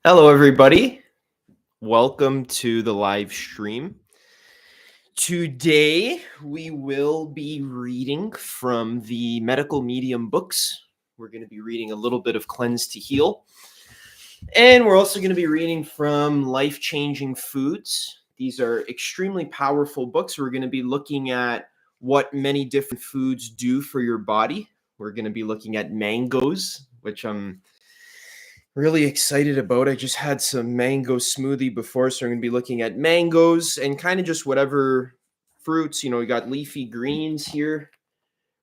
Hello, everybody. Welcome to the live stream. Today, we will be reading from the medical medium books. We're going to be reading a little bit of Cleanse to Heal. And we're also going to be reading from Life Changing Foods. These are extremely powerful books. We're going to be looking at what many different foods do for your body. We're going to be looking at mangoes, which I'm really excited about. I just had some mango smoothie before, so I'm going to be looking at mangoes and kind of just whatever fruits. We got leafy greens here,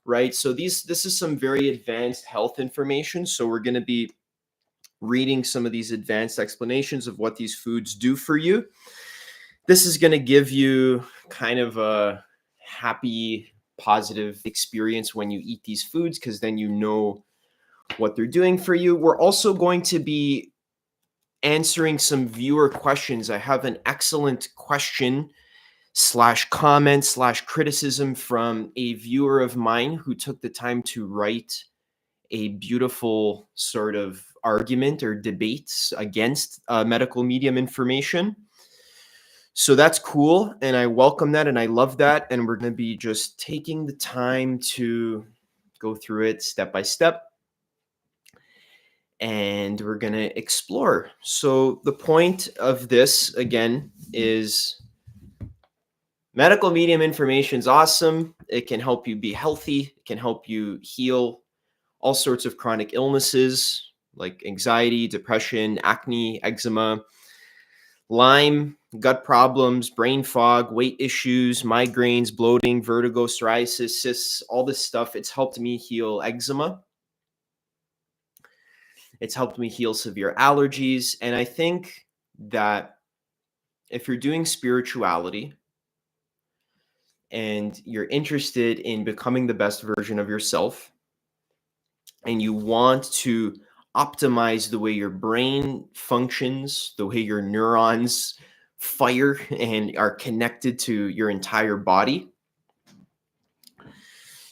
right? So this is some very advanced health information. So we're going to be reading some of these advanced explanations of what these foods do for you. This is going to give you kind of a happy, positive experience when you eat these foods, because then you know what they're doing for you. We're also going to be answering some viewer questions. I have an excellent question slash comment slash criticism from a viewer of mine who took the time to write a beautiful sort of argument or debates against medical medium information. So that's cool. And I welcome that and I love that. And we're going to be just taking the time to go through it step by step. And we're going to explore. So the point of this, again, is medical medium information is awesome. It can help you be healthy. It can help you heal all sorts of chronic illnesses like anxiety, depression, acne, eczema, Lyme, gut problems, brain fog, weight issues, migraines, bloating, vertigo, psoriasis, cysts, all this stuff. It's helped me heal eczema. It's helped me heal severe allergies. And I think that if you're doing spirituality and you're interested in becoming the best version of yourself, and you want to optimize the way your brain functions, the way your neurons fire and are connected to your entire body,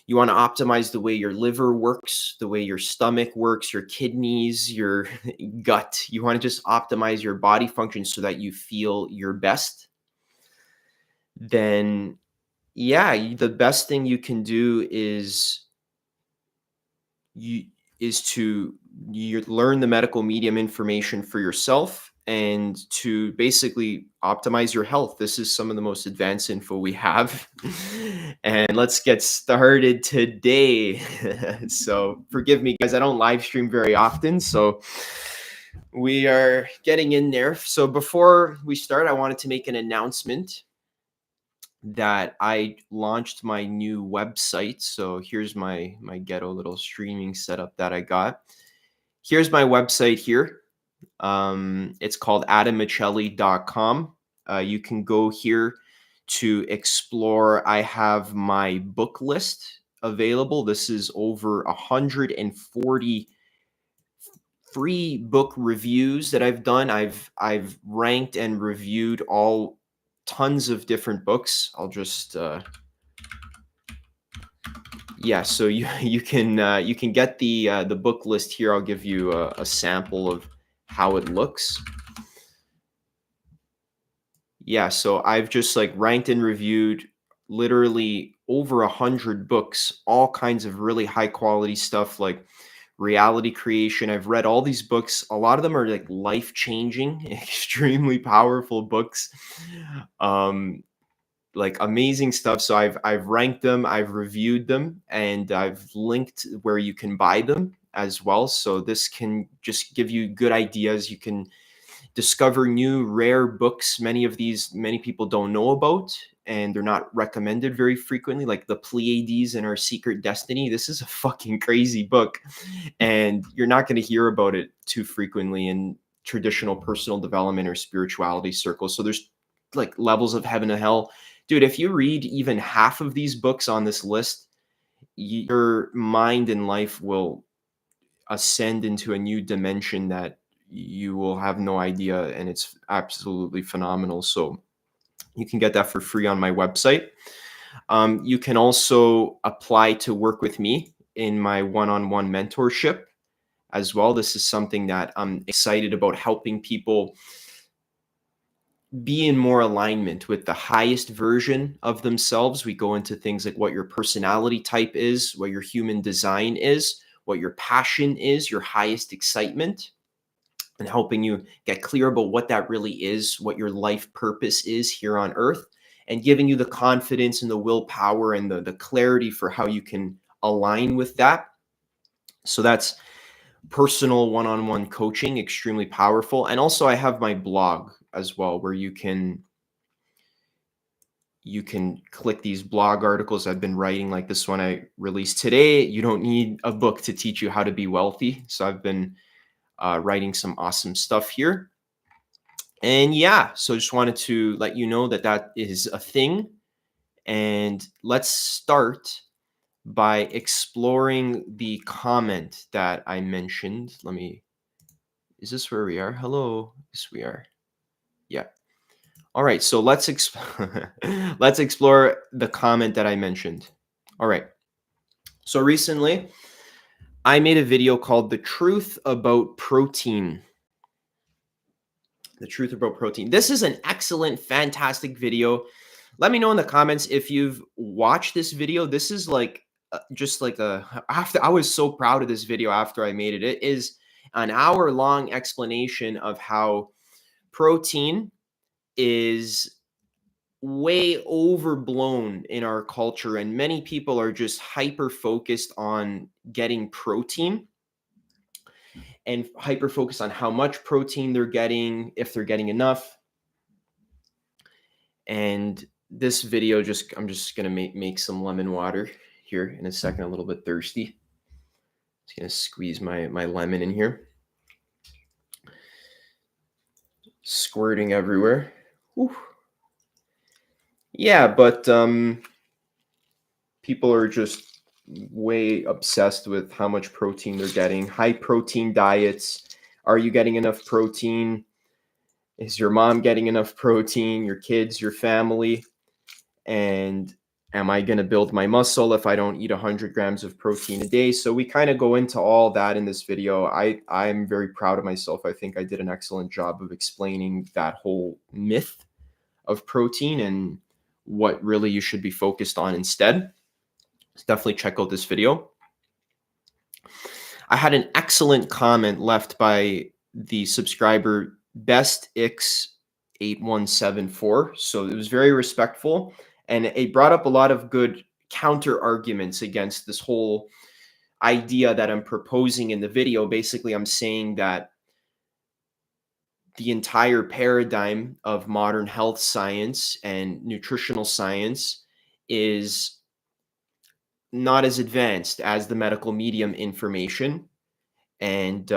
you want to optimize the way your liver works, the way your stomach works, your kidneys, your gut. You want to just optimize your body function so that you feel your best. Then, yeah, the best thing you can do is to learn the medical medium information for yourself and to basically optimize your health. This is some of the most advanced info we have. And let's get started today. So forgive me, guys, I don't live stream very often. So we are getting in there. So before we start, I wanted to make an announcement that I launched my new website. So here's my ghetto little streaming setup that I got. Here's my website here. It's called adammiceli.com. You can go here to explore. I have my book list available. This is over 140 free book reviews that I've done. I've ranked and reviewed all tons of different books. I'll just yeah, so you can get the book list here. I'll give you a sample of how it looks. Yeah, so I've just like ranked and reviewed literally over 100 books, all kinds of really high quality stuff like reality creation. I've read all these books. A lot of them are like life changing, extremely powerful books. Like amazing stuff. So I've ranked them, I've reviewed them, and I've linked where you can buy them as well. So this can just give you good ideas. You can discover new rare books. Many people don't know about, and they're not recommended very frequently, like the Pleiades and Our Secret Destiny. This is a fucking crazy book, and you're not going to hear about it too frequently in traditional personal development or spirituality circles. So there's like levels of heaven and hell. Dude, if you read even half of these books on this list, your mind and life will ascend into a new dimension that you will have no idea, and it's absolutely phenomenal. So you can get that for free on my website. You can also apply to work with me in my one-on-one mentorship as well. This is something that I'm excited about, helping people be in more alignment with the highest version of themselves. We go into things like what your personality type is, what your human design is, what your passion is, your highest excitement, and helping you get clear about what that really is, what your life purpose is here on earth, and giving you the confidence and the willpower and the clarity for how you can align with that. So that's personal one-on-one coaching, extremely powerful. And also I have my blog as well, where you can click these blog articles I've been writing, like this one I released today. You don't need a book to teach you how to be wealthy. So I've been writing some awesome stuff here. And yeah, so just wanted to let you know that that is a thing. And let's start by exploring the comment that I mentioned. Is this where we are? Hello. Yes, we are. Yeah. All right. So let's let's explore the comment that I mentioned. All right. So recently, I made a video called "The Truth About Protein." The truth about protein. This is an excellent, fantastic video. Let me know in the comments if you've watched this video. This is like just like after I was so proud of this video after I made it. It is an hour-long explanation of how protein is way overblown in our culture, and many people are just hyper focused on getting protein and hyper focused on how much protein they're getting, if they're getting enough. And this video, I'm just gonna make some lemon water here in a second. A little bit thirsty. Just gonna squeeze my lemon in here, squirting everywhere. Whew. Yeah, but people are just way obsessed with how much protein they're getting. High protein diets. Are you getting enough protein? Is your mom getting enough protein? Your kids, your family? And am I going to build my muscle if I don't eat 100 grams of protein a day? So we kind of go into all that in this video. I'm very proud of myself. I think I did an excellent job of explaining that whole myth of protein and what really you should be focused on instead. So definitely check out this video. I had an excellent comment left by the subscriber BestX8174. So it was very respectful, and it brought up a lot of good counter arguments against this whole idea that I'm proposing in the video. Basically, I'm saying that the entire paradigm of modern health science and nutritional science is not as advanced as the medical medium information. And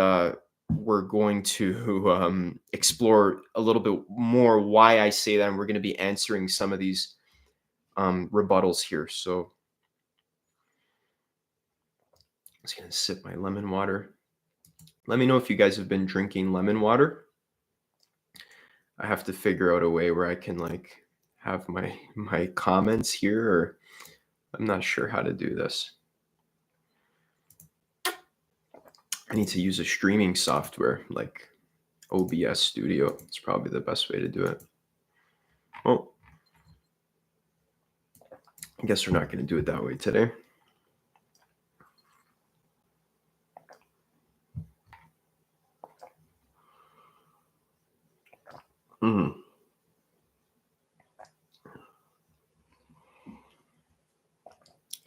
we're going to explore a little bit more why I say that, and we're going to be answering some of these rebuttals here. So I'm just going to sip my lemon water. Let me know if you guys have been drinking lemon water. I have to figure out a way where I can like have my comments here, or I'm not sure how to do this. I need to use a streaming software like OBS Studio. It's probably the best way to do it. Well, I guess we're not going to do it that way today.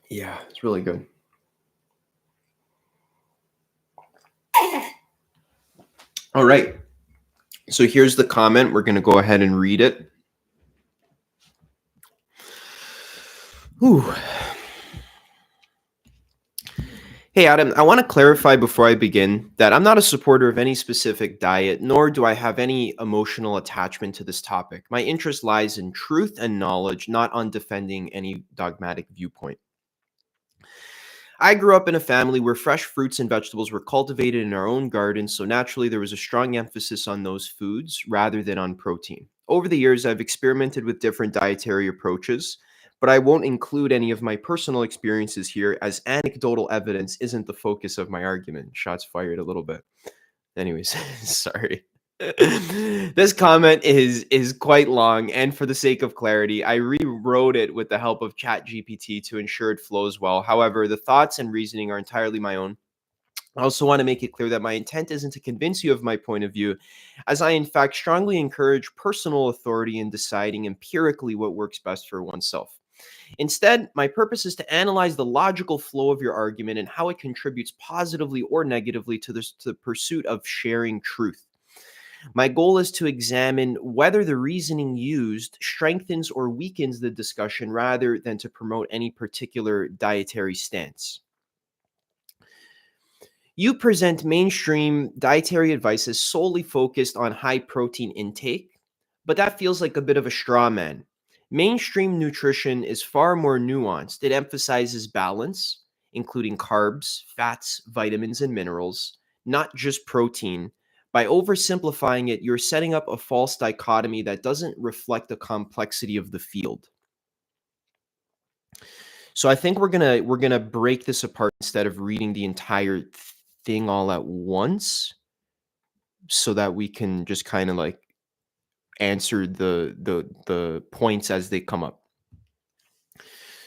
Yeah, it's really good. All right. So here's the comment. We're going to go ahead and read it. Ooh. Hey, Adam, I want to clarify before I begin that I'm not a supporter of any specific diet, nor do I have any emotional attachment to this topic. My interest lies in truth and knowledge, not on defending any dogmatic viewpoint. I grew up in a family where fresh fruits and vegetables were cultivated in our own garden, so naturally there was a strong emphasis on those foods rather than on protein. Over the years, I've experimented with different dietary approaches, but I won't include any of my personal experiences here, as anecdotal evidence isn't the focus of my argument. Shots fired a little bit. Anyways, sorry. This comment is quite long, and for the sake of clarity, I rewrote it with the help of ChatGPT to ensure it flows well. However, the thoughts and reasoning are entirely my own. I also want to make it clear that my intent isn't to convince you of my point of view, as I, in fact, strongly encourage personal authority in deciding empirically what works best for oneself. Instead, my purpose is to analyze the logical flow of your argument and how it contributes positively or negatively to the pursuit of sharing truth. My goal is to examine whether the reasoning used strengthens or weakens the discussion rather than to promote any particular dietary stance. You present mainstream dietary advice as solely focused on high protein intake, but that feels like a bit of a straw man. Mainstream nutrition is far more nuanced. It emphasizes balance, including carbs, fats, vitamins, and minerals, not just protein. By oversimplifying it, you're setting up a false dichotomy that doesn't reflect the complexity of the field. So I think we're gonna break this apart instead of reading the entire thing all at once, so that we can just kind of like answer the points as they come up.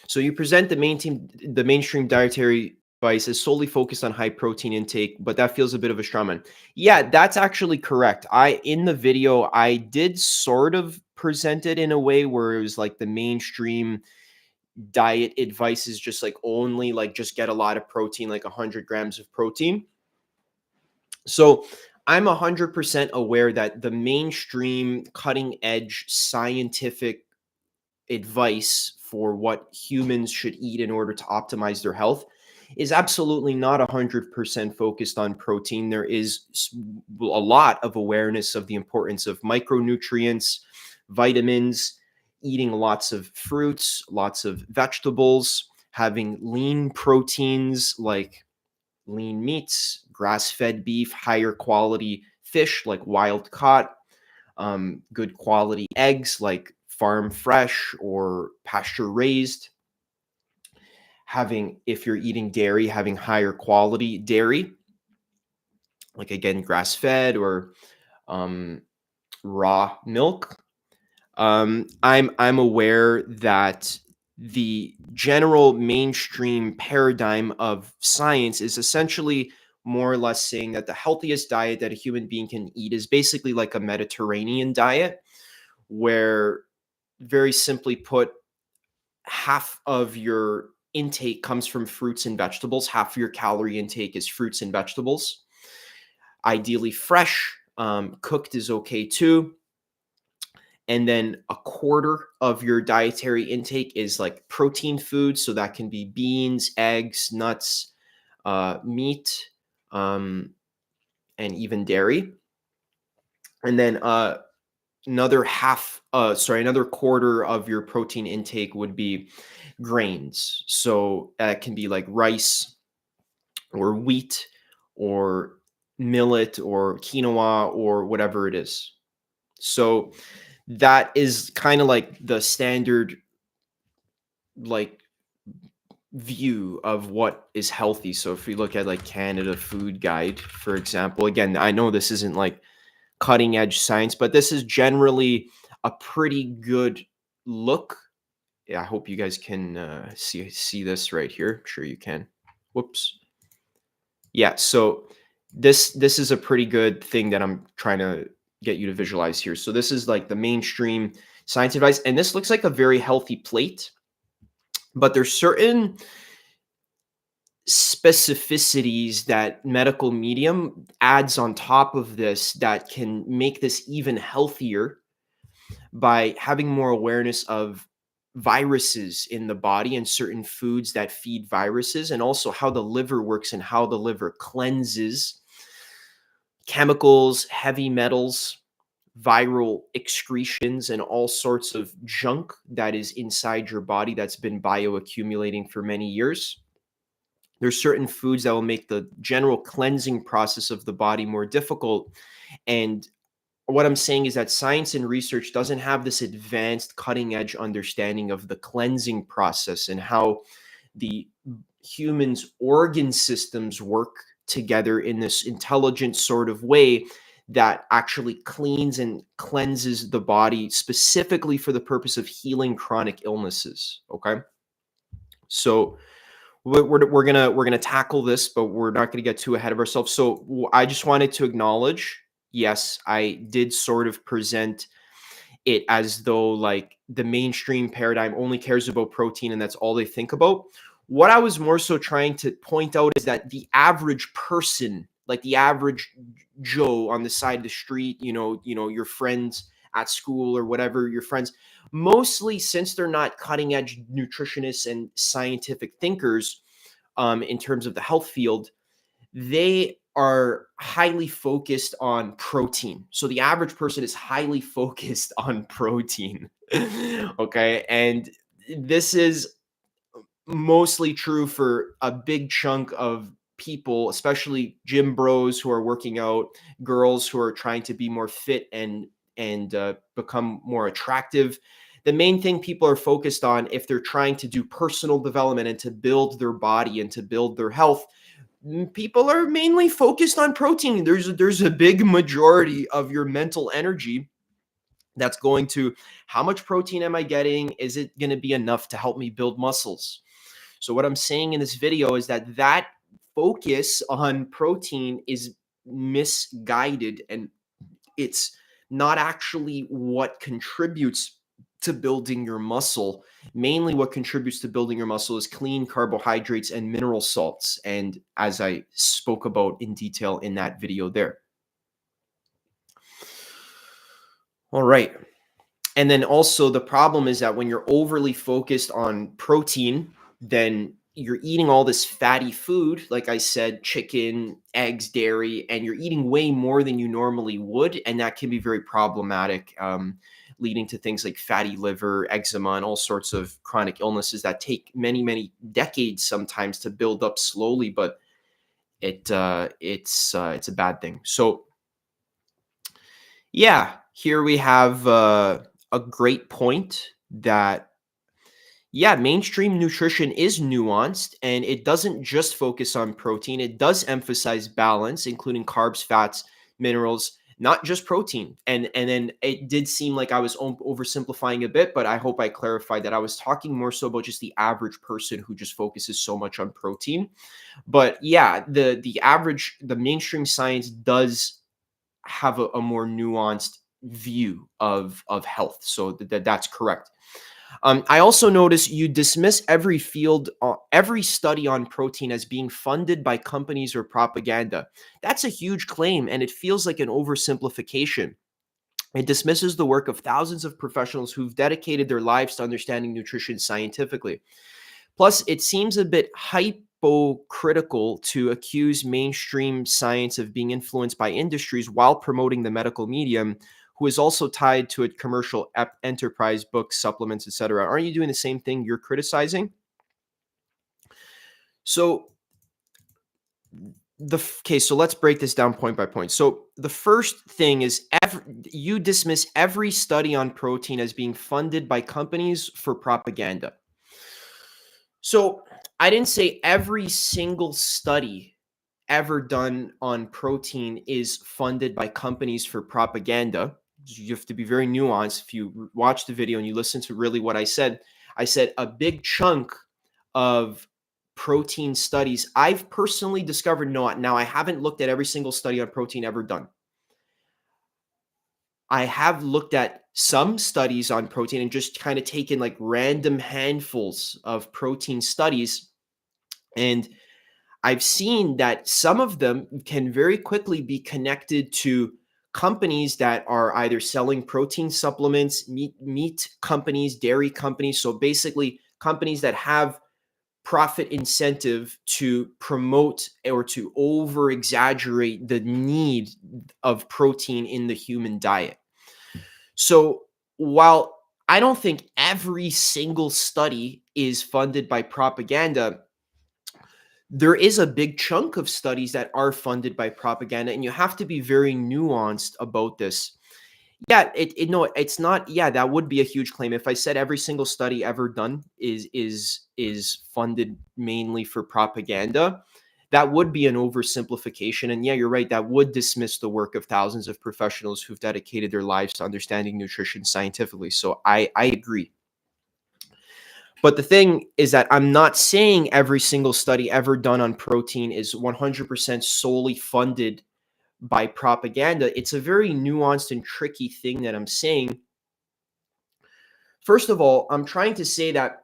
So you present the mainstream dietary advice is solely focused on high protein intake, but that feels a bit of a straw man. Yeah, that's actually correct. In the video I did sort of present it in a way where it was like the mainstream diet advice is just like only like just get a lot of protein, like 100 grams of protein. So I'm 100% aware that the mainstream cutting edge scientific advice for what humans should eat in order to optimize their health is absolutely not 100% focused on protein. There is a lot of awareness of the importance of micronutrients, vitamins, eating lots of fruits, lots of vegetables, having lean proteins like lean meats, grass-fed beef, higher quality fish like wild caught, good quality eggs like farm fresh or pasture raised. Having, if you're eating dairy, having higher quality dairy, like again, grass-fed or raw milk. I'm aware that the general mainstream paradigm of science is essentially more or less saying that the healthiest diet that a human being can eat is basically like a Mediterranean diet, where, very simply put, half of your intake comes from fruits and vegetables, half of your calorie intake is fruits and vegetables. Ideally fresh, cooked is okay too. And then a quarter of your dietary intake is like protein food. So that can be beans, eggs, nuts, meat, and even dairy. And then another quarter of your protein intake would be grains. So it can be like rice or wheat or millet or quinoa or whatever it is. So that is kind of like the standard like view of what is healthy. So if we look at like Canada Food Guide, for example, again, I know this isn't like cutting edge science, but this is generally a pretty good look. Yeah, I hope you guys can see this right here. I'm sure you can. Whoops. Yeah, so this is a pretty good thing that I'm trying to get you to visualize here. So this is like the mainstream science advice, and this looks like a very healthy plate, but there's certain specificities that medical medium adds on top of this that can make this even healthier by having more awareness of viruses in the body and certain foods that feed viruses, and also how the liver works and how the liver cleanses chemicals, heavy metals, viral excretions, and all sorts of junk that is inside your body that's been bioaccumulating for many years. There's certain foods that will make the general cleansing process of the body more difficult, and what I'm saying is that science and research doesn't have this advanced cutting edge understanding of the cleansing process and how the humans' organ systems work together in this intelligent sort of way that actually cleans and cleanses the body specifically for the purpose of healing chronic illnesses. Okay. So we're gonna tackle this, but we're not gonna get too ahead of ourselves. So I just wanted to acknowledge, yes, I did sort of present it as though like the mainstream paradigm only cares about protein and that's all they think about. What I was more so trying to point out is that the average person, like the average Joe on the side of the street, your friends at school or whatever, your friends, mostly since they're not cutting edge nutritionists and scientific thinkers in terms of the health field, they are highly focused on protein. So the average person is highly focused on protein. Okay. And this is mostly true for a big chunk of people, especially gym bros who are working out, girls who are trying to be more fit and become more attractive. The main thing people are focused on if they're trying to do personal development and to build their body and to build their health, people are mainly focused on protein. There's a big majority of your mental energy that's going to how much protein am I getting? Is it going to be enough to help me build muscles? So what I'm saying in this video is that focus on protein is misguided and it's not actually what contributes to building your muscle. Mainly what contributes to building your muscle is clean carbohydrates and mineral salts. And as I spoke about in detail in that video there. All right. And then also the problem is that when you're overly focused on protein, then you're eating all this fatty food, like I said, chicken, eggs, dairy, and you're eating way more than you normally would. And that can be very problematic, leading to things like fatty liver, eczema, and all sorts of chronic illnesses that take many, many decades sometimes to build up slowly, but it's a bad thing. So yeah, here we have a great point that yeah, mainstream nutrition is nuanced and it doesn't just focus on protein. It does emphasize balance, including carbs, fats, minerals, not just protein. And then it did seem like I was oversimplifying a bit, but I hope I clarified that I was talking more so about just the average person who just focuses so much on protein. But yeah, the mainstream science does have a more nuanced view of health. So that's correct. I also notice you dismiss every study on protein as being funded by companies or propaganda. That's a huge claim, and it feels like an oversimplification. It dismisses the work of thousands of professionals who've dedicated their lives to understanding nutrition scientifically. Plus, it seems a bit hypocritical to accuse mainstream science of being influenced by industries while promoting the medical medium, who is also tied to a commercial enterprise, books, supplements, etc. Aren't you doing the same thing you're criticizing? So so let's break this down point by point. So the first thing is you dismiss every study on protein as being funded by companies for propaganda. So I didn't say every single study ever done on protein is funded by companies for propaganda. You have to be very nuanced. If you watch the video and you listen to really what I said a big chunk of protein studies I've personally discovered. Now I haven't looked at every single study on protein ever done. I have looked at some studies on protein and just kind of taken like random handfuls of protein studies. And I've seen that some of them can very quickly be connected to companies that are either selling protein supplements, meat companies, dairy companies. So basically, companies that have profit incentive to promote or to over exaggerate the need of protein in the human diet. So while I don't think every single study is funded by propaganda, there is a big chunk of studies that are funded by propaganda, and you have to be very nuanced about this. Yeah, no, it's not. Yeah, that would be a huge claim if I said every single study ever done is funded mainly for propaganda. That would be an oversimplification, and yeah, you're right. That would dismiss the work of thousands of professionals who've dedicated their lives to understanding nutrition scientifically. So I agree. But the thing is that I'm not saying every single study ever done on protein is 100% solely funded by propaganda. It's a very nuanced and tricky thing that I'm saying. First of all, I'm trying to say that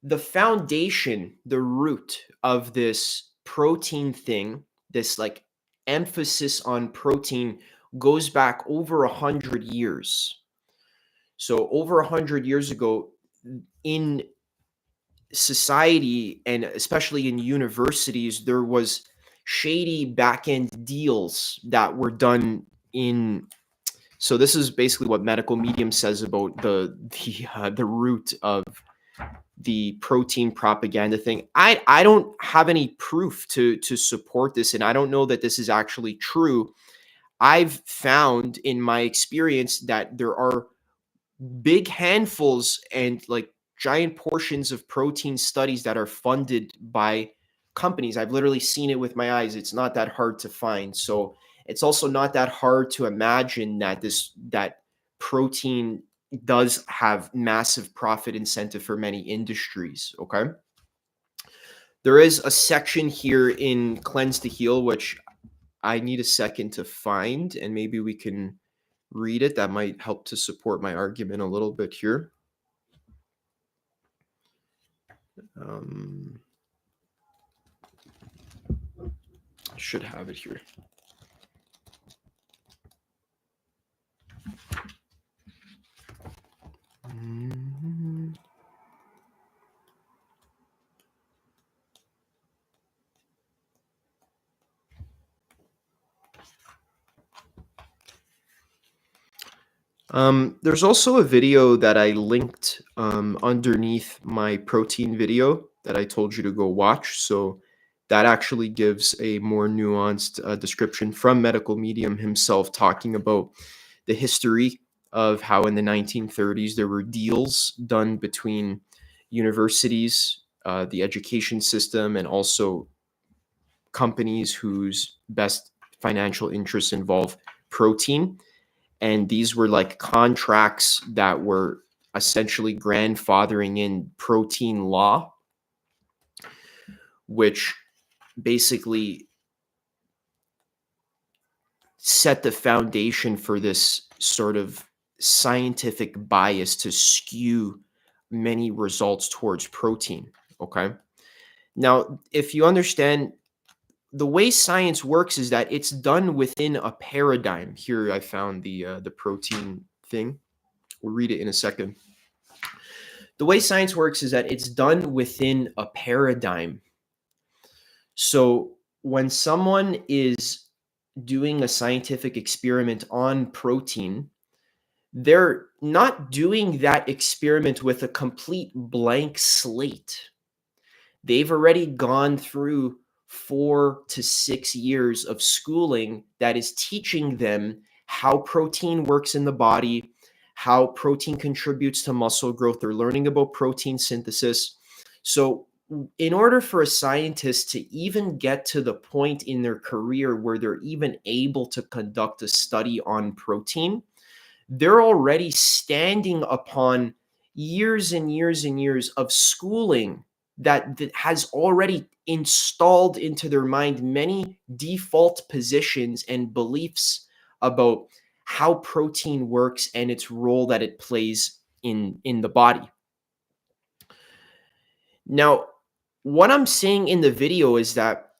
the foundation, the root of this protein thing, this like emphasis on protein goes back over 100 years. So over 100 years ago, in society and especially in universities, there was shady back end deals that were done in. So this is basically what Medical Medium says about the root of the protein propaganda thing. I don't have any proof to support this, and I don't know that this is actually true. I've found in my experience that there are big handfuls and like giant portions of protein studies that are funded by companies. I've literally seen it with my eyes. It's not that hard to find. So it's also not that hard to imagine that that protein does have massive profit incentive for many industries. Okay. There is a section here in Cleanse to Heal, which I need a second to find, and maybe we can read it. That might help to support my argument a little bit here. I should have it here. There's also a video that I linked underneath my protein video that I told you to go watch. So that actually gives a more nuanced description from Medical Medium himself, talking about the history of how in the 1930s there were deals done between universities, the education system, and also companies whose best financial interests involve protein. And these were like contracts that were essentially grandfathering in protein law, which basically set the foundation for this sort of scientific bias to skew many results towards protein. Okay. Now, if you understand the way science works is that it's done within a paradigm. Here I found the protein thing. We'll read it in a second. The way science works is that it's done within a paradigm. So when someone is doing a scientific experiment on protein, they're not doing that experiment with a complete blank slate. They've already gone through 4 to 6 years of schooling that is teaching them how protein works in the body, how protein contributes to muscle growth. They're learning about protein synthesis. So in order for a scientist to even get to the point in their career where they're even able to conduct a study on protein, they're already standing upon years and years and years of schooling that has already installed into their mind many default positions and beliefs about how protein works and its role that it plays in the body. Now, what I'm saying in the video is that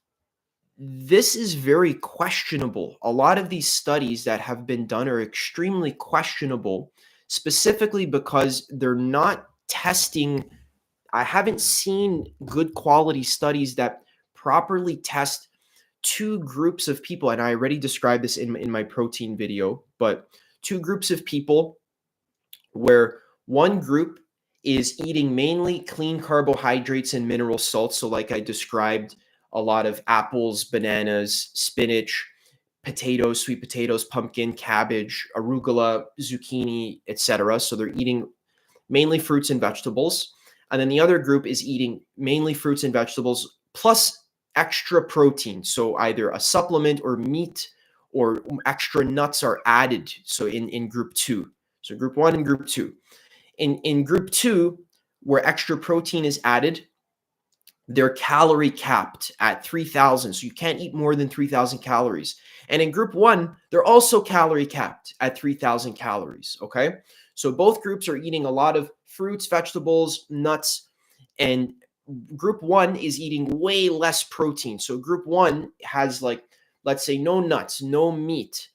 this is very questionable. A lot of these studies that have been done are extremely questionable, specifically because they're not testing. I haven't seen good quality studies that properly test two groups of people. And I already described this in my protein video, but two groups of people where one group is eating mainly clean carbohydrates and mineral salts. So, like I described, a lot of apples, bananas, spinach, potatoes, sweet potatoes, pumpkin, cabbage, arugula, zucchini, etc. So they're eating mainly fruits and vegetables. And then the other group is eating mainly fruits and vegetables plus extra protein. So either a supplement or meat or extra nuts are added. So in group two. So group one and group two. In group two, where extra protein is added, they're calorie capped at 3,000. So you can't eat more than 3,000 calories. And in group one, they're also calorie capped at 3,000 calories. Okay. So both groups are eating a lot of fruits, vegetables, nuts, and group one is eating way less protein. So group one has, like, let's say, no nuts, no meat,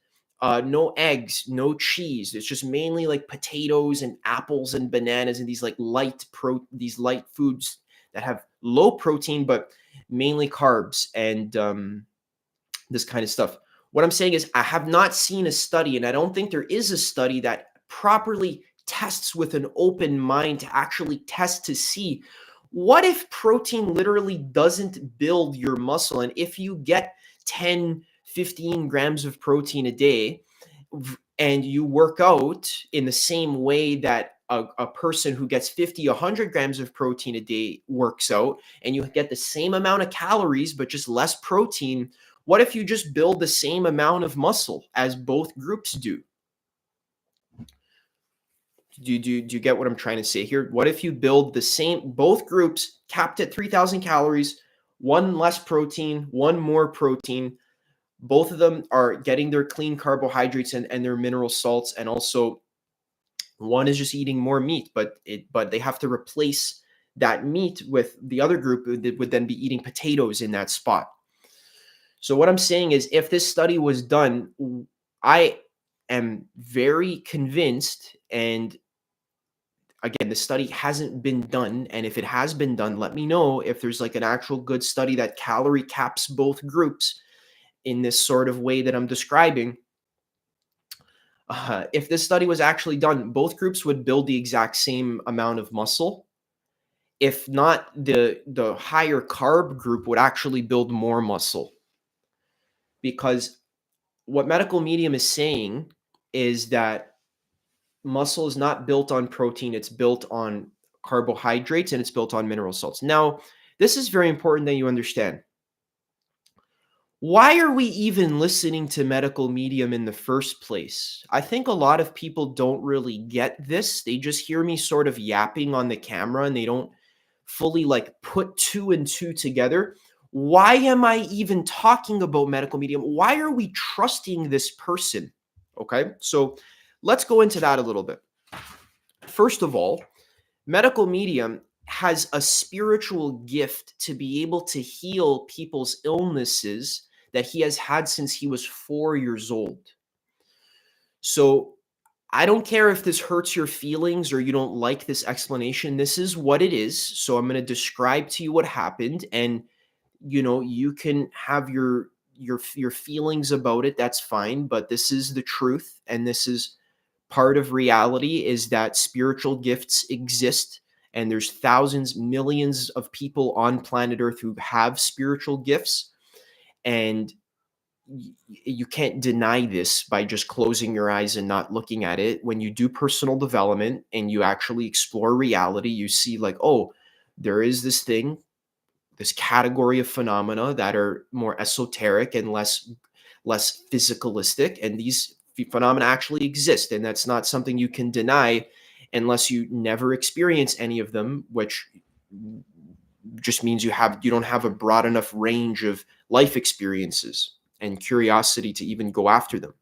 no eggs, no cheese. It's just mainly like potatoes and apples and bananas and these like these light foods that have low protein but mainly carbs and this kind of stuff. What I'm saying is I have not seen a study, and I don't think there is a study that properly tests with an open mind to actually test to see what if protein literally doesn't build your muscle. And if you get 10, 15 grams of protein a day and you work out in the same way that a person who gets 50, 100 grams of protein a day works out, and you get the same amount of calories but just less protein, what if you just build the same amount of muscle as both groups do? Do you get what I'm trying to say here? What if you build the same, both groups capped at 3,000 calories, one less protein, one more protein? Both of them are getting their clean carbohydrates and their mineral salts, and also one is just eating more meat, but they have to replace that meat with the other group that would then be eating potatoes in that spot. So what I'm saying is, if this study was done, I am very convinced, and again, the study hasn't been done, and if it has been done, let me know if there's like an actual good study that calorie caps both groups in this sort of way that I'm describing. If this study was actually done, both groups would build the exact same amount of muscle. If not, the higher carb group would actually build more muscle, because what medical medium is saying is that muscle is not built on protein, it's built on carbohydrates and it's built on mineral salts. Now, this is very important that you understand. Why are we even listening to medical medium in the first place? I think a lot of people don't really get this. They just hear me sort of yapping on the camera and they don't fully like put two and two together. Why am I even talking about medical medium? Why are we trusting this person? Okay, so let's go into that a little bit. First of all, medical medium has a spiritual gift to be able to heal people's illnesses that he has had since he was 4 years old. So I don't care if this hurts your feelings or you don't like this explanation. This is what it is. So I'm going to describe to you what happened, and you can have your feelings about it. That's fine, but this is the truth, and this is part of reality, is that spiritual gifts exist, and there's thousands, millions of people on planet Earth who have spiritual gifts, and you can't deny this by just closing your eyes and not looking at it. When you do personal development and you actually explore reality, you see like, oh, there is this thing, this category of phenomena that are more esoteric and less physicalistic, and these phenomena actually exist, and that's not something you can deny unless you never experience any of them, which just means you don't have a broad enough range of life experiences and curiosity to even go after them.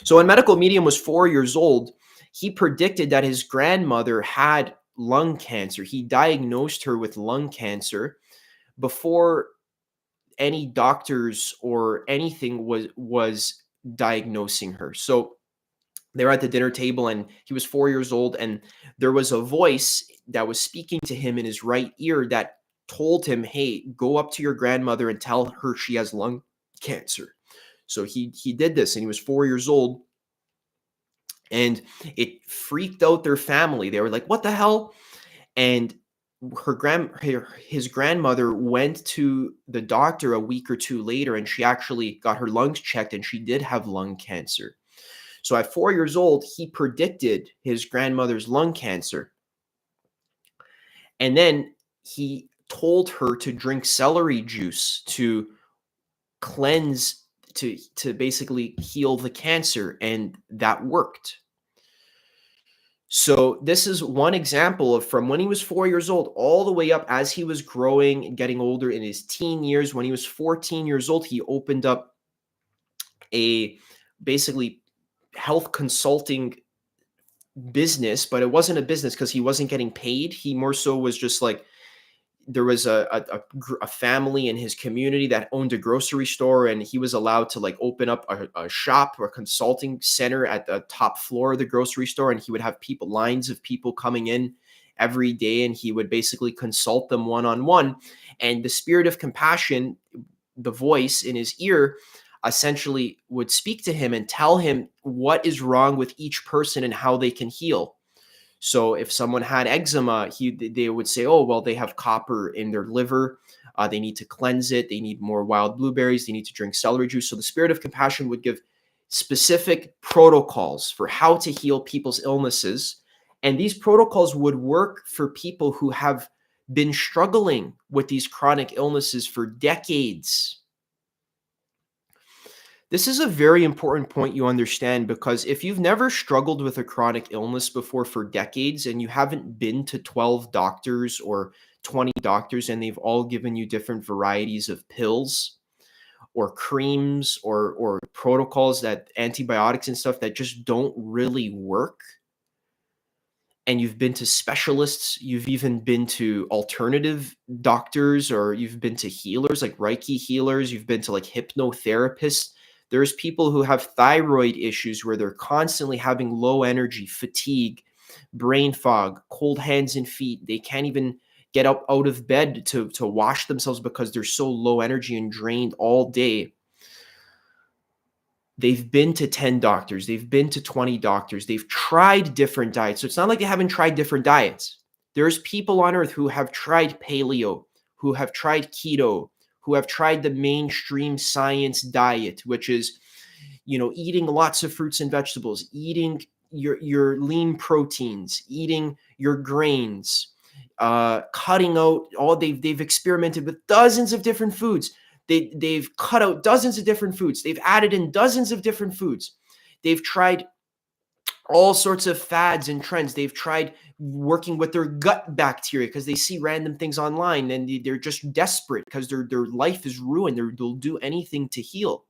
So when medical medium was 4 years old, he predicted that his grandmother had lung cancer. He diagnosed her with lung cancer before any doctors or anything was diagnosing her. So they were at the dinner table and he was 4 years old, and there was a voice that was speaking to him in his right ear that told him, hey, go up to your grandmother and tell her she has lung cancer. So he did this, and he was 4 years old, And it freaked out their family. They were like, "What the hell?" And his grandmother went to the doctor a week or two later, and she actually got her lungs checked, and she did have lung cancer. So at 4 years old, he predicted his grandmother's lung cancer. And then he told her to drink celery juice to cleanse, to basically heal the cancer, and that worked. So this is one example of from when he was 4 years old all the way up as he was growing and getting older in his teen years. When he was 14 years old, he opened up a basically health consulting business, but it wasn't a business because he wasn't getting paid. He more so was just like, there was a family in his community that owned a grocery store, and he was allowed to like open up a shop or a consulting center at the top floor of the grocery store, and he would have lines of people coming in every day, and he would basically consult them one-on-one. And the spirit of compassion, the voice in his ear, essentially would speak to him and tell him what is wrong with each person and how they can heal. So if someone had eczema, they would say, "Oh, well, they have copper in their liver. They need to cleanse it. They need more wild blueberries. They need to drink celery juice." So the spirit of compassion would give specific protocols for how to heal people's illnesses. And these protocols would work for people who have been struggling with these chronic illnesses for decades. This is a very important point you understand, because if you've never struggled with a chronic illness before for decades and you haven't been to 12 doctors or 20 doctors and they've all given you different varieties of pills or creams or protocols, that antibiotics and stuff that just don't really work, and you've been to specialists, you've even been to alternative doctors, or you've been to healers like Reiki healers, you've been to like hypnotherapists. There's people who have thyroid issues where they're constantly having low energy, fatigue, brain fog, cold hands and feet. They can't even get up out of bed to wash themselves because they're so low energy and drained all day. They've been to 10 doctors. They've been to 20 doctors. They've tried different diets. So it's not like they haven't tried different diets. There's people on earth who have tried paleo, who have tried keto, who have tried the mainstream science diet, which is, eating lots of fruits and vegetables, eating your lean proteins, eating your grains, cutting out they've experimented with dozens of different foods. They've cut out dozens of different foods. They've added in dozens of different foods. They've tried all sorts of fads and trends. They've tried working with their gut bacteria because they see random things online and they're just desperate because their life is ruined. They'll do anything to heal.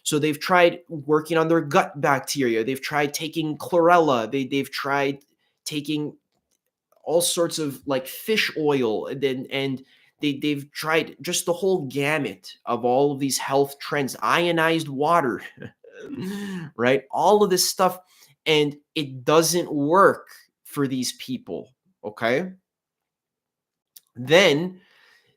So they've tried working on their gut bacteria. They've tried taking chlorella. They've tried taking all sorts of like fish oil, and they've tried just the whole gamut of all of these health trends, ionized water, right? All of this stuff, and it doesn't work for these people, okay? Then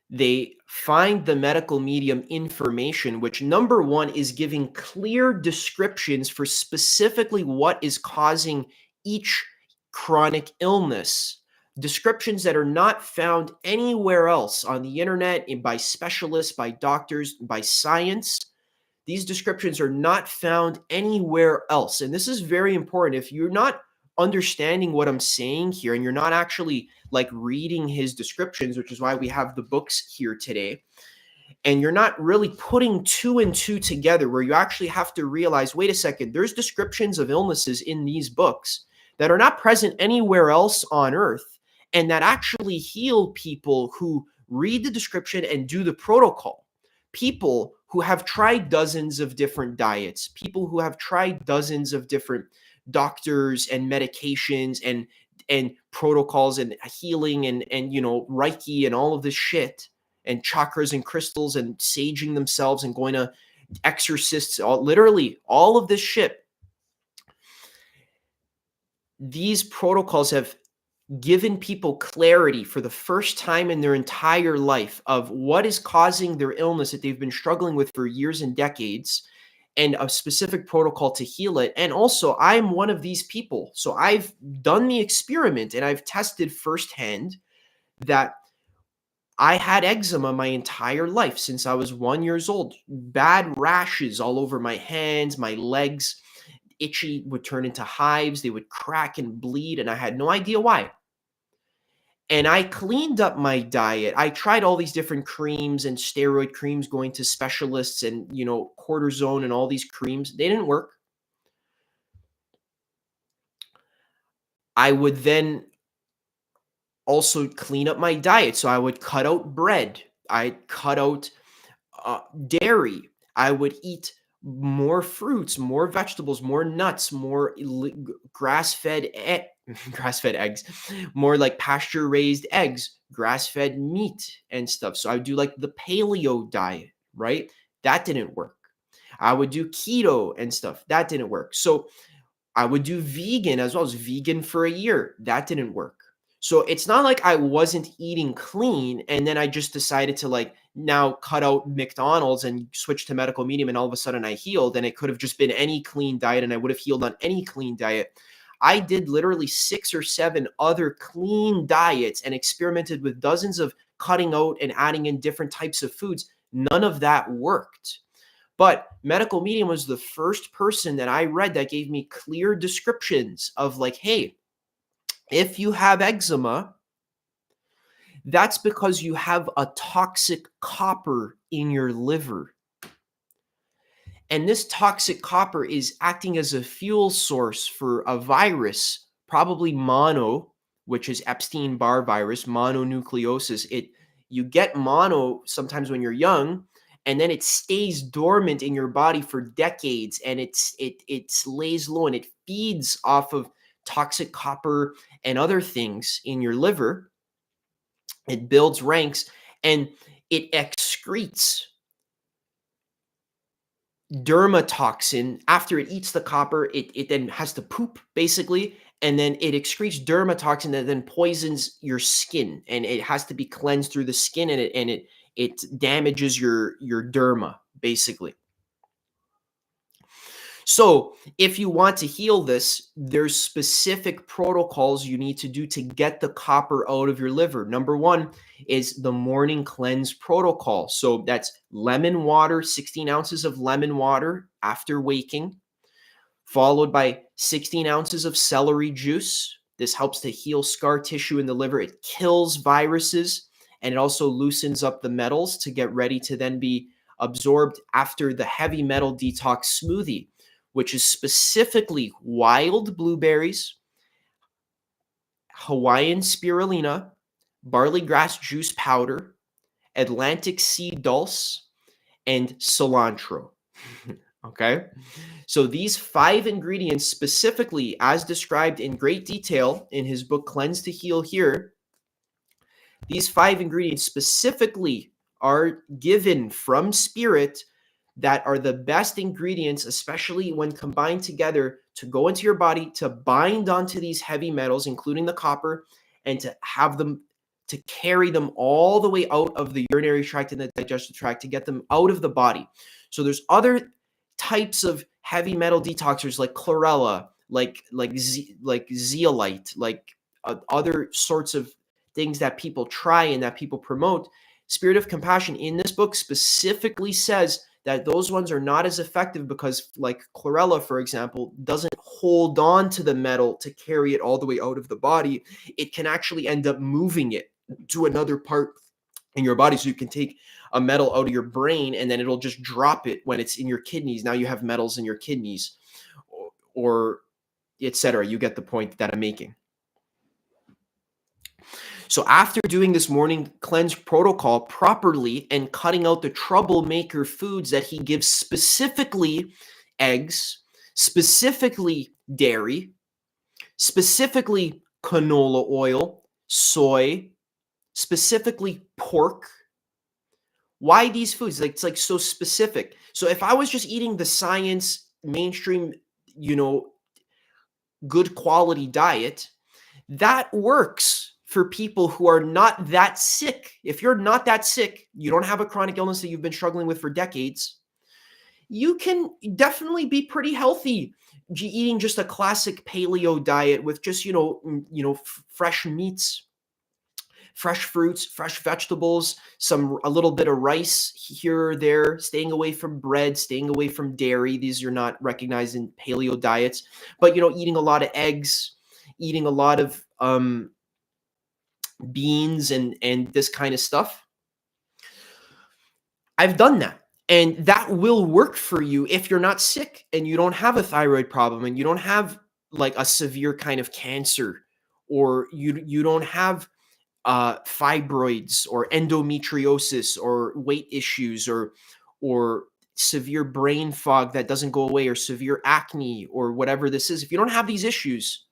they find the medical medium information, which number one is giving clear descriptions for specifically what is causing each chronic illness. Descriptions that are not found anywhere else on the internet, by specialists, by doctors, by science. These descriptions are not found anywhere else. And this is very important. If you're not understanding what I'm saying here and you're not actually like reading his descriptions, which is why we have the books here today, and you're not really putting two and two together, where you actually have to realize, wait a second, there's descriptions of illnesses in these books that are not present anywhere else on earth, and that actually heal people who read the description and do the protocol. People who have tried dozens of different diets, people who have tried dozens of different doctors and medications and protocols and healing and Reiki and all of this shit, and chakras and crystals and saging themselves and going to exorcists, literally all of this shit. These protocols have given people clarity for the first time in their entire life of what is causing their illness that they've been struggling with for years and decades. and a specific protocol to heal it. And also, I'm one of these people. So I've done the experiment and I've tested firsthand that I had eczema my entire life since I was 1 years old. Bad rashes all over my hands, my legs. Itchy would turn into hives. They would crack and bleed, and I had no idea why. And I cleaned up my diet. I tried all these different creams and steroid creams, going to specialists and, cortisone and all these creams. They didn't work. I would then also clean up my diet. So I would cut out bread. I'd cut out dairy. I would eat more fruits, more vegetables, more nuts, more grass-fed grass-fed eggs, more like pasture-raised eggs, grass-fed meat and stuff. So I would do like the paleo diet, right? That didn't work. I would do keto and stuff. That didn't work. So I would do vegan as well. I was vegan for a year. That didn't work. So it's not like I wasn't eating clean and then I just decided to like now cut out McDonald's and switch to medical medium and all of a sudden I healed, and it could have just been any clean diet and I would have healed on any clean diet. I did literally 6 or 7 other clean diets and experimented with dozens of cutting out and adding in different types of foods. None of that worked. But medical medium was the first person that I read that gave me clear descriptions of like, hey, if you have eczema, that's because you have a toxic copper in your liver. And this toxic copper is acting as a fuel source for a virus, probably mono, which is Epstein-Barr virus, mononucleosis. You get mono sometimes when you're young, and then it stays dormant in your body for decades, and it lays low and it feeds off of toxic copper and other things in your liver. It builds ranks and it excretes dermatoxin. After it eats the copper, it then has to poop basically, and then it excretes dermatoxin that then poisons your skin, and it has to be cleansed through the skin, and it damages your derma basically. So if you want to heal this, there's specific protocols you need to do to get the copper out of your liver. Number 1 is the morning cleanse protocol. So that's lemon water, 16 ounces of lemon water after waking, followed by 16 ounces of celery juice. This helps to heal scar tissue in the liver. It kills viruses, and it also loosens up the metals to get ready to then be absorbed after the heavy metal detox smoothie, which is specifically wild blueberries, Hawaiian spirulina, barley grass juice powder, Atlantic sea dulse, and cilantro. Okay? So these 5 ingredients specifically, as described in great detail in his book, Cleanse to Heal Here, these 5 ingredients specifically are given from spirit that are the best ingredients, especially when combined together, to go into your body, to bind onto these heavy metals, including the copper, and to have them, to carry them all the way out of the urinary tract and the digestive tract to get them out of the body. So there's other types of heavy metal detoxers like chlorella, like zeolite, like other sorts of things that people try and that people promote. Spirit of Compassion in this book specifically says that those ones are not as effective because, like chlorella, for example, doesn't hold on to the metal to carry it all the way out of the body. It can actually end up moving it to another part in your body. So you can take a metal out of your brain and then it'll just drop it when it's in your kidneys. Now you have metals in your kidneys, or etc. You get the point that I'm making. So after doing this morning cleanse protocol properly and cutting out the troublemaker foods that he gives, specifically eggs, specifically dairy, specifically canola oil, soy, specifically pork. Why these foods? Like, it's like so specific. So if I was just eating the science mainstream, good quality diet, that works for people who are not that sick. If you're not that sick, you don't have a chronic illness that you've been struggling with for decades, you can definitely be pretty healthy eating just a classic paleo diet with just, fresh meats, fresh fruits, fresh vegetables, a little bit of rice here or there, staying away from bread, staying away from dairy. These are not recognized in paleo diets, but eating a lot of eggs, eating a lot of beans and this kind of stuff. I've done that. And that will work for you if you're not sick and you don't have a thyroid problem and you don't have like a severe kind of cancer, or you don't have fibroids or endometriosis or weight issues or severe brain fog that doesn't go away, or severe acne, or whatever this is. If you don't have these issues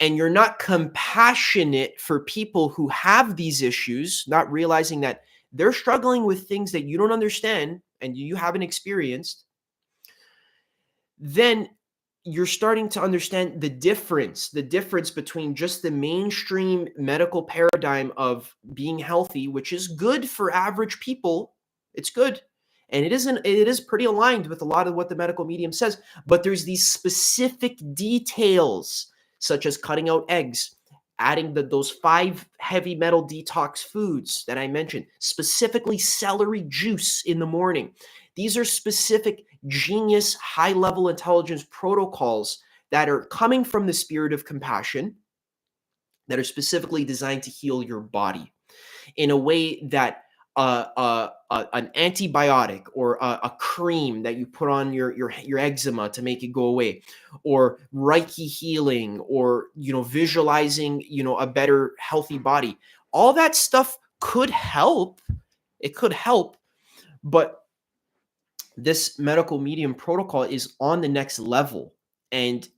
and you're not compassionate for people who have these issues, not realizing that they're struggling with things that you don't understand and you haven't experienced, then you're starting to understand the difference between just the mainstream medical paradigm of being healthy, which is good for average people. It's good. And it is pretty aligned with a lot of what the medical medium says, but there's these specific details, such as cutting out eggs, adding those 5 heavy metal detox foods that I mentioned, specifically celery juice in the morning. These are specific genius high level intelligence protocols that are coming from the spirit of compassion, that are specifically designed to heal your body in a way that an antibiotic or a cream that you put on your eczema to make it go away, or Reiki healing, or visualizing a better healthy body, all that stuff could help. It could help, but this medical medium protocol is on the next level, and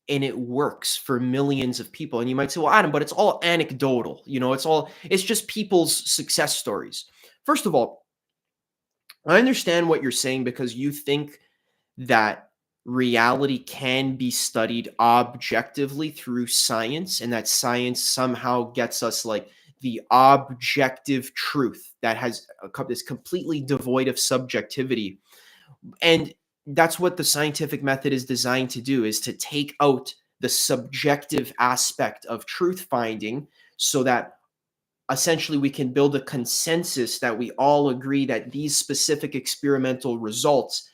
it works for millions of people. And you might say, well, Adam, but it's all anecdotal, it's just people's success stories. First of all, I understand what you're saying, because you think that reality can be studied objectively through science, and that science somehow gets us like the objective truth that is completely devoid of subjectivity. And that's what the scientific method is designed to do, is to take out the subjective aspect of truth finding, so that essentially we can build a consensus that we all agree that these specific experimental results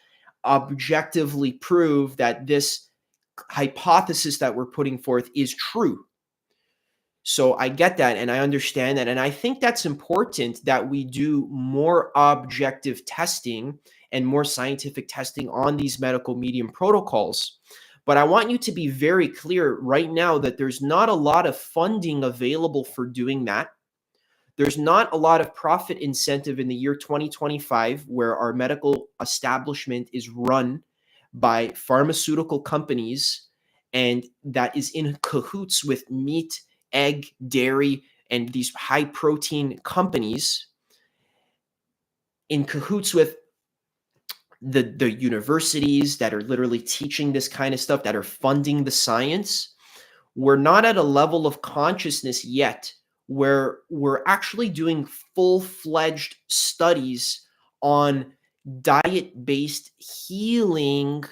objectively prove that this hypothesis that we're putting forth is true. So I get that and I understand that. And I think that's important, that we do more objective testing and more scientific testing on these medical medium protocols. But I want you to be very clear right now that there's not a lot of funding available for doing that. There's not a lot of profit incentive in the year 2025, where our medical establishment is run by pharmaceutical companies, and that is in cahoots with meat, egg, dairy, and these high protein companies, in cahoots with the universities that are literally teaching this kind of stuff, that are funding the science. We're not at a level of consciousness yet where we're actually doing full-fledged studies on diet-based healing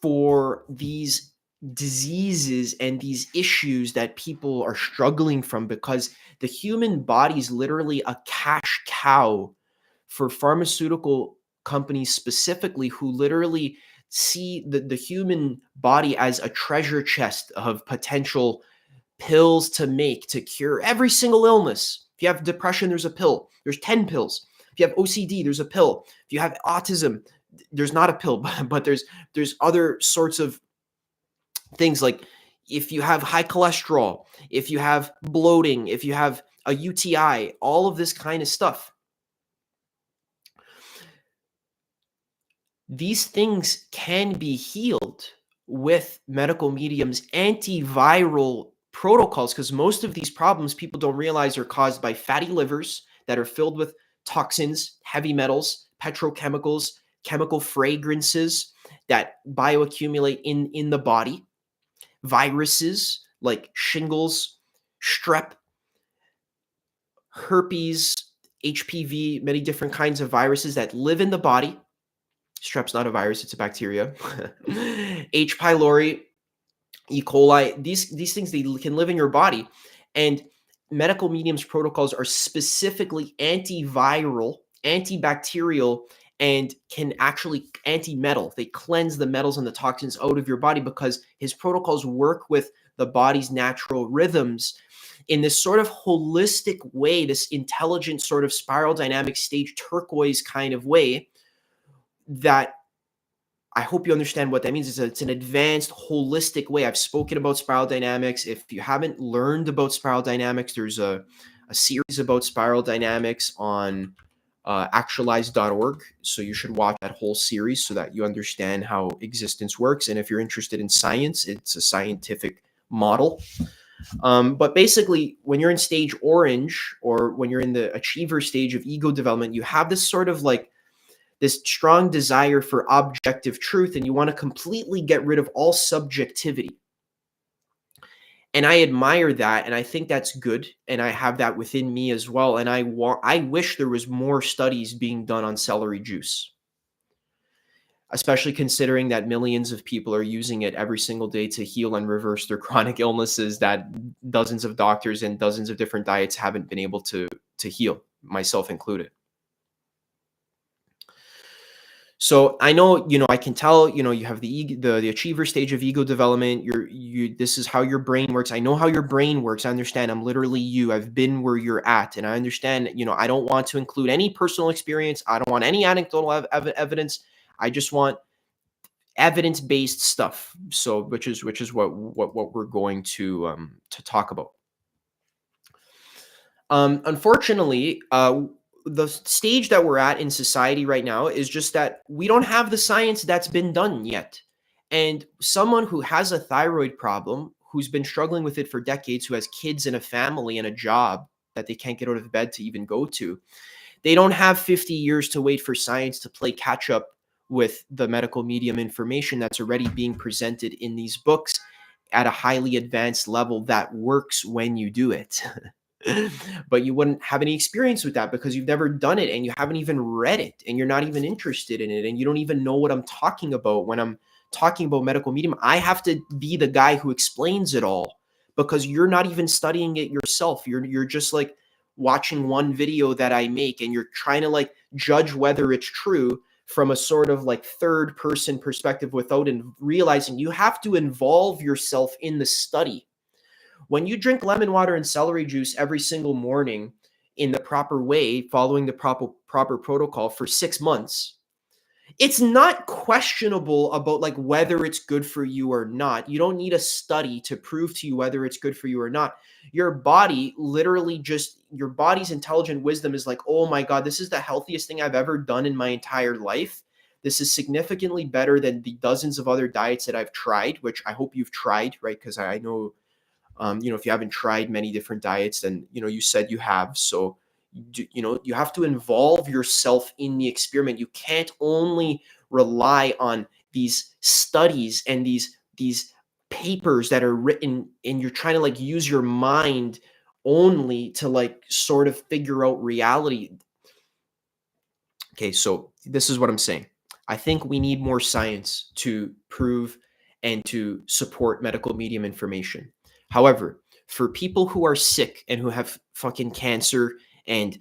for these diseases and these issues that people are struggling from, because the human body is literally a cash cow for pharmaceutical companies specifically, who literally see the human body as a treasure chest of potential pills to make to cure every single illness. If you have depression, there's a pill. There's 10 pills. If you have OCD, there's a pill. If you have autism, there's not a pill, but there's other sorts of things, like if you have high cholesterol, if you have bloating, if you have a UTI, all of this kind of stuff. These things can be healed with medical mediums antiviral protocols, because most of these problems, people don't realize, are caused by fatty livers that are filled with toxins, heavy metals, petrochemicals, chemical fragrances that bioaccumulate in the body, viruses like shingles, strep, herpes, HPV, many different kinds of viruses that live in the body. Strep's not a virus, it's a bacteria. H. pylori, E. coli, these things, they can live in your body. And medical mediums protocols are specifically antiviral, antibacterial, and can actually anti-metal. They cleanse the metals and the toxins out of your body because his protocols work with the body's natural rhythms in this sort of holistic way, this intelligent sort of spiral dynamic stage turquoise kind of way that I hope you understand what that means. It's an advanced, holistic way. I've spoken about spiral dynamics. If you haven't learned about spiral dynamics, there's a series about spiral dynamics on actualize.org. So you should watch that whole series so that you understand how existence works. And if you're interested in science, it's a scientific model. But basically, when you're in stage orange, or when you're in the achiever stage of ego development, you have this sort of like this strong desire for objective truth, and you want to completely get rid of all subjectivity. And I admire that, and I think that's good, and I have that within me as well. And I wish there was more studies being done on celery juice, especially considering that millions of people are using it every single day to heal and reverse their chronic illnesses that dozens of doctors and dozens of different diets haven't been able to heal, myself included. So I know, I can tell, you have the achiever stage of ego development. This is how your brain works. I know how your brain works. I understand. I'm literally you. I've been where you're at, and I understand. I don't want to include any personal experience. I don't want any anecdotal evidence. I just want evidence-based stuff. So, which is what we're going to talk about. Unfortunately, the stage that we're at in society right now is just that we don't have the science that's been done yet. And someone who has a thyroid problem, who's been struggling with it for decades, who has kids and a family and a job that they can't get out of bed to even go to, they don't have 50 years to wait for science to play catch up with the medical medium information that's already being presented in these books at a highly advanced level that works when you do it. But you wouldn't have any experience with that because you've never done it, and you haven't even read it, and you're not even interested in it, and you don't even know what I'm talking about when I'm talking about medical medium. I have to be the guy who explains it all because you're not even studying it yourself. You're just like watching one video that I make, and you're trying to like judge whether it's true from a sort of like third person perspective without realizing you have to involve yourself in the study. When you drink lemon water and celery juice every single morning in the proper way, following the proper protocol for 6 months, it's not questionable about like whether it's good for you or not. You don't need a study to prove to you whether it's good for you or not. Your body literally your body's intelligent wisdom is like, oh my God, this is the healthiest thing I've ever done in my entire life. This is significantly better than the dozens of other diets that I've tried, which I hope you've tried, right? Because I know if you haven't tried many different diets, then, you said you have. So, you have to involve yourself in the experiment. You can't only rely on these studies and these papers that are written, and you're trying to like use your mind only to like sort of figure out reality. Okay, so this is what I'm saying. I think we need more science to prove and to support medical medium information. However, for people who are sick and who have fucking cancer and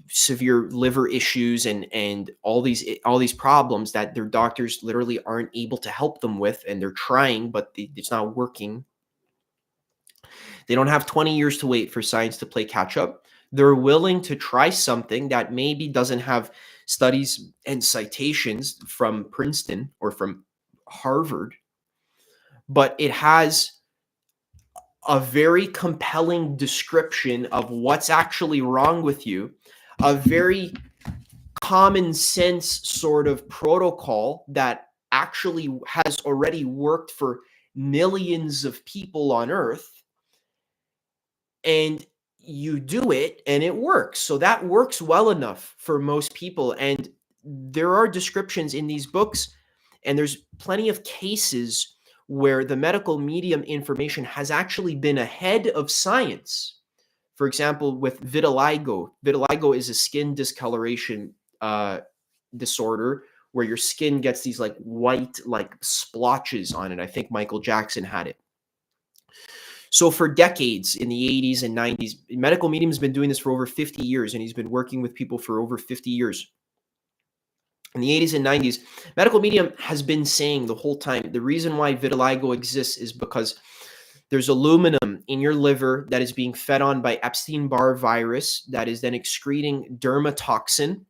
severe liver issues and all these problems that their doctors literally aren't able to help them with, and they're trying but it's not working, they don't have 20 years to wait for science to play catch up. They're willing to try something that maybe doesn't have studies and citations from Princeton or from Harvard, but it has a very compelling description of what's actually wrong with you, a very common sense sort of protocol that actually has already worked for millions of people on Earth, and you do it and it works. So that works well enough for most people. And there are descriptions in these books, and there's plenty of cases where the medical medium information has actually been ahead of science. For example, with vitiligo. Vitiligo is a skin discoloration disorder where your skin gets these like white like splotches on it. I think Michael Jackson had it. So for decades in the 80s and 90s, medical medium has been doing this for over 50 years, and he's been working with people for over 50 years. In the 80s and 90s, medical medium has been saying the whole time, the reason why vitiligo exists is because there's aluminum in your liver that is being fed on by Epstein-Barr virus that is then excreting dermatoxin,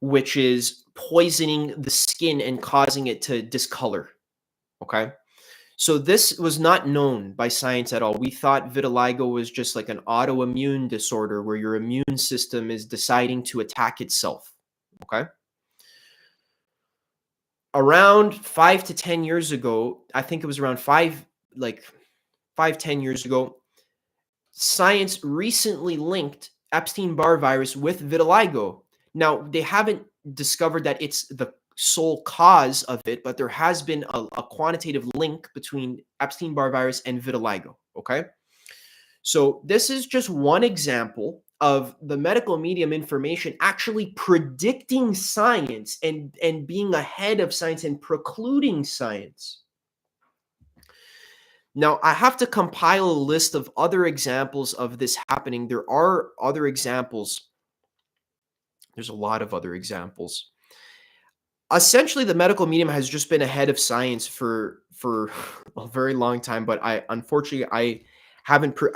which is poisoning the skin and causing it to discolor. Okay. So this was not known by science at all. We thought vitiligo was just like an autoimmune disorder where your immune system is deciding to attack itself. Okay. Around 5 to 10 years ago, I think it was around 10 years ago, science recently linked Epstein-Barr virus with vitiligo. Now, they haven't discovered that it's the sole cause of it, but there has been a quantitative link between Epstein-Barr virus and vitiligo, okay? So this is just one example of the medical medium information actually predicting science and being ahead of science and precluding science. Now, I have to compile a list of other examples of this happening. There are other examples. There's a lot of other examples. Essentially, the medical medium has just been ahead of science for a very long time, but I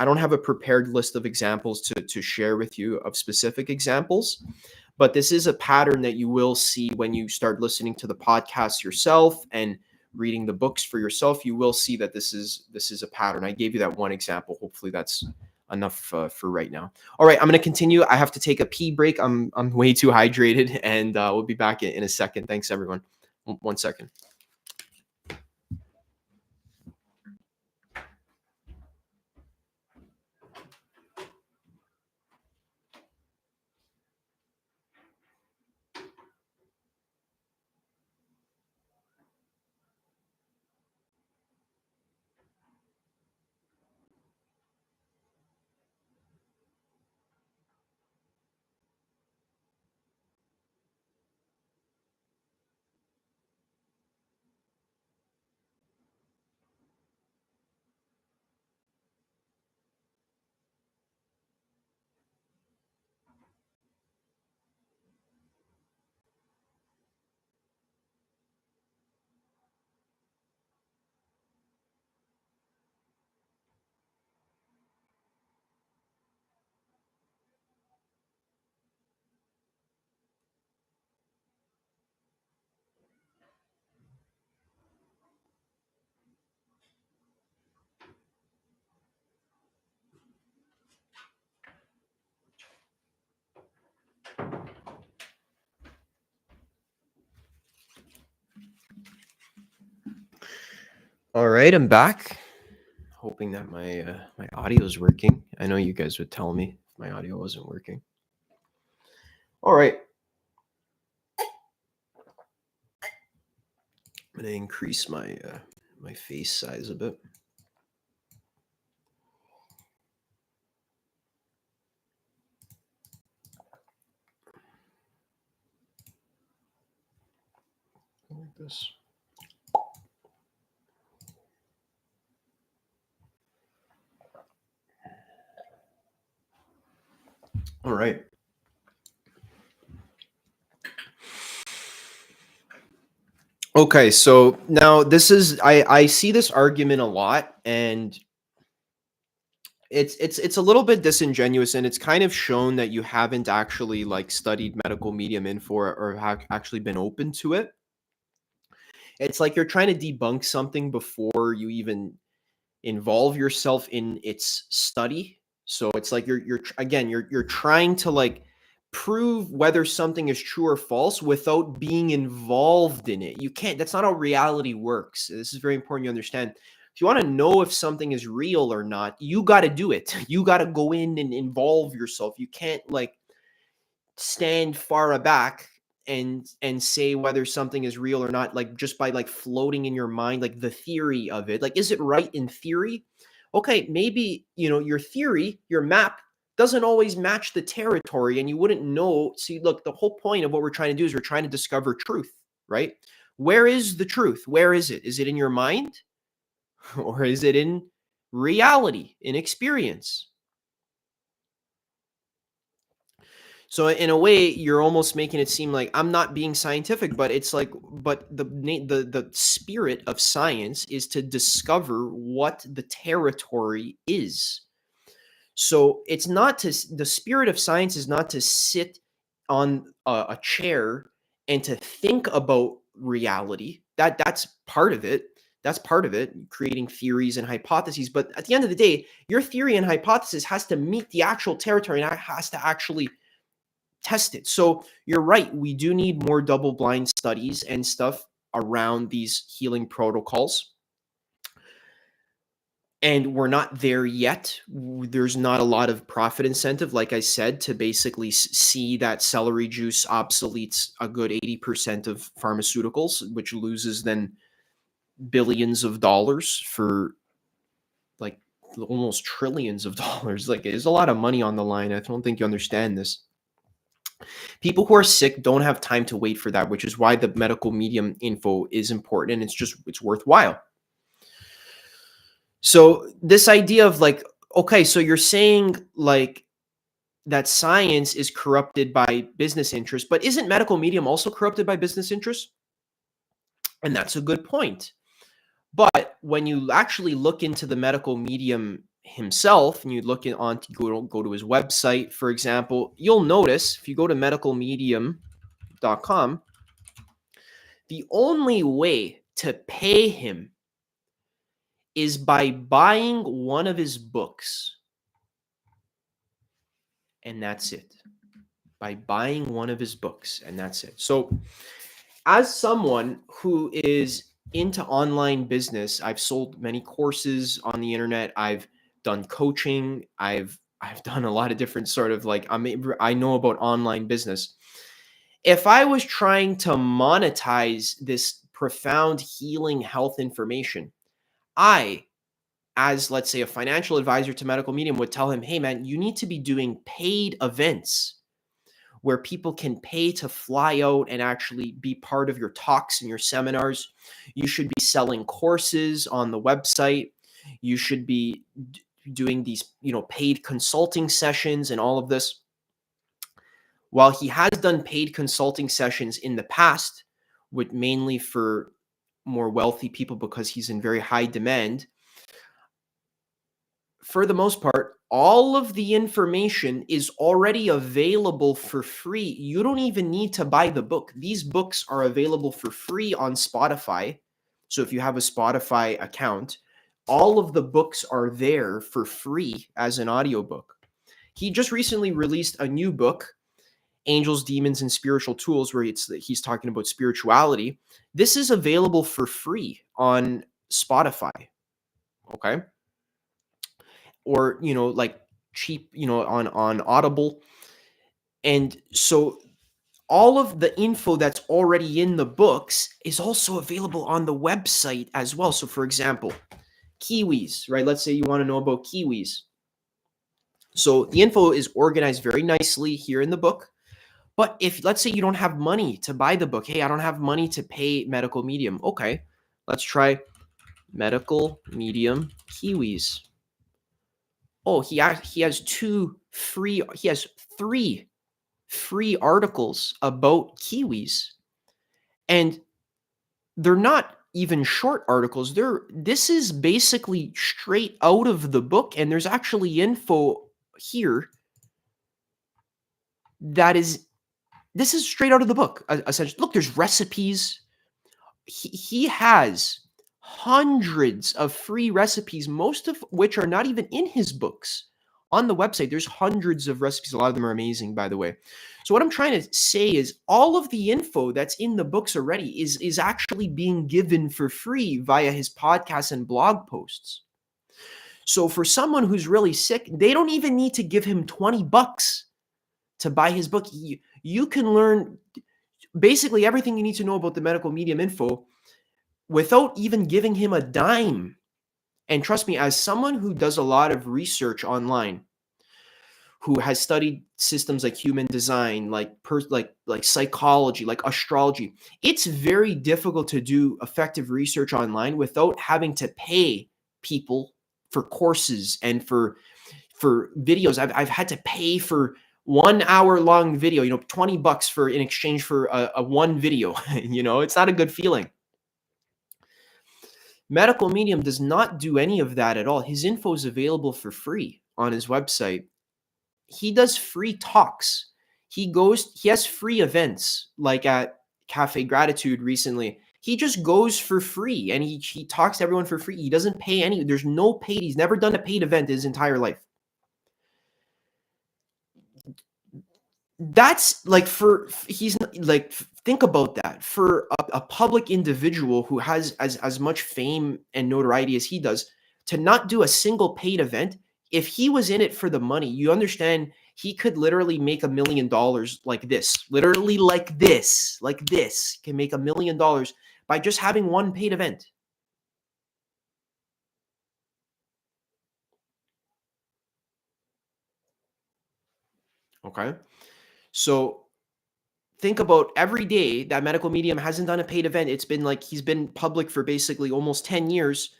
don't have a prepared list of examples to share with you of specific examples. But this is a pattern that you will see when you start listening to the podcast yourself and reading the books for yourself. You will see that this is a pattern. I gave you that one example. Hopefully that's enough for right now. All right, I'm going to continue. I have to take a pee break. I'm way too hydrated, and we'll be back in a second. Thanks, everyone. 1 second. All right, I'm back. Hoping that my audio is working. I know you guys would tell me if my audio wasn't working. All right. I'm going to increase my my face size a bit. Like this. All right. Okay, so now this is I see this argument a lot, and it's a little bit disingenuous, and it's kind of shown that you haven't actually like studied medical medium info or have actually been open to it. It's like you're trying to debunk something before you even involve yourself in its study. So it's like you're trying to like prove whether something is true or false without being involved in it. You can't. That's not how reality works. This is very important you understand. If you want to know if something is real or not, you got to do it. You got to go in and involve yourself. You can't like stand far back and say whether something is real or not, like just by like floating in your mind like the theory of it. Like, is it right in theory? Okay, maybe your theory, your map doesn't always match the territory, and you wouldn't know. See, look, the whole point of what we're trying to do is we're trying to discover truth, right? Where is the truth? Where is it? Is it in your mind? Or is it in reality, in experience? So in a way, you're almost making it seem like I'm not being scientific, but it's like, but the spirit of science is to discover what the territory is. So it's not to the spirit of science is not to sit on a chair and to think about reality. That's part of it. That's part of it, creating theories and hypotheses. But at the end of the day, your theory and hypothesis has to meet the actual territory and it has to actually test it. So you're right. We do need more double blind studies and stuff around these healing protocols. And we're not there yet. There's not a lot of profit incentive, like I said, to basically see that celery juice obsoletes a good 80% of pharmaceuticals, which loses then billions of dollars for like almost trillions of dollars. Like there's a lot of money on the line. I don't think you understand this. People who are sick don't have time to wait for that, which is why the medical medium info is important and it's worthwhile. So this idea of like, okay, so you're saying like that science is corrupted by business interests, but isn't medical medium also corrupted by business interests? And that's a good point. But when you actually look into the medical medium himself and you look on to go to his website, for example, you'll notice if you go to medicalmedium.com, the only way to pay him is by buying one of his books. And that's it. By buying one of his books, and that's it. So, as someone who is into online business, I've sold many courses on the internet. I've done coaching. I've done a lot of different sort of like I know about online business. If I was trying to monetize this profound healing health information, I, as let's say a financial advisor to medical medium, would tell him, hey man, you need to be doing paid events where people can pay to fly out and actually be part of your talks and your seminars. You should be selling courses on the website. You should be doing these, paid consulting sessions and all of this. While he has done paid consulting sessions in the past, with mainly for more wealthy people because he's in very high demand, for the most part, all of the information is already available for free. You don't even need to buy the book. These books are available for free on Spotify. So if you have a Spotify account, all of the books are there for free as an audiobook. He just recently released a new book, Angels, Demons, and Spiritual Tools, where he's talking about spirituality. This is available for free on Spotify. Okay. Or like cheap on Audible. And so all of the info that's already in the books is also available on the website as well. So for example, kiwis, right? Let's say you want to know about kiwis. So the info is organized very nicely here in the book. But if let's say you don't have money to buy the book, hey, I don't have money to pay medical medium. Okay, let's try medical medium kiwis. Oh, he has he has 3 free articles about kiwis. And they're not even short articles. This is basically straight out of the book, and there's actually info here this is straight out of the book. Essentially, look, there's recipes. He has hundreds of free recipes, most of which are not even in his books. On the website, there's hundreds of recipes. A lot of them are amazing, by the way. So what I'm trying to say is all of the info that's in the books already is actually being given for free via his podcasts and blog posts. So for someone who's really sick, they don't even need to give him $20 to buy his book. You can learn basically everything you need to know about the medical medium info without even giving him a dime. And trust me, as someone who does a lot of research online, who has studied systems like human design, like psychology, like astrology. It's very difficult to do effective research online without having to pay people for courses and for videos. I've had to pay for 1 hour long video, $20 for in exchange for a one video. It's not a good feeling. Medical Medium does not do any of that at all. His info is available for free on his website. He does free talks. He has free events, like at Cafe Gratitude recently. He just goes for free and he talks to everyone for free. He doesn't pay there's no paid. He's never done a paid event his entire life. That's like he's like, think about that. For a public individual who has as much fame and notoriety as he does, to not do a single paid event, if he was in it for the money, you understand, he could literally make $1 million like this, literally like this, can make $1 million by just having one paid event. Okay. So think about every day that Medical Medium hasn't done a paid event. It's been like he's been public for basically almost 10 years.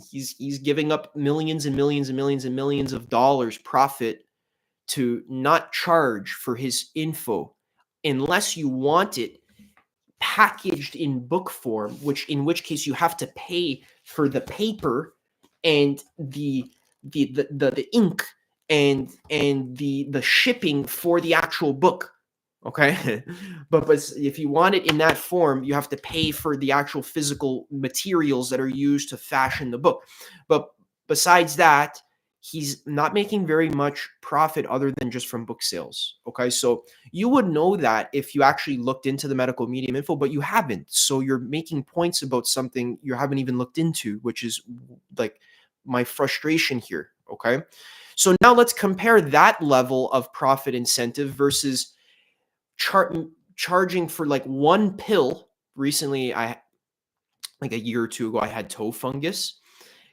He's giving up millions and millions and millions and millions of dollars profit to not charge for his info unless you want it packaged in book form, in which case you have to pay for the paper and the ink and the shipping for the actual book. Okay. but if you want it in that form, you have to pay for the actual physical materials that are used to fashion the book. But besides that, he's not making very much profit other than just from book sales. Okay. So you would know that if you actually looked into the Medical Medium info, but you haven't. So you're making points about something you haven't even looked into, which is like my frustration here. Okay. So now let's compare that level of profit incentive versus charging for like one pill. Recently, like a year or two ago, I had toe fungus.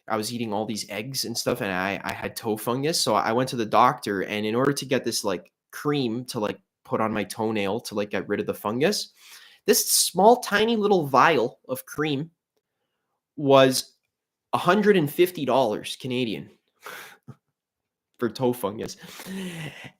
I was eating all these eggs and stuff, and I had toe fungus. So I went to the doctor, and in order to get this like cream to like put on my toenail to like get rid of the fungus, this small, tiny little vial of cream was $150 Canadian for toe fungus.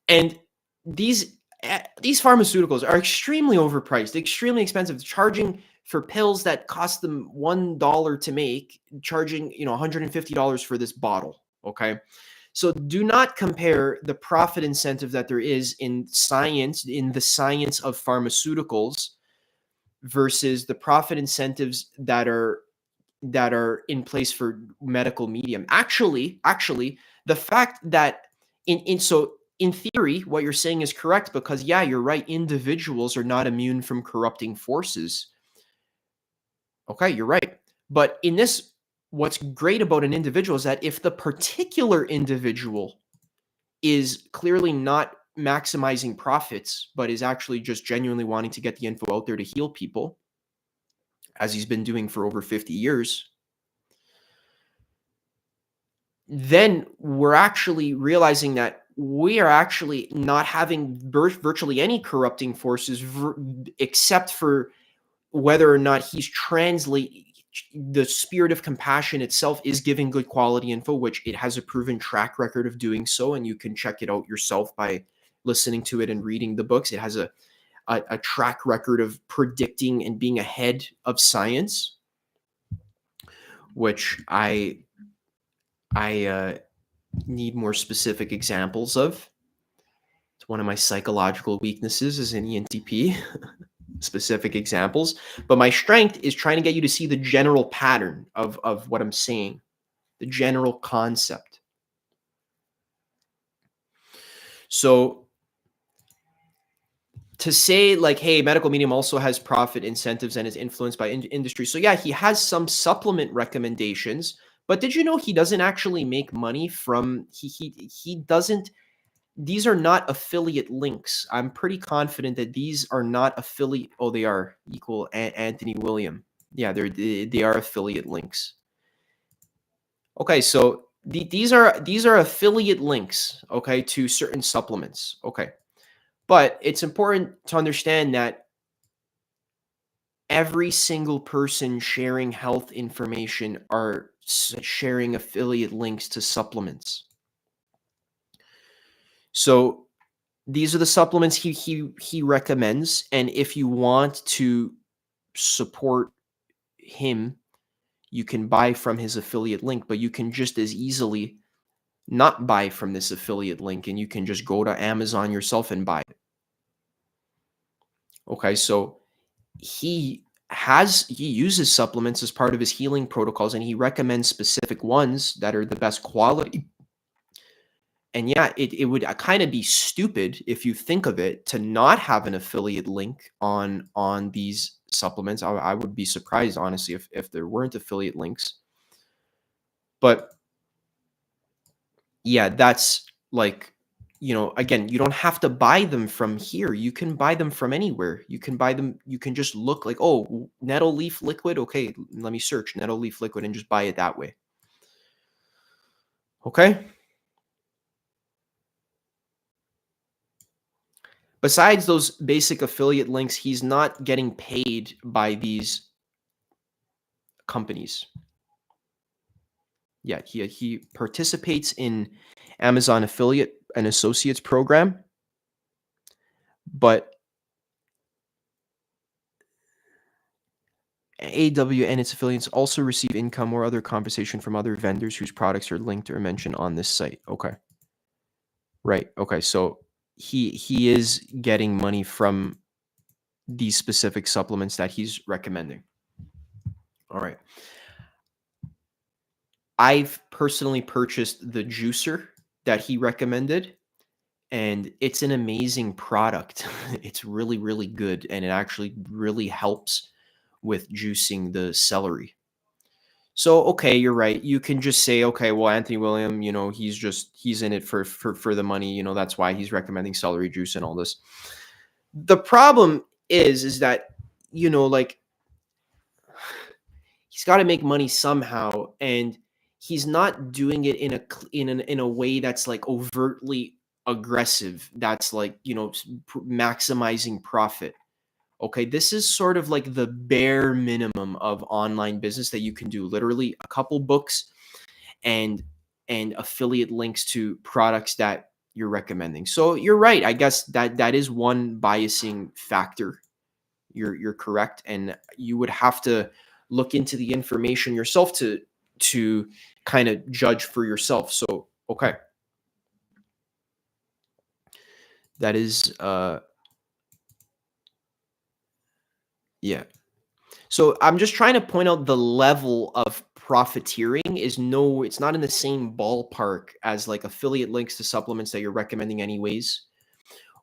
And these pharmaceuticals are extremely overpriced, extremely expensive, charging for pills that cost them $1 to make, charging, $150 for this bottle. Okay. So do not compare the profit incentive that there is in the science of pharmaceuticals versus the profit incentives that are in place for Medical Medium. Actually, the fact that in theory, what you're saying is correct, because yeah, you're right. Individuals are not immune from corrupting forces. Okay, you're right. But in this, what's great about an individual is that if the particular individual is clearly not maximizing profits, but is actually just genuinely wanting to get the info out there to heal people, as he's been doing for over 50 years, then we're actually realizing that we are actually not having virtually any corrupting forces, except for whether or not he's the spirit of compassion itself is giving good quality info, which it has a proven track record of doing so. And you can check it out yourself by listening to it and reading the books. It has a track record of predicting and being ahead of science, which I need more specific examples of. It's one of my psychological weaknesses as an ENTP, specific examples. But my strength is trying to get you to see the general pattern of what I'm saying, the general concept. So to say like, hey, Medical Medium also has profit incentives and is influenced by industry. So yeah, he has some supplement recommendations. But did you know he doesn't actually make money from he doesn't? These are not affiliate links. I'm pretty confident that these are not affiliate. Oh, they are equal Anthony William. Yeah, they are affiliate links. Okay, so These are affiliate links, okay, to certain supplements, okay. But it's important to understand that every single person sharing health information are sharing affiliate links to supplements. So these are the supplements he recommends, and if you want to support him, you can buy from his affiliate link, but you can just as easily not buy from this affiliate link, and you can just go to Amazon yourself and buy it. Okay, so he uses supplements as part of his healing protocols, and he recommends specific ones that are the best quality. And yeah, it would kind of be stupid if you think of it to not have an affiliate link on these supplements. I would be surprised, honestly, if there weren't affiliate links. But yeah, that's like, again, you don't have to buy them from here. You can buy them from anywhere. You can buy them. You can just look like, oh, nettle leaf liquid. Okay, let me search nettle leaf liquid and just buy it that way. Okay. Besides those basic affiliate links, he's not getting paid by these companies. Yeah, he participates in Amazon affiliate and associates program, but AW and its affiliates also receive income or other compensation from other vendors whose products are linked or mentioned on this site. Okay. Right. Okay. So he is getting money from these specific supplements that he's recommending. All right. I've personally purchased the juicer that he recommended, and it's an amazing product. It's really, really good, and it actually really helps with juicing the celery. So, okay, you're right. You can just say, okay, well, Anthony William, he's in it for the money. That's why he's recommending celery juice and all this. The problem is that like he's got to make money somehow, and he's not doing it in a way that's like overtly aggressive. That's like maximizing profit. Okay, this is sort of like the bare minimum of online business that you can do. Literally a couple books and affiliate links to products that you're recommending. So you're right. I guess that is one biasing factor. You're correct, and you would have to look into the information yourself to kind of judge for yourself. So okay, that is yeah. So I'm just trying to point out the level of profiteering it's not in the same ballpark as like affiliate links to supplements that you're recommending anyways,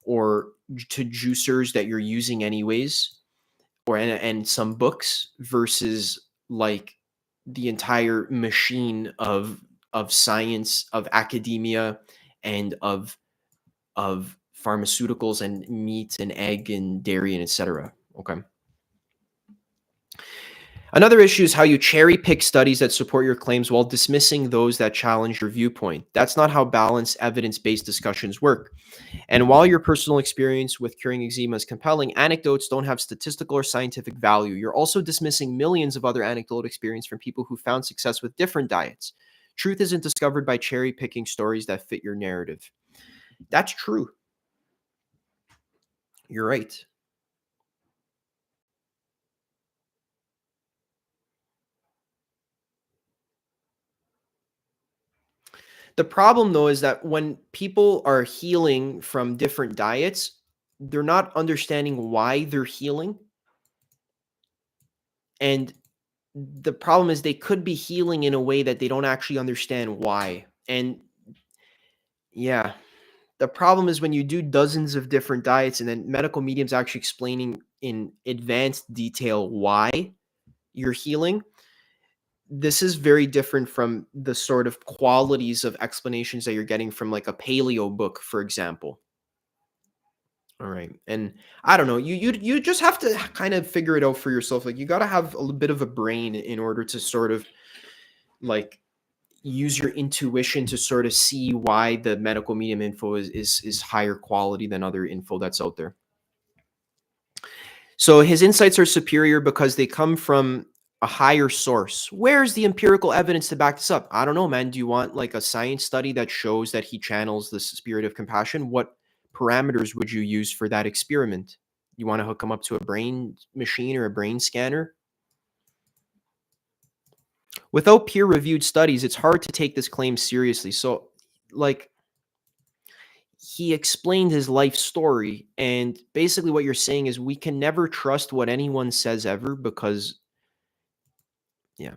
or to juicers that you're using anyways, or and some books versus like the entire machine of science, of academia, and of pharmaceuticals and meat and egg and dairy and etc. Okay. Another issue is how you cherry pick studies that support your claims while dismissing those that challenge your viewpoint. That's not how balanced, evidence based discussions work. And while your personal experience with curing eczema is compelling, anecdotes don't have statistical or scientific value. You're also dismissing millions of other anecdotal experience from people who found success with different diets. Truth isn't discovered by cherry picking stories that fit your narrative. That's true. You're right. The problem, though, is that when people are healing from different diets, they're not understanding why they're healing. And the problem is they could be healing in a way that they don't actually understand why. And yeah, the problem is when you do dozens of different diets and then medical mediums actually explaining in advanced detail why you're healing, this is very different from the sort of qualities of explanations that you're getting from like a paleo book, for example. All right. And I don't know, you just have to kind of figure it out for yourself. Like you got to have a bit of a brain in order to sort of like use your intuition to sort of see why the medical medium info is higher quality than other info that's out there. So his insights are superior because they come from a higher source. Where's the empirical evidence to back this up? I don't know, man. Do you want like a science study that shows that he channels the spirit of compassion? What parameters would you use for that experiment? You want to hook him up to a brain machine or a brain scanner? Without peer-reviewed studies, it's hard to take this claim seriously. So, like, he explained his life story, and basically what you're saying is we can never trust what anyone says ever because, yeah.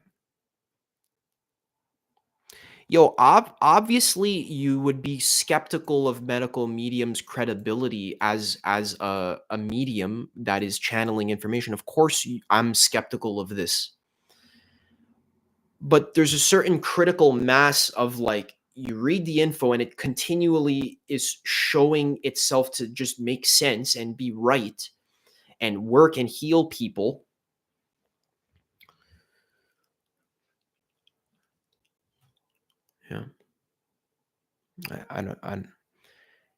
Yo, obviously you would be skeptical of medical medium's credibility as a medium that is channeling information. Of course, I'm skeptical of this. But there's a certain critical mass of like you read the info and it continually is showing itself to just make sense and be right and work and heal people. Yeah. I don't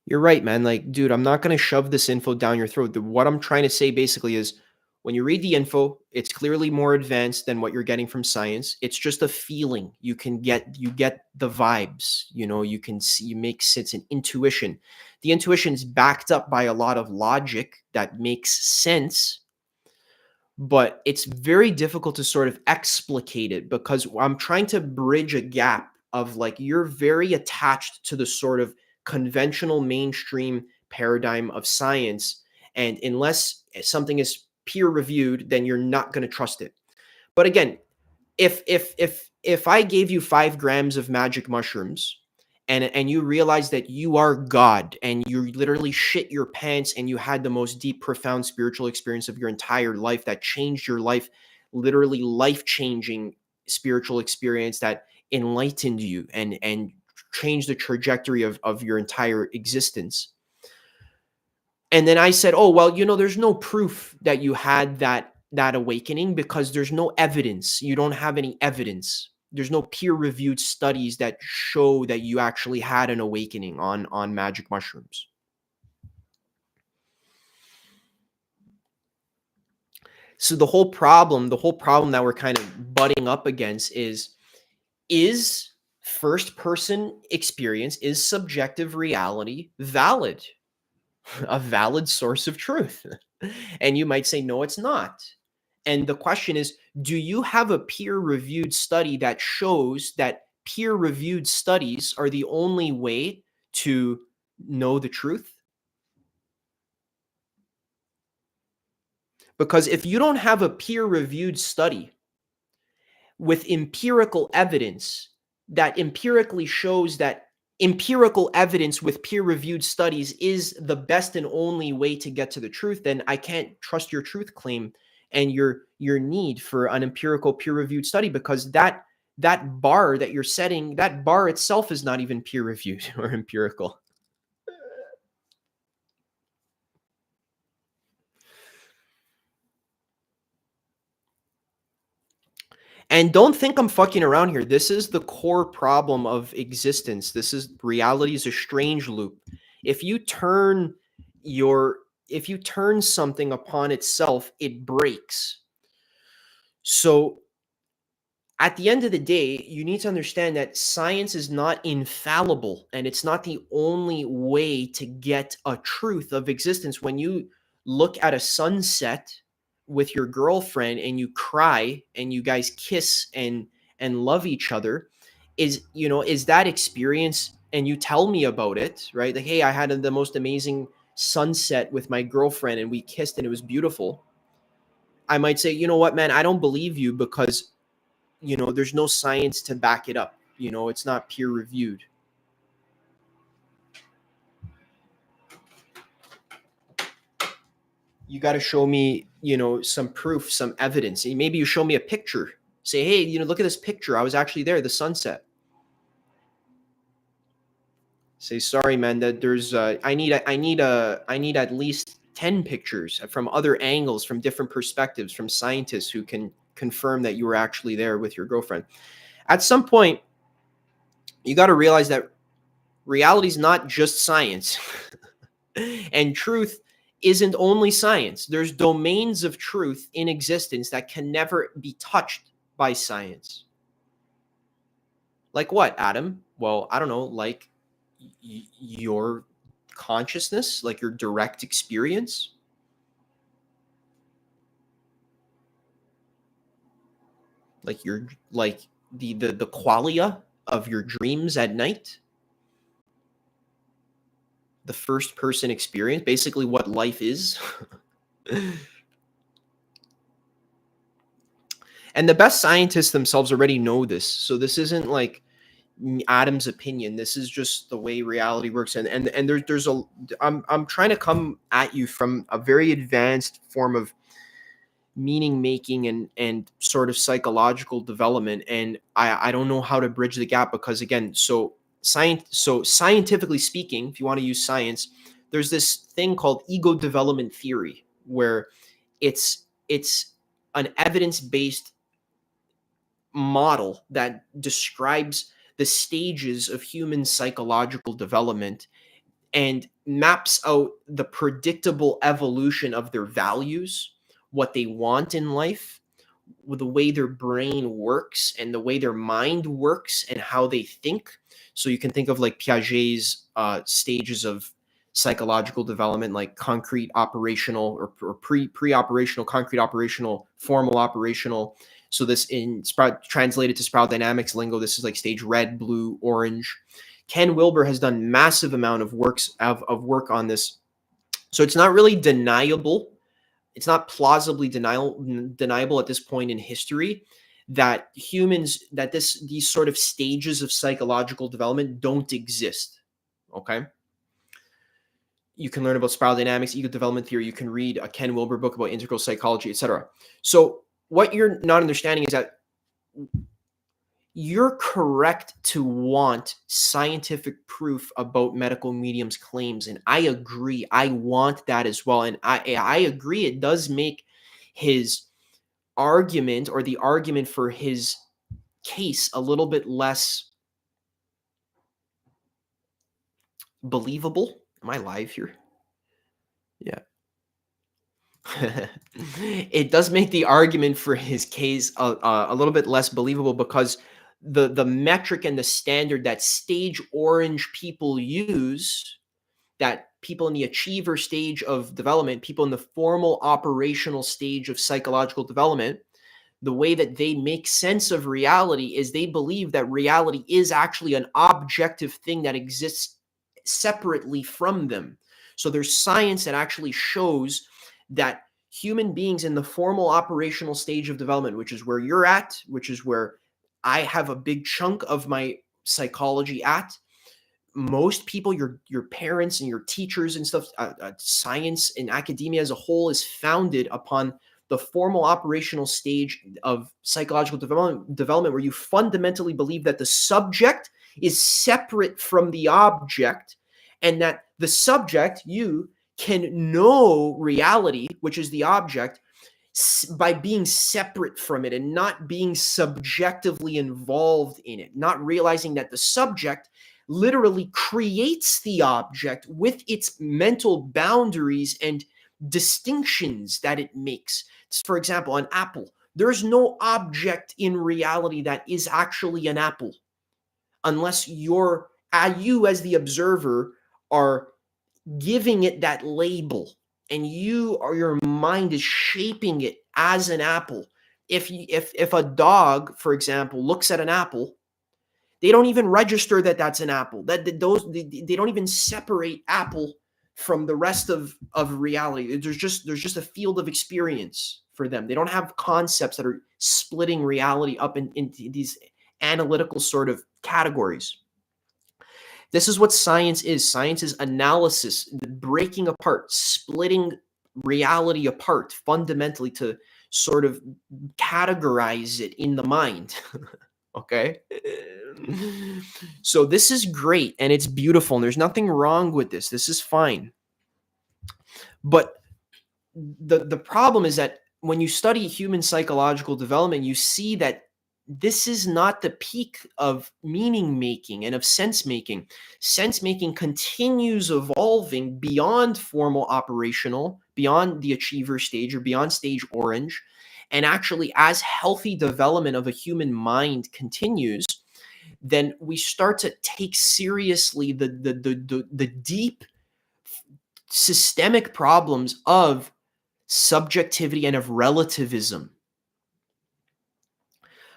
You're right, man. Like, dude, I'm not going to shove this info down your throat. What I'm trying to say basically is when you read the info, it's clearly more advanced than what you're getting from science. It's just a feeling. You get the vibes, you can see, you make sense and intuition. The intuition is backed up by a lot of logic that makes sense, but it's very difficult to sort of explicate it because I'm trying to bridge a gap of like you're very attached to the sort of conventional mainstream paradigm of science, and unless something is peer reviewed then you're not going to trust it. But again, if I gave you 5 grams of magic mushrooms and you realize that you are God and you literally shit your pants and you had the most deep, profound spiritual experience of your entire life that changed your life, literally life changing spiritual experience that enlightened you and changed the trajectory of your entire existence. And then I said, "Oh, well, there's no proof that you had that awakening because there's no evidence. You don't have any evidence. There's no peer-reviewed studies that show that you actually had an awakening on magic mushrooms." So the whole problem that we're kind of butting up against is first person experience, is subjective reality valid? A valid source of truth? And you might say, no, it's not. And the question is, do you have a peer reviewed study that shows that peer reviewed studies are the only way to know the truth? Because if you don't have a peer reviewed study with empirical evidence that empirically shows that empirical evidence with peer-reviewed studies is the best and only way to get to the truth, then I can't trust your truth claim and your need for an empirical peer-reviewed study, because that bar that you're setting, that bar itself is not even peer-reviewed or empirical. And don't think I'm fucking around here. This is the core problem of existence. This is reality is a strange loop. If you turn your if you turn something upon itself, it breaks. So at the end of the day, you need to understand that science is not infallible and it's not the only way to get a truth of existence. When you look at a sunset with your girlfriend and you cry and you guys kiss and love each other, is that experience, and you tell me about it, right? Like, hey, I had the most amazing sunset with my girlfriend and we kissed and it was beautiful. I might say, you know what, man, I don't believe you because there's no science to back it up. It's not peer reviewed. You got to show me, some proof, some evidence. And maybe you show me a picture. Say, hey, look at this picture. I was actually there, the sunset. Say, sorry, man, that there's I need at least 10 pictures from other angles, from different perspectives, from scientists who can confirm that you were actually there with your girlfriend. At some point, You got to realize that reality is not just science. And truth isn't only science. There's domains of truth in existence that can never be touched by science. Like what, Adam? Well, I don't know, like your consciousness, like your direct experience. Like your like the qualia of your dreams at night. The first person experience, basically what life is. And the best scientists themselves already know this. So this isn't like Adam's opinion. This is just the way reality works. And there's a I'm trying to come at you from a very advanced form of meaning making and sort of psychological development. And I don't know how to bridge the gap because again, so scientifically speaking, if you want to use science, there's this thing called ego development theory where it's an evidence-based model that describes the stages of human psychological development and maps out the predictable evolution of their values, what they want in life, with the way their brain works and the way their mind works and how they think. So you can think of like Piaget's stages of psychological development, like concrete operational or pre-operational, concrete operational, formal operational. So this in translated to Sprout Dynamics lingo, this is like stage red, blue, orange. Ken Wilber has done massive amount of work on this. So it's not really deniable. It's not plausibly deniable at this point in history that these sort of stages of psychological development don't exist. Okay. You can learn about spiral dynamics, ego development theory. You can read a Ken Wilber book about integral psychology, etc. So what you're not understanding is that you're correct to want scientific proof about medical mediums claims, and I agree. I want that as well, and I agree. It does make his argument or the argument for his case a little bit less believable. Am I live here? Yeah. It does make the argument for his case a little bit less believable because the metric and the standard that stage orange people use, that people in the achiever stage of development, people in the formal operational stage of psychological development, the way that they make sense of reality is they believe that reality is actually an objective thing that exists separately from them. So there's science that actually shows that human beings in the formal operational stage of development, which is where you're at, which is where I have a big chunk of my psychology at, most people, your parents and your teachers and stuff, science and academia as a whole is founded upon the formal operational stage of psychological development where you fundamentally believe that the subject is separate from the object and that the subject, you, can know reality, which is the object, by being separate from it and not being subjectively involved in it, not realizing that the subject literally creates the object with its mental boundaries and distinctions that it makes. For example, an apple. There's no object in reality that is actually an apple unless you as the observer are giving it that label and your mind is shaping it as an apple. If a dog, for example, looks at an apple, they don't even register that that's an apple. They don't even separate apple from the rest of reality. There's just a field of experience for them. They don't have concepts that are splitting reality up into these analytical sort of categories. This is what science is. Science is analysis, breaking apart, splitting reality apart fundamentally to sort of categorize it in the mind. Okay? So this is great and it's beautiful and there's nothing wrong with this. This is fine. But the problem is that when you study human psychological development, you see that this is not the peak of meaning making and of sense making. Sense making continues evolving beyond formal operational, beyond the achiever stage or beyond stage orange. And actually, as healthy development of a human mind continues, then we start to take seriously the deep systemic problems of subjectivity and of relativism.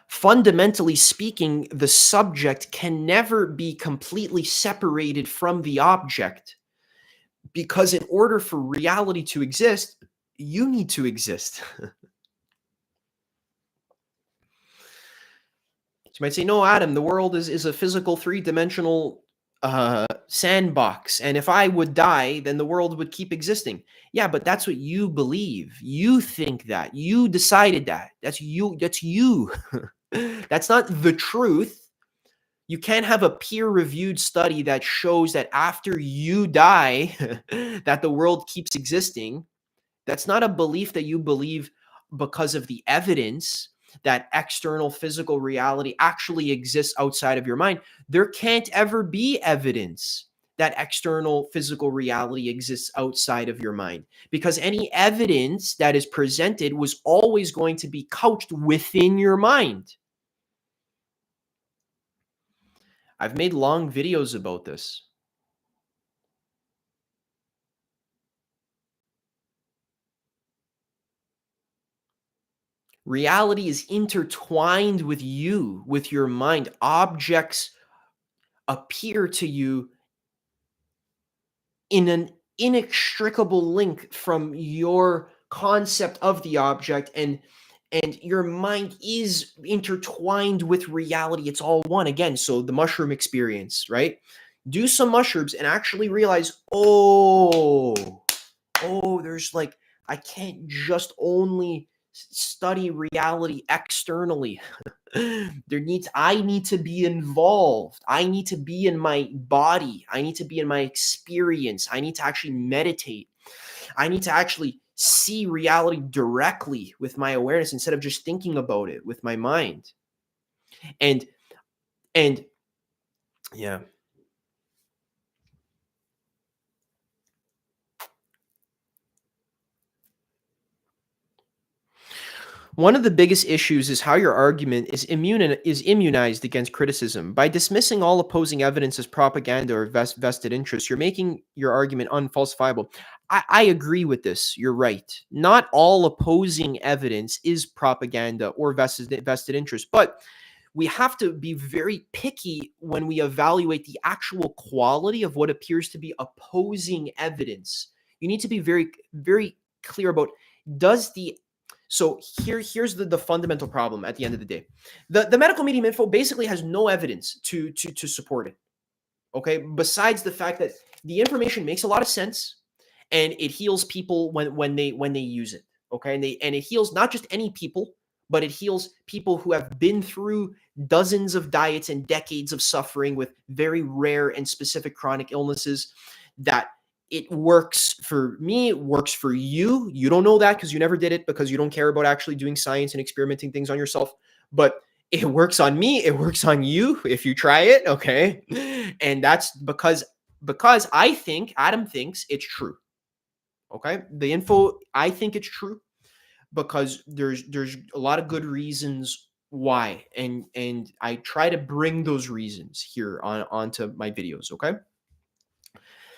Fundamentally speaking, the subject can never be completely separated from the object, because in order for reality to exist, you need to exist. You might say, no, Adam, the world is a physical three-dimensional sandbox. And if I would die, then the world would keep existing. Yeah, but that's what you believe. You think that. You decided that. That's you. That's you. That's not the truth. You can't have a peer-reviewed study that shows that after you die, that the world keeps existing. That's not a belief that you believe because of the evidence that external physical reality actually exists outside of your mind. There can't ever be evidence that external physical reality exists outside of your mind, because any evidence that is presented was always going to be couched within your mind. I've made long videos about this. Reality is intertwined with you, with your mind. Objects appear to you in an inextricable link from your concept of the object, and your mind is intertwined with reality. It's all one. Again, so the mushroom experience, right? Do some mushrooms and actually realize, there's like, I can't just only study reality externally. I need to be involved. I need to be in my body. I need to be in my experience. I need to actually meditate. I need to actually see reality directly with my awareness instead of just thinking about it with my mind. And yeah. One of the biggest issues is how your argument is immunized against criticism. By dismissing all opposing evidence as propaganda or vested interests, you're making your argument unfalsifiable. I agree with this. You're right. Not all opposing evidence is propaganda or vested interest, but we have to be very picky when we evaluate the actual quality of what appears to be opposing evidence. You need to be very, very clear about, does the so here's the fundamental problem at the end of the day. The medical medium info basically has no evidence to support it. Okay, besides the fact that the information makes a lot of sense and it heals people when they use it. Okay, and it heals not just any people, but it heals people who have been through dozens of diets and decades of suffering with very rare and specific chronic illnesses. That it works for me, it works for you. You don't know that because you never did it, because you don't care about actually doing science and experimenting things on yourself. But it works on me, it works on you if you try it, okay? And that's because Adam thinks it's true. Okay? The info, I think it's true because there's a lot of good reasons why, and I try to bring those reasons here onto my videos, okay?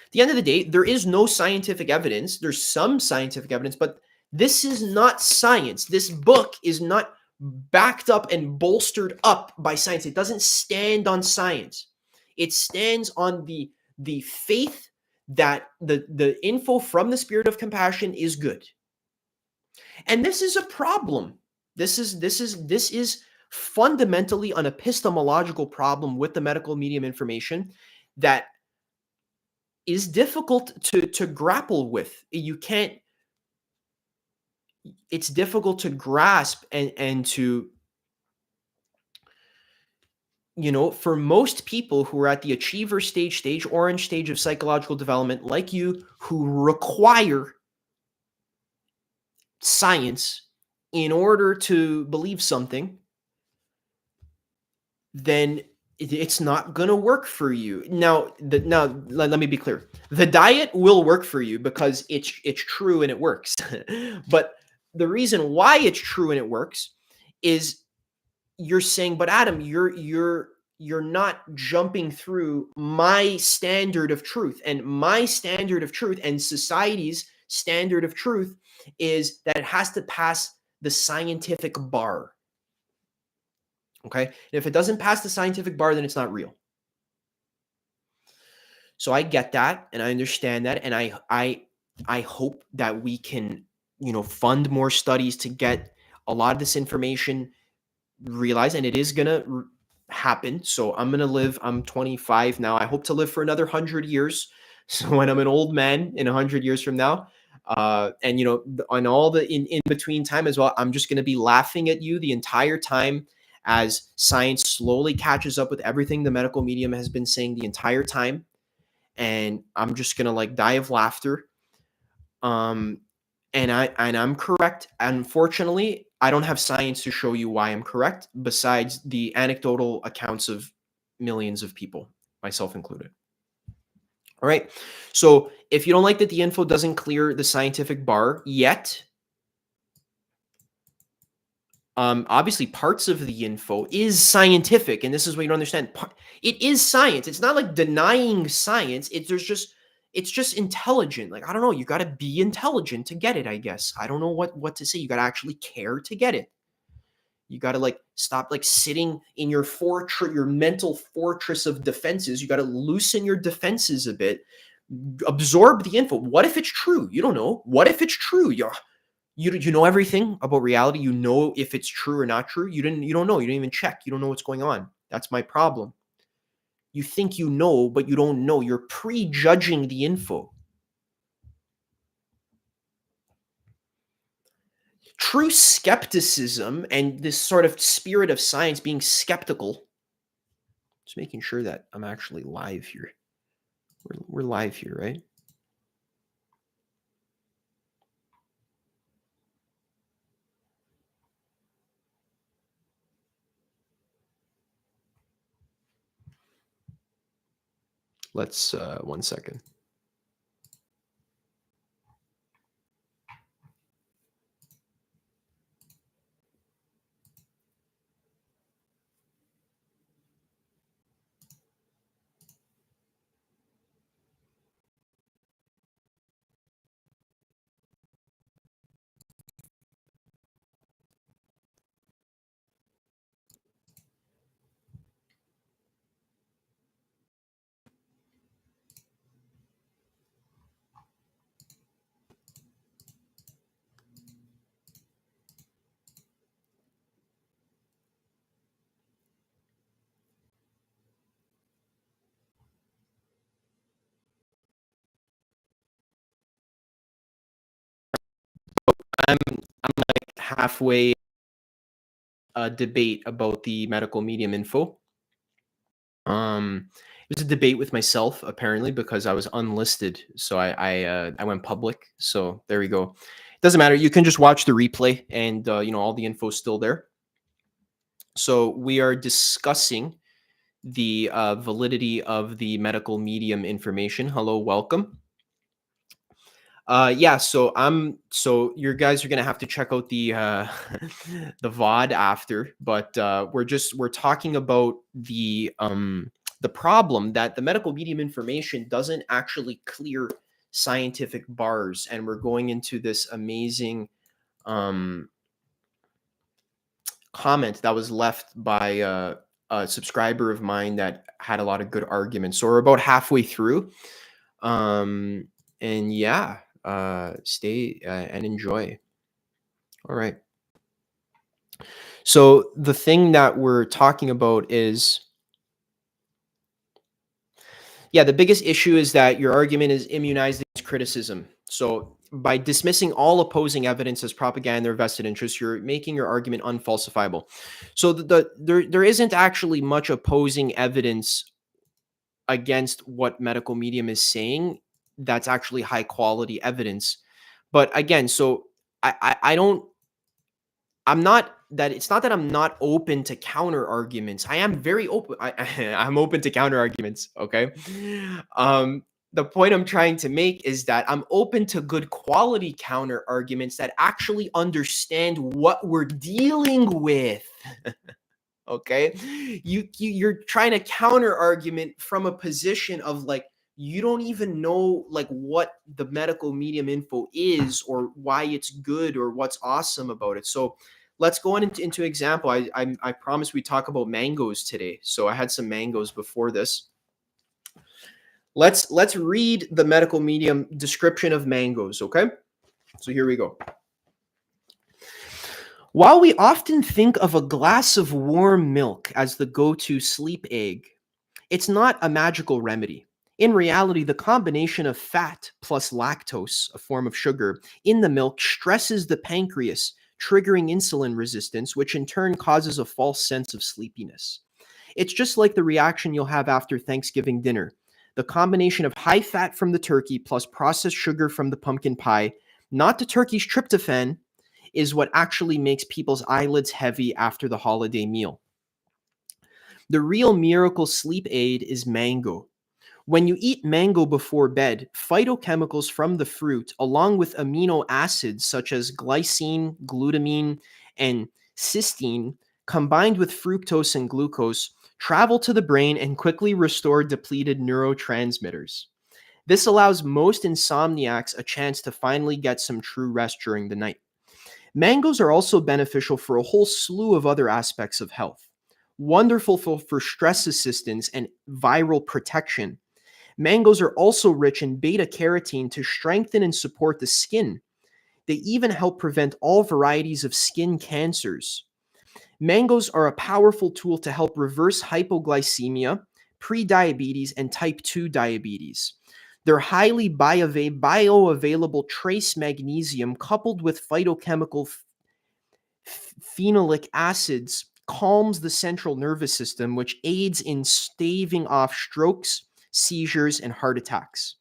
At the end of the day, there is no scientific evidence. There's some scientific evidence, but this is not science. This book is not backed up and bolstered up by science. It doesn't stand on science. It stands on the faith that the info from the spirit of compassion is good. And this is a problem. This is fundamentally an epistemological problem with the medical medium information that is difficult to grapple with. It's difficult to grasp and to, for most people who are at the achiever stage orange stage of psychological development, like you, who require science in order to believe something, then it's not going to work for you. Now let me be clear. The diet will work for you because it's true and it works. But the reason why it's true and it works is you're saying, but Adam, you're not jumping through my standard of truth. And my standard of truth and society's standard of truth is that it has to pass the scientific bar. Okay? And if it doesn't pass the scientific bar, then it's not real. So I get that and I understand that. And I hope that we can, fund more studies to get a lot of this information realized, and it is gonna happen. So I'm 25 now. I hope to live for another 100 years. So when I'm an old man in 100 years from now, and on all the in between time as well, I'm just gonna be laughing at you the entire time as science slowly catches up with everything the medical medium has been saying the entire time, and I'm just gonna like die of laughter. Um, and I'm correct. Unfortunately, I don't have science to show you why I'm correct, besides the anecdotal accounts of millions of people, myself included. All right. So if you don't like that the info doesn't clear the scientific bar yet, obviously parts of the info is scientific, and this is what you don't understand. It is science. It's not like denying science. It's just intelligent. Like, I don't know, you got to be intelligent to get it, I guess. I don't know what to say. You got to actually care to get it. You got to like stop like sitting in your your mental fortress of defenses. You got to loosen your defenses a bit. Absorb the info. What if it's true? You don't know. What if it's true? You know everything about reality. You know if it's true or not true. You don't know. You didn't even check. You don't know what's going on. That's my problem. You think you know, but you don't know. You're prejudging the info. True skepticism and this sort of spirit of science, being skeptical. Just making sure that I'm actually live here. We're live here, right? Let's 1 second. I'm like halfway a debate about the medical medium info. It was a debate with myself apparently because I was unlisted, so I went public. So there we go. Doesn't matter. You can just watch the replay, and all the info is still there. So we are discussing the validity of the medical medium information. Hello, welcome. Yeah, so you guys are gonna have to check out the the VOD after, but we're talking about the problem that the medical medium information doesn't actually clear scientific bars, and we're going into this amazing comment that was left by a subscriber of mine that had a lot of good arguments. So we're about halfway through. And yeah, stay and enjoy. All right. So the thing that we're talking about is, yeah, the biggest issue is that your argument is immunized against criticism. So by dismissing all opposing evidence as propaganda or vested interest, you're making your argument unfalsifiable. So there isn't actually much opposing evidence against what medical medium is saying that's actually high quality evidence. But again, so I don't I'm not that it's not that I'm not open to counter arguments. I am very open. I'm open to counter arguments. Okay. The point I'm trying to make is that I'm open to good quality counter arguments that actually understand what we're dealing with. Okay, you're trying to counter argument from a position of like you don't even know like what the medical medium info is or why it's good or what's awesome about it. So let's go on into example. I promised we talk about mangoes today, so I had some mangoes before this. Let's read the medical medium description of mangoes. Okay, so here we go. While we often think of a glass of warm milk as the go-to sleep aid, it's not a magical remedy. In reality, the combination of fat plus lactose, a form of sugar, in the milk stresses the pancreas, triggering insulin resistance, which in turn causes a false sense of sleepiness. It's just like the reaction you'll have after Thanksgiving dinner. The combination of high fat from the turkey plus processed sugar from the pumpkin pie, not the turkey's tryptophan, is what actually makes people's eyelids heavy after the holiday meal. The real miracle sleep aid is mango. When you eat mango before bed, phytochemicals from the fruit, along with amino acids such as glycine, glutamine, and cysteine, combined with fructose and glucose, travel to the brain and quickly restore depleted neurotransmitters. This allows most insomniacs a chance to finally get some true rest during the night. Mangoes are also beneficial for a whole slew of other aspects of health. Wonderful for stress assistance and viral protection. Mangoes are also rich in beta carotene to strengthen and support the skin. They even help prevent all varieties of skin cancers. Mangoes are a powerful tool to help reverse hypoglycemia, prediabetes, and type 2 diabetes. Their highly bioavailable trace magnesium coupled with phytochemical phenolic acids calms the central nervous system, which aids in staving off strokes, seizures, and heart attacks.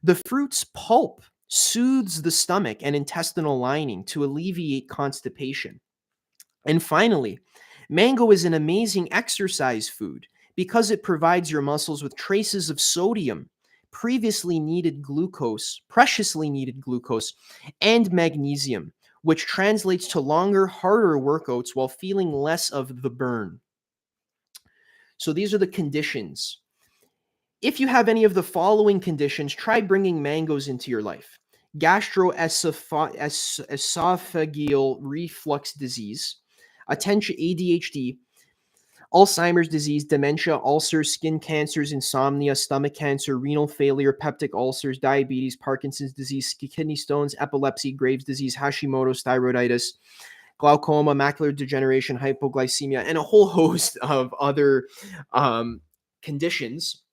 The fruit's pulp soothes the stomach and intestinal lining to alleviate constipation. And finally, mango is an amazing exercise food because it provides your muscles with traces of sodium, preciously needed glucose, and magnesium, which translates to longer, harder workouts while feeling less of the burn. So these are the conditions. If you have any of the following conditions, try bringing mangoes into your life. Gastroesophageal reflux disease, attention ADHD, Alzheimer's disease, dementia, ulcers, skin cancers, insomnia, stomach cancer, renal failure, peptic ulcers, diabetes, Parkinson's disease, kidney stones, epilepsy, Graves' disease, Hashimoto's, thyroiditis, glaucoma, macular degeneration, hypoglycemia, and a whole host of other conditions.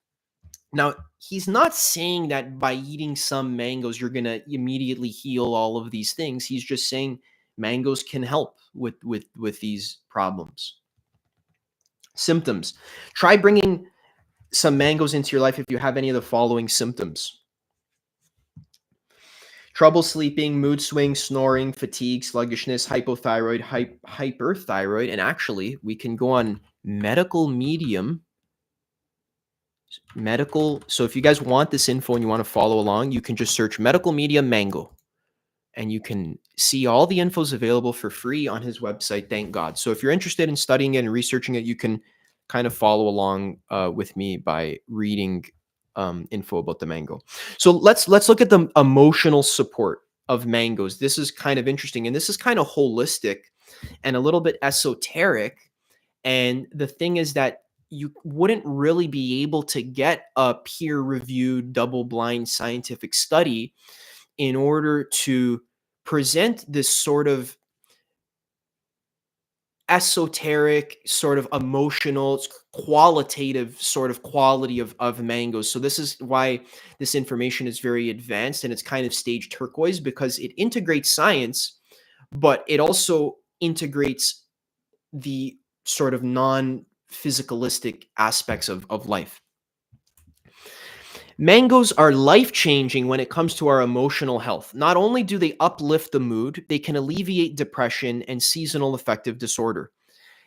Now, he's not saying that by eating some mangoes, you're going to immediately heal all of these things. He's just saying mangoes can help with these problems. Symptoms. Try bringing some mangoes into your life if you have any of the following symptoms. Trouble sleeping, mood swings, snoring, fatigue, sluggishness, hypothyroid, hyperthyroid, and actually we can go on medical. So if you guys want this info and you want to follow along, you can just search medical medium mango and you can see all the infos available for free on his website. Thank God. So if you're interested in studying it and researching it, you can kind of follow along with me by reading info about the mango. So let's look at the emotional support of mangoes. This is kind of interesting, and this is kind of holistic and a little bit esoteric. And the thing is that you wouldn't really be able to get a peer-reviewed, double-blind scientific study in order to present this sort of esoteric, sort of emotional, qualitative sort of quality of mangoes. So this is why this information is very advanced and it's kind of stage turquoise, because it integrates science, but it also integrates the sort of non-physicalistic aspects of life. Mangoes are life-changing when it comes to our emotional health. Not only do they uplift the mood, they can alleviate depression and seasonal affective disorder.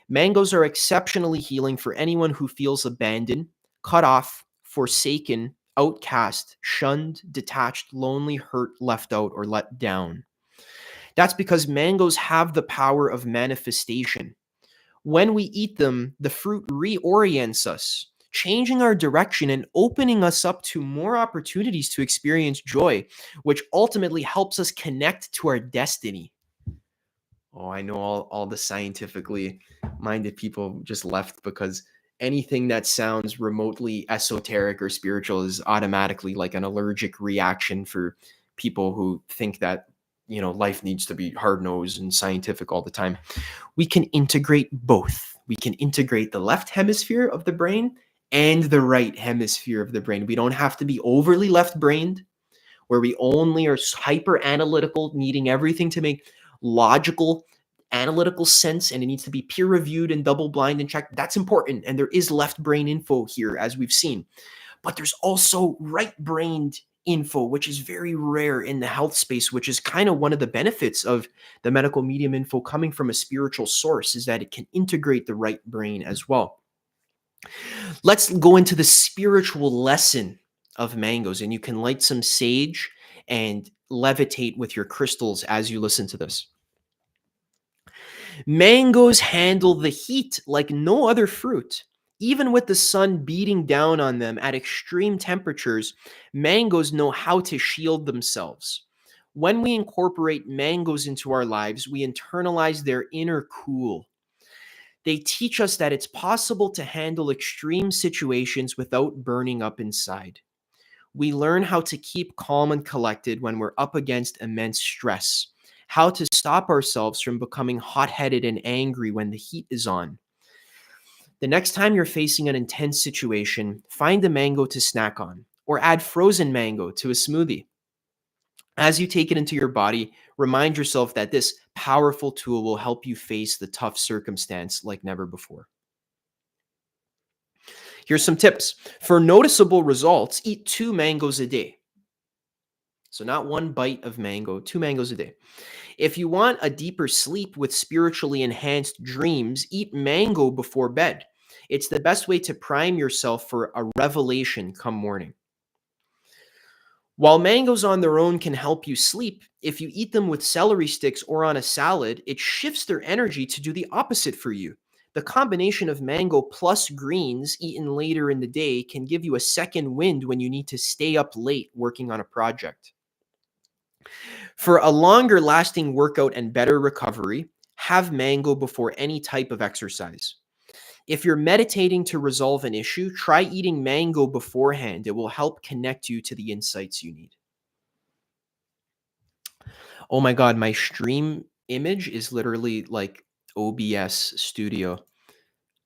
Mangoes are exceptionally healing for anyone who feels abandoned, cut off, forsaken, outcast, shunned, detached, lonely, hurt, left out, or let down. That's because mangoes have the power of manifestation. When we eat them, the fruit reorients us, changing our direction and opening us up to more opportunities to experience joy, which ultimately helps us connect to our destiny. Oh, I know all the scientifically minded people just left because anything that sounds remotely esoteric or spiritual is automatically like an allergic reaction for people who think that, life needs to be hard nosed and scientific all the time. We can integrate both. We can integrate the left hemisphere of the brain and the right hemisphere of the brain. We don't have to be overly left brained, where we only are hyper analytical, needing everything to make logical, analytical sense, and it needs to be peer reviewed and double blind and checked. That's important. And there is left brain info here, as we've seen. But there's also right brained info, which is very rare in the health space, which is kind of one of the benefits of the medical medium info coming from a spiritual source, is that it can integrate the right brain as well. Let's go into the spiritual lesson of mangoes, and you can light some sage and levitate with your crystals as you listen to this. Mangoes handle the heat like no other fruit. Even with the sun beating down on them at extreme temperatures, mangoes know how to shield themselves. When we incorporate mangoes into our lives, we internalize their inner cool. They teach us that it's possible to handle extreme situations without burning up inside. We learn how to keep calm and collected when we're up against immense stress, how to stop ourselves from becoming hot headed and angry when the heat is on. The next time you're facing an intense situation, find a mango to snack on, or add frozen mango to a smoothie. As you take it into your body, remind yourself that this powerful tool will help you face the tough circumstance like never before. Here's some tips. For noticeable results, eat 2 mangoes a day. So, not one bite of mango, 2 mangoes a day. If you want a deeper sleep with spiritually enhanced dreams, eat mango before bed. It's the best way to prime yourself for a revelation come morning. While mangoes on their own can help you sleep, if you eat them with celery sticks or on a salad, it shifts their energy to do the opposite for you. The combination of mango plus greens eaten later in the day can give you a second wind when you need to stay up late working on a project. For a longer lasting workout and better recovery, have mango before any type of exercise. If you're meditating to resolve an issue, try eating mango beforehand. It will help connect you to the insights you need. Oh my god, my stream image is literally like OBS Studio.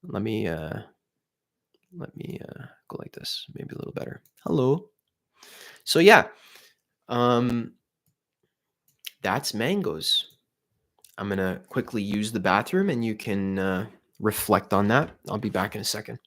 Let me go like this, maybe a little better. Hello. So yeah, um that's mangoes. I'm going to quickly use the bathroom and you can reflect on that. I'll be back in a second.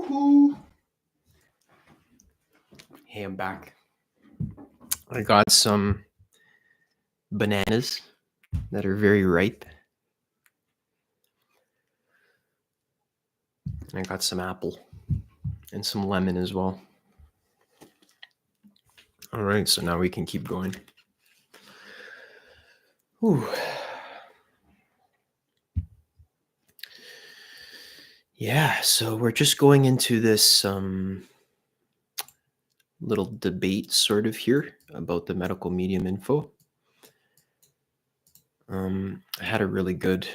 Woohoo! Hey, I'm back. I got some bananas that are very ripe. I got some apple and some lemon as well. All right, so now we can keep going. Whew. Yeah, so we're just going into this little debate sort of here about the medical medium info. I had a really good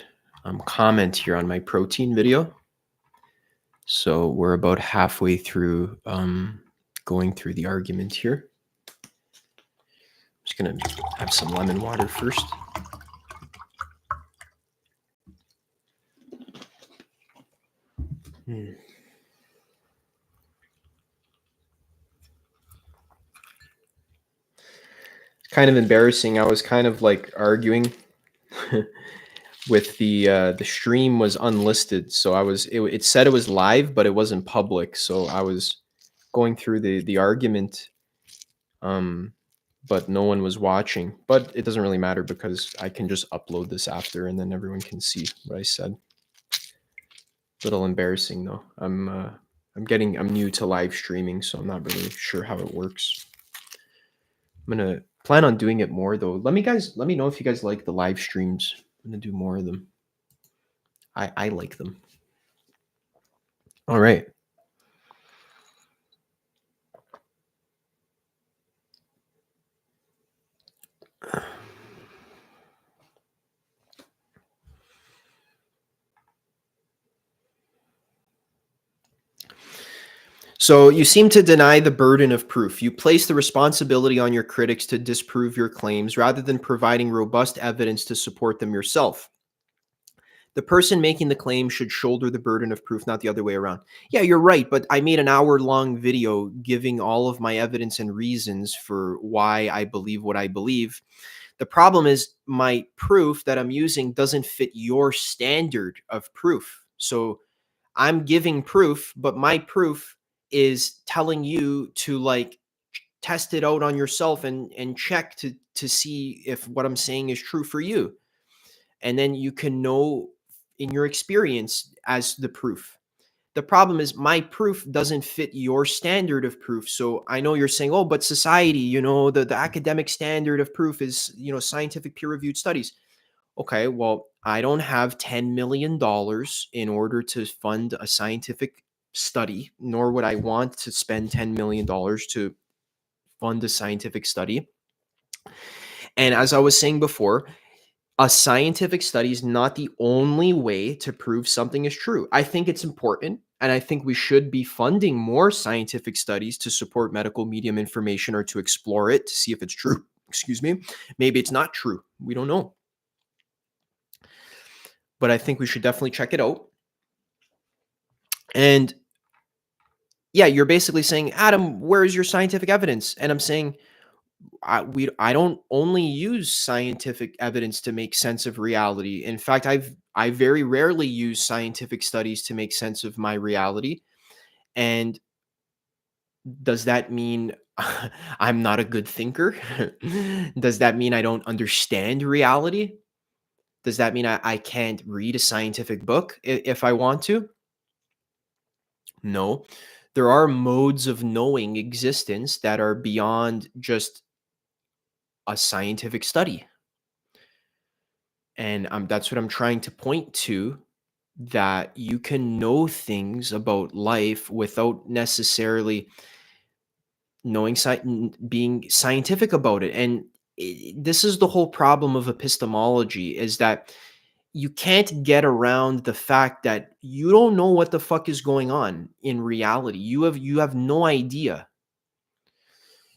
comment here on my protein video. So we're about halfway through going through the argument here. I'm just going to have some lemon water first. Kind of embarrassing. I was kind of like arguing with the stream was unlisted, so it said it was live, but it wasn't public. So I was going through the argument, but no one was watching. But it doesn't really matter because I can just upload this after, and then everyone can see what I said. Little embarrassing though. I'm new to live streaming, so I'm not really sure how it works. I'm gonna plan on doing it more though. Let me know if you guys like the live streams. I'm gonna do more of them. I like them. All right. So you seem to deny the burden of proof. You place the responsibility on your critics to disprove your claims rather than providing robust evidence to support them yourself. The person making the claim should shoulder the burden of proof, not the other way around. Yeah, you're right, but I made an hour-long video giving all of my evidence and reasons for why I believe what I believe. The problem is my proof that I'm using doesn't fit your standard of proof. So I'm giving proof, but my proof is telling you to like test it out on yourself and check to see if what I'm saying is true for you. And then you can know in your experience as the proof. The problem is my proof doesn't fit your standard of proof. So I know you're saying, oh, but society, the academic standard of proof is, scientific peer reviewed studies. Okay, well, I don't have $10 million in order to fund a scientific study, nor would I want to spend $10 million to fund a scientific study. And as I was saying before, a scientific study is not the only way to prove something is true. I think it's important, and I think we should be funding more scientific studies to support medical medium information or to explore it to see if it's true. Excuse me. Maybe it's not true. We don't know. But I think we should definitely check it out. And yeah, you're basically saying, Adam, where is your scientific evidence? And I'm saying, I don't only use scientific evidence to make sense of reality. In fact, I very rarely use scientific studies to make sense of my reality. And does that mean I'm not a good thinker? Does that mean I don't understand reality? Does that mean I can't read a scientific book if I want to? No. There are modes of knowing existence that are beyond just a scientific study. And that's what I'm trying to point to, that you can know things about life without necessarily knowing being scientific about it. And this is the whole problem of epistemology, is that you can't get around the fact that you don't know what the fuck is going on in reality. You have no idea.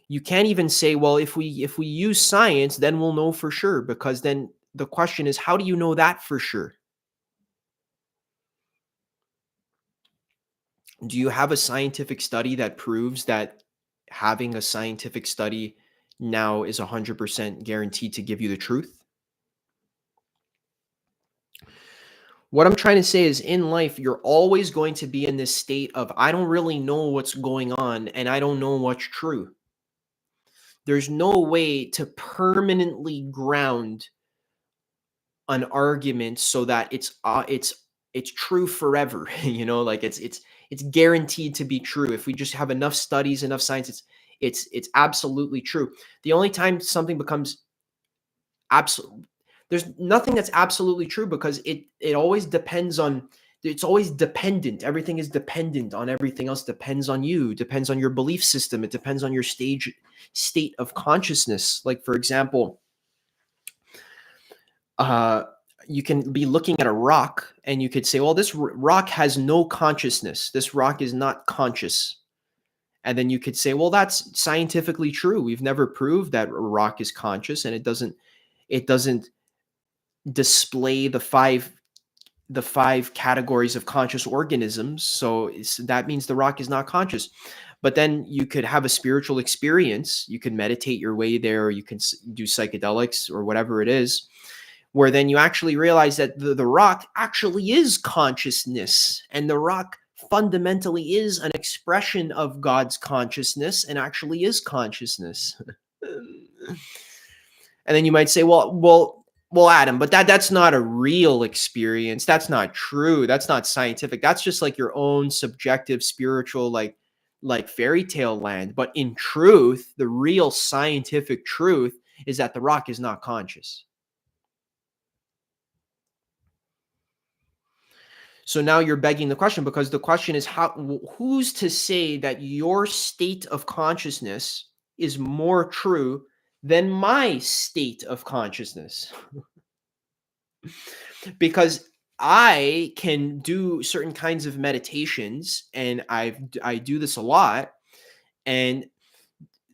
You can't even say, well, if we use science, then we'll know for sure, because then the question is, how do you know that for sure? Do you have a scientific study that proves that having a scientific study now is 100% guaranteed to give you the truth? What I'm trying to say is in life, you're always going to be in this state of, I don't really know what's going on and I don't know what's true. There's no way to permanently ground an argument so that it's true forever. Like it's guaranteed to be true. If we just have enough studies, enough science, it's absolutely true. The only time something becomes absolute, there's nothing that's absolutely true, because it always depends on, it's always dependent. Everything is dependent on everything else. Depends on you, depends on your belief system, it depends on your state of consciousness. Like, for example, uh you can be looking at a rock and you could say, well, this rock has no consciousness, this rock is not conscious. And then you could say, well, that's scientifically true, we've never proved that a rock is conscious, and it doesn't display the five categories of conscious organisms, so that means the rock is not conscious. But then you could have a spiritual experience, you can meditate your way there, or you can do psychedelics or whatever it is, where then you actually realize that the rock actually is consciousness, and the rock fundamentally is an expression of God's consciousness and actually is consciousness. And then you might say, well, Adam, but that's not a real experience. That's not true. That's not scientific. That's just like your own subjective spiritual, like fairy tale land. But in truth, the real scientific truth is that the rock is not conscious. So now you're begging the question, because the question is, who's to say that your state of consciousness is more true than my state of consciousness? Because I can do certain kinds of meditations, and I do this a lot, and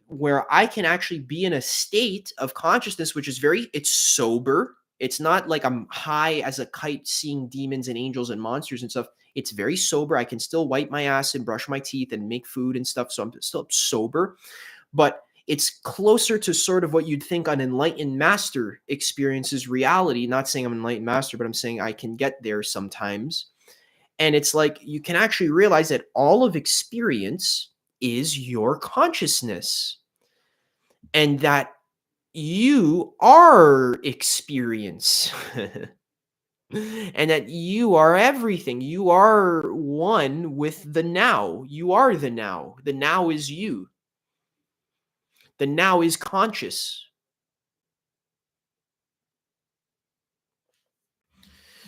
where I can actually be in a state of consciousness which is it's sober. It's not like I'm high as a kite seeing demons and angels and monsters and stuff. It's very sober. I can still wipe my ass and brush my teeth and make food and stuff, so I'm still sober. But it's closer to sort of what you'd think an enlightened master experiences reality. Not saying I'm an enlightened master, but I'm saying I can get there sometimes. And it's like you can actually realize that all of experience is your consciousness, and that you are experience. And that you are everything. You are one with the now. You are the now. The now is you. The now is conscious.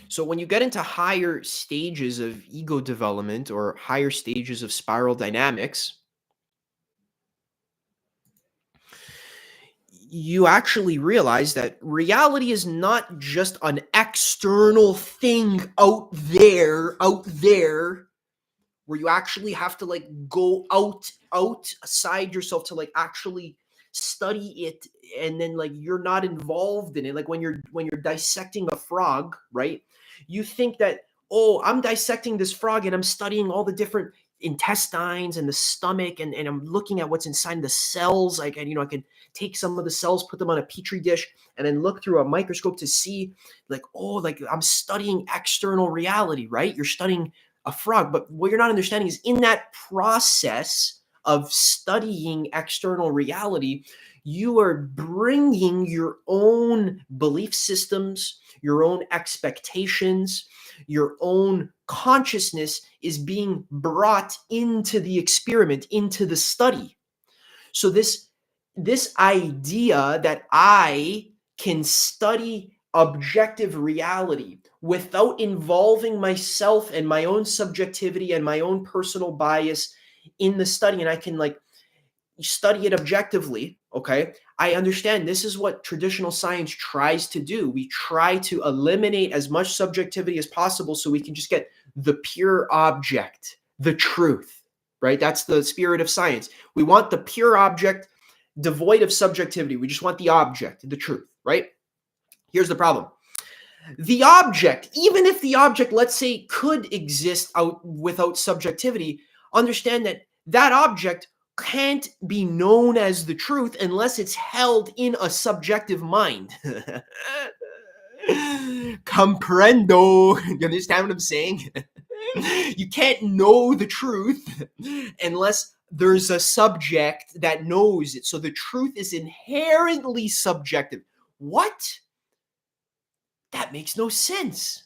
So when you get into higher stages of ego development or higher stages of spiral dynamics, you actually realize that reality is not just an external thing out there, where you actually have to like go outside yourself to like actually study it, and then like you're not involved in it. Like when you're dissecting a frog, right? You think that, oh, I'm dissecting this frog and I'm studying all the different intestines and the stomach, and I'm looking at what's inside the cells. Like, and I can take some of the cells, put them on a petri dish, and then look through a microscope to see, like, oh, like I'm studying external reality, right? You're studying a frog. But what you're not understanding is, in that process of studying external reality, you are bringing your own belief systems, your own expectations, your own consciousness is being brought into the experiment, into the study. So this idea that I can study objective reality without involving myself and my own subjectivity and my own personal bias in the study, and I can like study it objectively, okay? I understand this is what traditional science tries to do. We try to eliminate as much subjectivity as possible so we can just get the pure object, the truth, right? That's the spirit of science. We want the pure object devoid of subjectivity. We just want the object, the truth, right? Here's the problem. The object, even if the object, let's say, could exist out without subjectivity, understand that that object can't be known as the truth unless it's held in a subjective mind. Comprendo. You understand what I'm saying? You can't know the truth unless there's a subject that knows it. So the truth is inherently subjective. What? That makes no sense.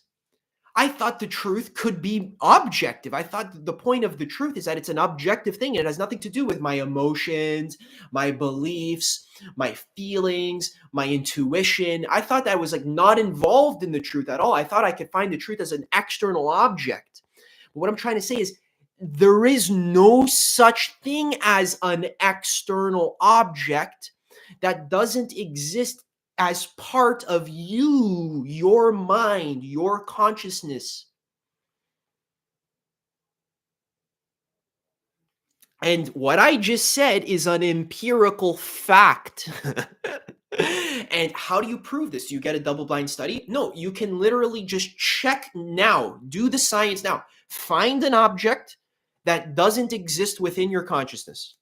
I thought the truth could be objective. I thought the point of the truth is that it's an objective thing. It has nothing to do with my emotions, my beliefs, my feelings, my intuition. I thought that was like not involved in the truth at all. I thought I could find the truth as an external object. But what I'm trying to say is there is no such thing as an external object that doesn't exist as part of you, your mind, your consciousness. And what I just said is an empirical fact. And how do you prove this? Do you get a double blind study? No, you can literally just check now, do the science now. Find an object that doesn't exist within your consciousness.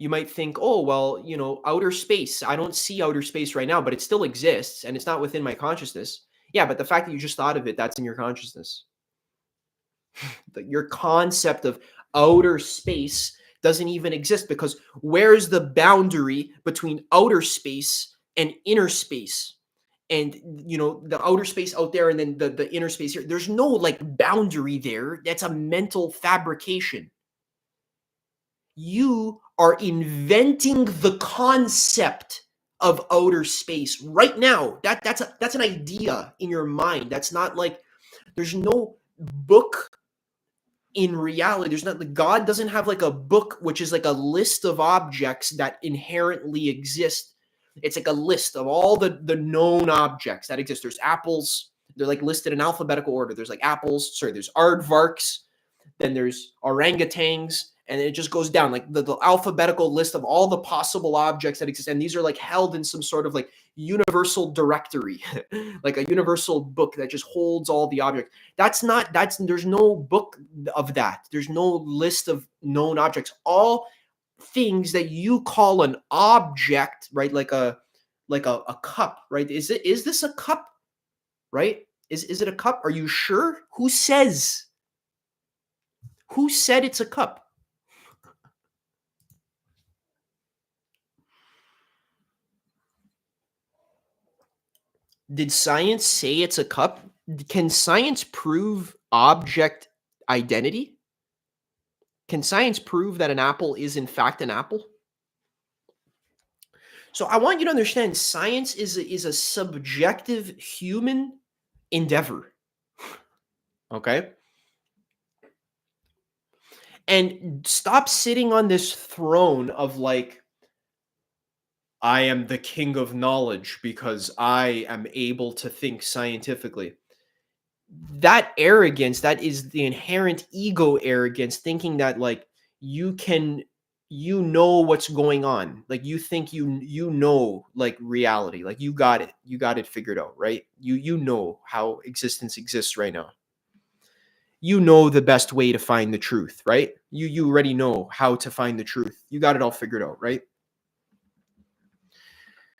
You might think, oh, well, outer space. I don't see outer space right now, but it still exists and it's not within my consciousness. Yeah, but the fact that you just thought of it, that's in your consciousness. Your concept of outer space doesn't even exist because where's the boundary between outer space and inner space? And the outer space out there and then the inner space here. There's no like boundary there. That's a mental fabrication. You are inventing the concept of outer space right now. That's an idea in your mind. That's not like there's no book in reality. There's not, God doesn't have like a book which is like a list of objects that inherently exist. It's like a list of all the known objects that exist. There's apples. They're like listed in alphabetical order. There's like apples. Sorry, there's aardvarks. Then there's orangutans, and it just goes down like the alphabetical list of all the possible objects that exist. And these are like held in some sort of like universal directory, like a universal book that just holds all the objects. There's no book of that. There's no list of known objects. All things that you call an object, right? Like a cup, right? Is this a cup, right? Is it a cup? Are you sure? Who said it's a cup? Did science say it's a cup? Can science prove object identity? Can science prove that an apple is in fact an apple? So I want you to understand science is a subjective human endeavor. Okay? And stop sitting on this throne of like, I am the king of knowledge because I am able to think scientifically. That arrogance, that is the inherent ego arrogance, thinking that like you know what's going on. Like you think you know like reality. Like you got it figured out, right? You know how existence exists right now. You know the best way to find the truth, right? You already know how to find the truth. You got it all figured out, right?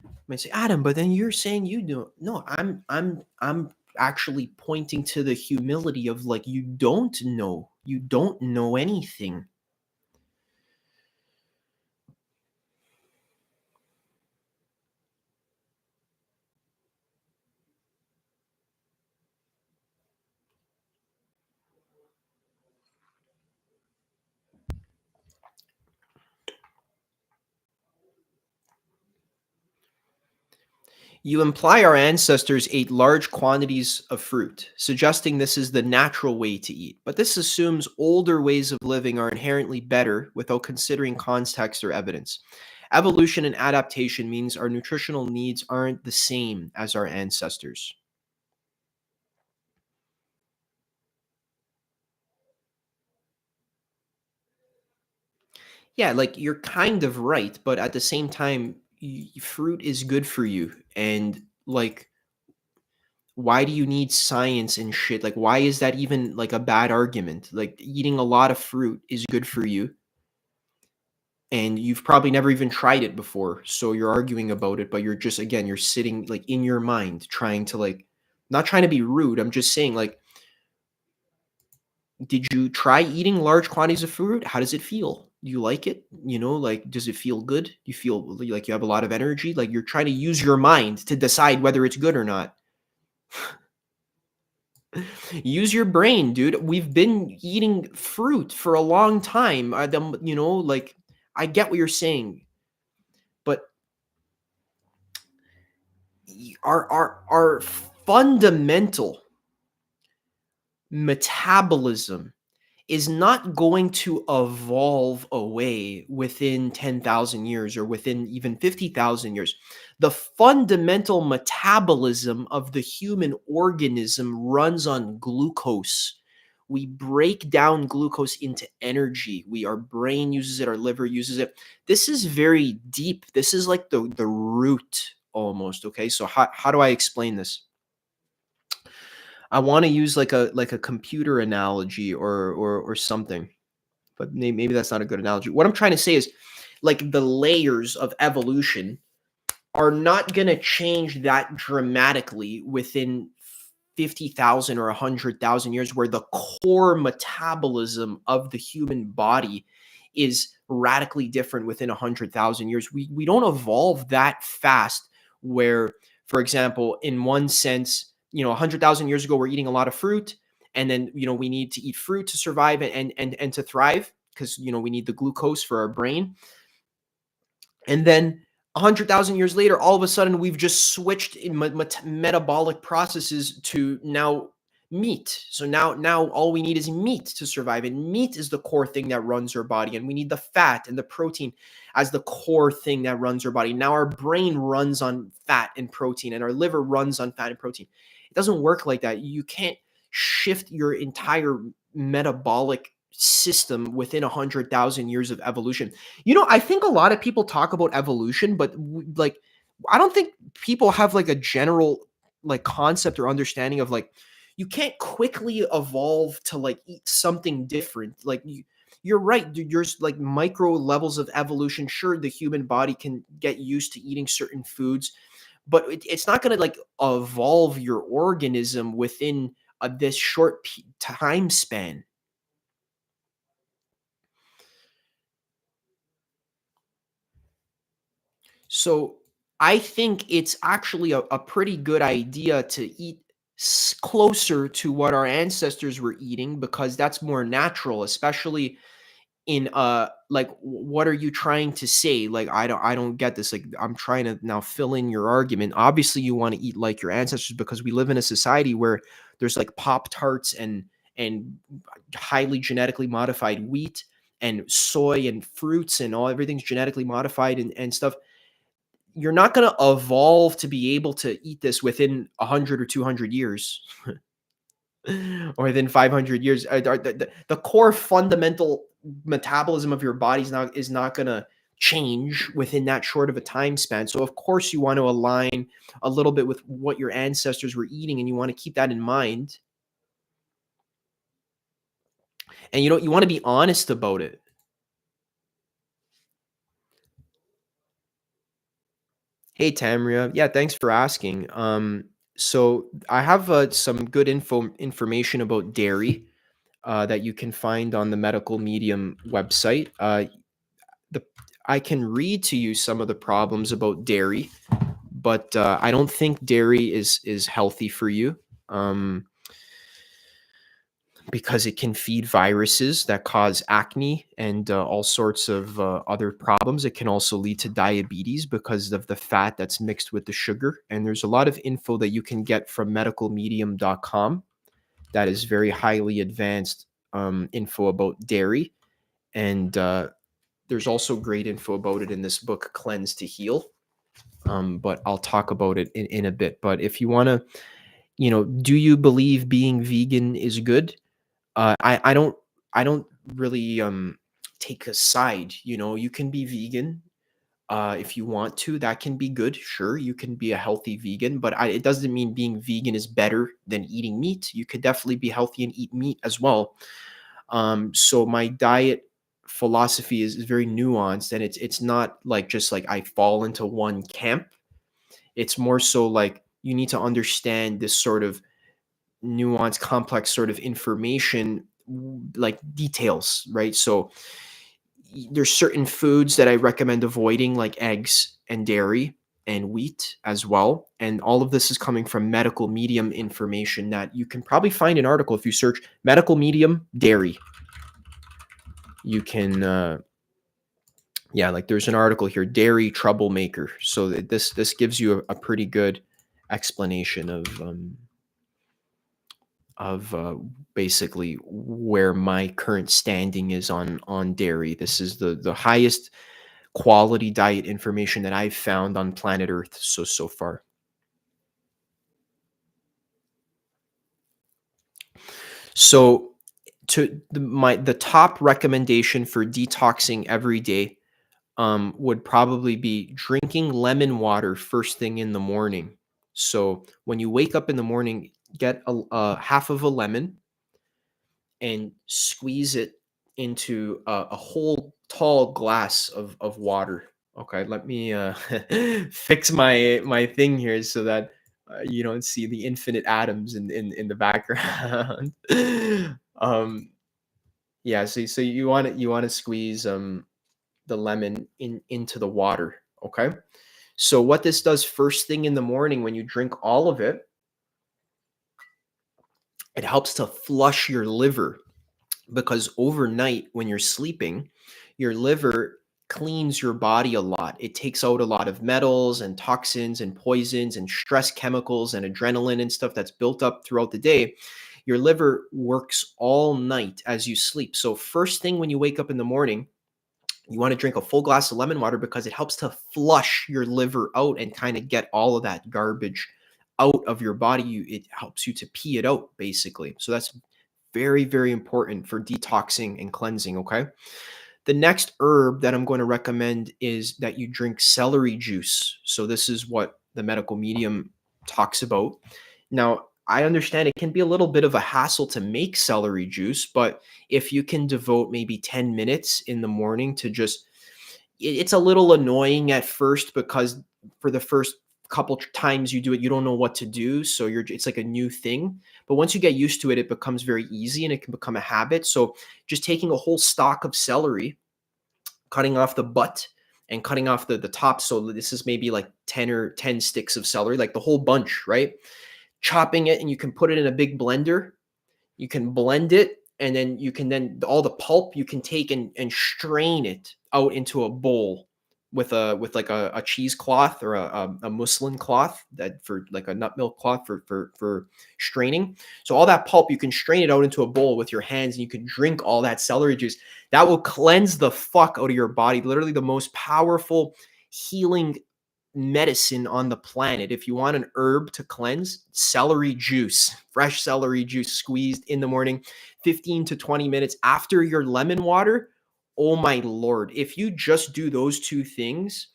You might say, Adam, but then you're saying you do. No, I'm actually pointing to the humility of like you don't know anything. You imply our ancestors ate large quantities of fruit, suggesting this is the natural way to eat. But this assumes older ways of living are inherently better without considering context or evidence. Evolution and adaptation means our nutritional needs aren't the same as our ancestors. Yeah, like you're kind of right, but at the same time, fruit is good for you. And like, why do you need science and shit? Like, why is that even like a bad argument? Like, eating a lot of fruit is good for you. and you've probably never even tried it before. So you're arguing about it, but you're just, again, you're sitting like in your mind trying to like, not trying to be rude. I'm just saying, like, did you try eating large quantities of food? How does it feel? Do you like it? Like, does it feel good? Do you feel like you have a lot of energy? Like, you're trying to use your mind to decide whether it's good or not. Use your brain, dude. We've been eating fruit for a long time. Like, I get what you're saying, but our fundamental metabolism is not going to evolve away within 10,000 years or within even 50,000 years. The fundamental metabolism of the human organism runs on glucose. We break down glucose into energy. Our brain uses it, our liver uses it. This is very deep. This is like the root almost. Okay. So how do I explain this? I want to use like a computer analogy or something, but maybe that's not a good analogy. What I'm trying to say is, like, the layers of evolution are not going to change that dramatically within 50,000 or 100,000 years, where the core metabolism of the human body is radically different within 100,000 years. We don't evolve that fast, where, for example, in one sense, 100,000 years ago, we're eating a lot of fruit, and then, we need to eat fruit to survive and to thrive, because, we need the glucose for our brain. And then 100,000 years later, all of a sudden, we've just switched in metabolic processes to now meat. So now all we need is meat to survive. And meat is the core thing that runs our body. And we need the fat and the protein as the core thing that runs our body. Now our brain runs on fat and protein, and our liver runs on fat and protein. It doesn't work like that. You can't shift your entire metabolic system within 100,000 years of evolution. I think a lot of people talk about evolution, but like, I don't think people have like a general like concept or understanding of like, you can't quickly evolve to like eat something different. Like, you're right, dude. There's like micro levels of evolution. Sure, the human body can get used to eating certain foods, but it's not going to like evolve your organism within this short time span. So I think it's actually a pretty good idea to eat closer to what our ancestors were eating, because that's more natural, especially in like, what are you trying to say? Like, I don't get this. Like, I'm trying to now fill in your argument. Obviously you want to eat like your ancestors, because we live in a society where there's like pop tarts and highly genetically modified wheat and soy and fruits, and all everything's genetically modified and stuff. You're not going to evolve to be able to eat this within 100 or 200 years or within 500 years. The core fundamental metabolism of your body is not going to change within that short of a time span. So of course you want to align a little bit with what your ancestors were eating, and you want to keep that in mind. And you want to be honest about it. Hey, Tamria. Yeah, thanks for asking. So I have some good information about dairy that you can find on the Medical Medium website. The I can read to you some of the problems about dairy, but I don't think dairy is healthy for you. Um, because it can feed viruses that cause acne and all sorts of other problems. It can also lead to diabetes because of the fat that's mixed with the sugar. And there's a lot of info that you can get from medicalmedium.com that is very highly advanced info about dairy. And there's also great info about it in this book, Cleanse to Heal. But I'll talk about it in a bit. But if you want to, do you believe being vegan is good? I don't really take a side. You can be vegan if you want to. That can be good. Sure, you can be a healthy vegan, but it doesn't mean being vegan is better than eating meat. You could definitely be healthy and eat meat as well. So my diet philosophy is very nuanced, and it's not like just like I fall into one camp. It's more so like you need to understand this sort of nuanced, complex sort of information, like details, right? So there's certain foods that I recommend avoiding, like eggs and dairy and wheat as well. And all of this is coming from medical medium information that you can probably find an article if you search medical medium dairy. You can, yeah, like there's an article here, dairy troublemaker. So this gives you a pretty good explanation of basically where my current standing is on dairy. This is the highest quality diet information that I've found on planet Earth so far. So the top recommendation for detoxing every day would probably be drinking lemon water first thing in the morning. So when you wake up in the morning, get a half of a lemon and squeeze it into a whole tall glass of water. Okay, let me fix my thing here so that you don't see the infinite atoms in the background. um, yeah, so you want to squeeze the lemon into the water. Okay, so what this does first thing in the morning when you drink all of it, it helps to flush your liver, because overnight when you're sleeping, your liver cleans your body a lot. It takes out a lot of metals and toxins and poisons and stress chemicals and adrenaline and stuff that's built up throughout the day. Your liver works all night as you sleep. So first thing when you wake up in the morning, you want to drink a full glass of lemon water because it helps to flush your liver out and kind of get all of that garbage out of your body. It helps you to pee it out basically. So that's very, very important for detoxing and cleansing. Okay. The next herb that I'm going to recommend is that you drink celery juice. So this is what the medical medium talks about. Now, I understand it can be a little bit of a hassle to make celery juice, but if you can devote maybe 10 minutes in the morning to just, it's a little annoying at first because for the first couple times you do it, you don't know what to do. So it's like a new thing. But once you get used to it, it becomes very easy and it can become a habit. So just taking a whole stalk of celery, cutting off the butt and cutting off the top. So this is maybe like 10 sticks of celery, like the whole bunch, right? Chopping it, and you can put it in a big blender. You can blend it, and then you can all the pulp you can take and strain it out into a bowl with like a cheesecloth or a muslin cloth, that for like a nut milk cloth for straining. So all that pulp, you can strain it out into a bowl with your hands, and you can drink all that celery juice. That will cleanse the fuck out of your body. Literally the most powerful healing medicine on the planet. If you want an herb to cleanse, celery juice, fresh celery juice squeezed in the morning, 15 to 20 minutes after your lemon water. Oh my Lord. If you just do those two things,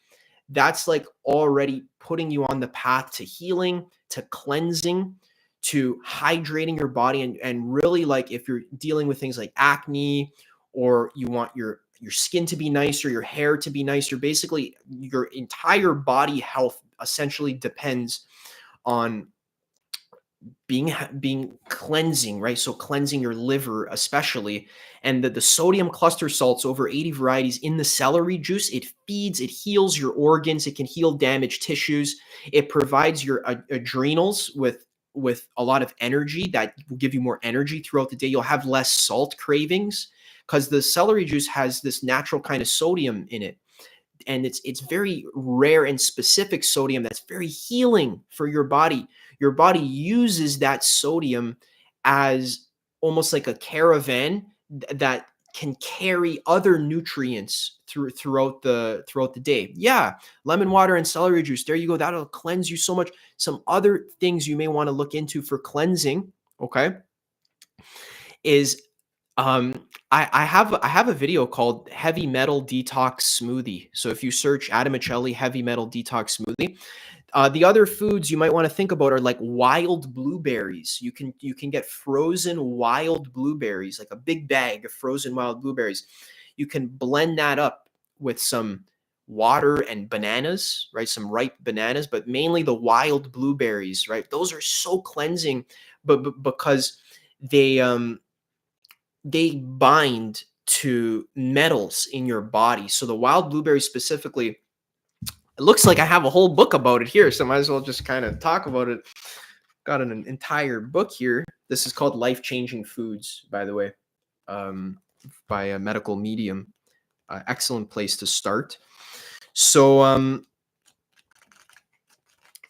that's like already putting you on the path to healing, to cleansing, to hydrating your body. And really, like if you're dealing with things like acne, or you want your skin to be nicer, your hair to be nicer, basically your entire body health essentially depends on being cleansing, right? So cleansing your liver especially. And the sodium cluster salts, over 80 varieties in the celery juice, it feeds, it heals your organs, it can heal damaged tissues, it provides your adrenals with a lot of energy that will give you more energy throughout the day. You'll have less salt cravings because the celery juice has this natural kind of sodium in it, and it's very rare and specific sodium that's very healing for your body. Your body uses that sodium as almost like a caravan that can carry other nutrients throughout the day. Yeah, lemon water and celery juice. There you go. That'll cleanse you so much. Some other things you may want to look into for cleansing, okay, is I have a video called Heavy Metal Detox Smoothie. So if you search Adam Miceli Heavy Metal Detox Smoothie, the other foods you might want to think about are like wild blueberries. You can get frozen wild blueberries, like a big bag of frozen wild blueberries. you can blend that up with some water and bananas, right? Some ripe bananas, but mainly the wild blueberries, right? Those are so cleansing, but because they bind to metals in your body. So the wild blueberries specifically, it looks like I have a whole book about it here, so I might as well just kind of talk about it. Got an entire book here. This is called Life Changing Foods, by the way, um, by a medical medium. Excellent place to start. So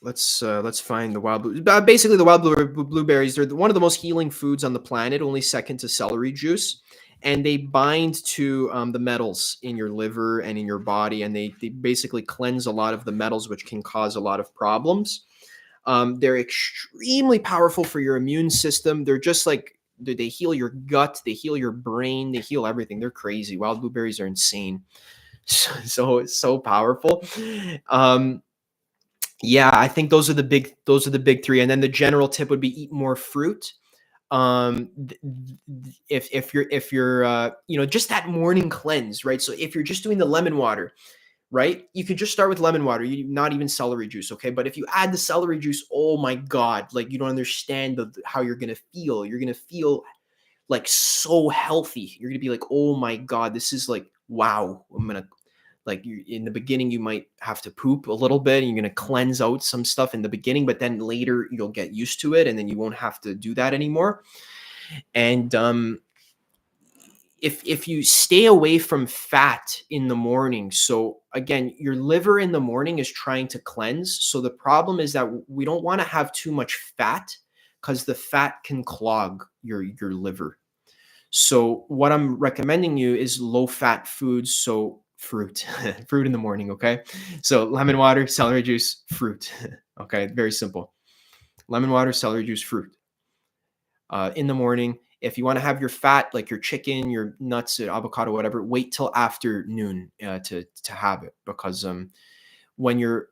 let's find the wild basically the wild blueberries. They're one of the most healing foods on the planet, only second to celery juice, and they bind to the metals in your liver and in your body, and they basically cleanse a lot of the metals, which can cause a lot of problems. They're extremely powerful for your immune system. They're just like they heal your gut, they heal your brain, they heal everything. They're crazy. Wild blueberries are insane. So powerful. Yeah, I think those are the big three. And then the general tip would be eat more fruit. If you're just that morning cleanse, right? So if you're just doing the lemon water, right? You could just start with lemon water, not even celery juice, okay? But if you add the celery juice, oh my God, like you don't understand how you're gonna feel. You're gonna feel like so healthy. You're gonna be like, oh my God, this is like, wow. In the beginning, you might have to poop a little bit, and you're gonna cleanse out some stuff in the beginning, but then later you'll get used to it, and then you won't have to do that anymore. And if you stay away from fat in the morning, so again, your liver in the morning is trying to cleanse. So the problem is that we don't want to have too much fat, because the fat can clog your liver. So what I'm recommending you is low fat foods. So fruit, fruit in the morning. Okay. So lemon water, celery juice, fruit. Okay. Very simple. Lemon water, celery juice, fruit. In the morning. If you want to have your fat, like your chicken, your nuts, avocado, whatever, wait till afternoon to have it, because when your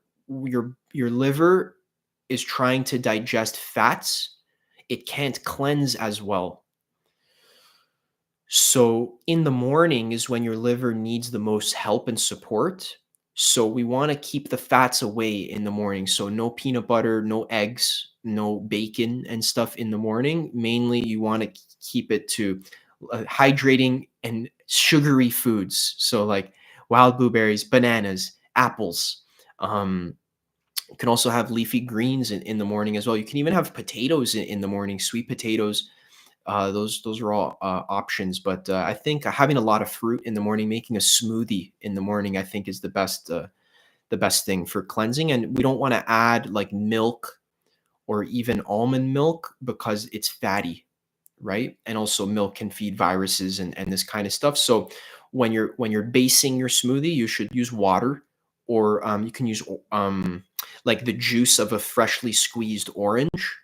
liver is trying to digest fats, it can't cleanse as well. So in the morning is when your liver needs the most help and support. So we want to keep the fats away in the morning. So no peanut butter, no eggs, no bacon and stuff in the morning. Mainly you want to keep it to hydrating and sugary foods. So like wild blueberries, bananas, apples. You can also have leafy greens in the morning as well. You can even have potatoes in the morning, sweet potatoes. Those are all options, but I think having a lot of fruit in the morning, making a smoothie in the morning, I think is the best thing for cleansing. And we don't want to add like milk or even almond milk, because it's fatty, right? And also milk can feed viruses and this kind of stuff. So when you're basing your smoothie, you should use water, or you can use like the juice of a freshly squeezed orange.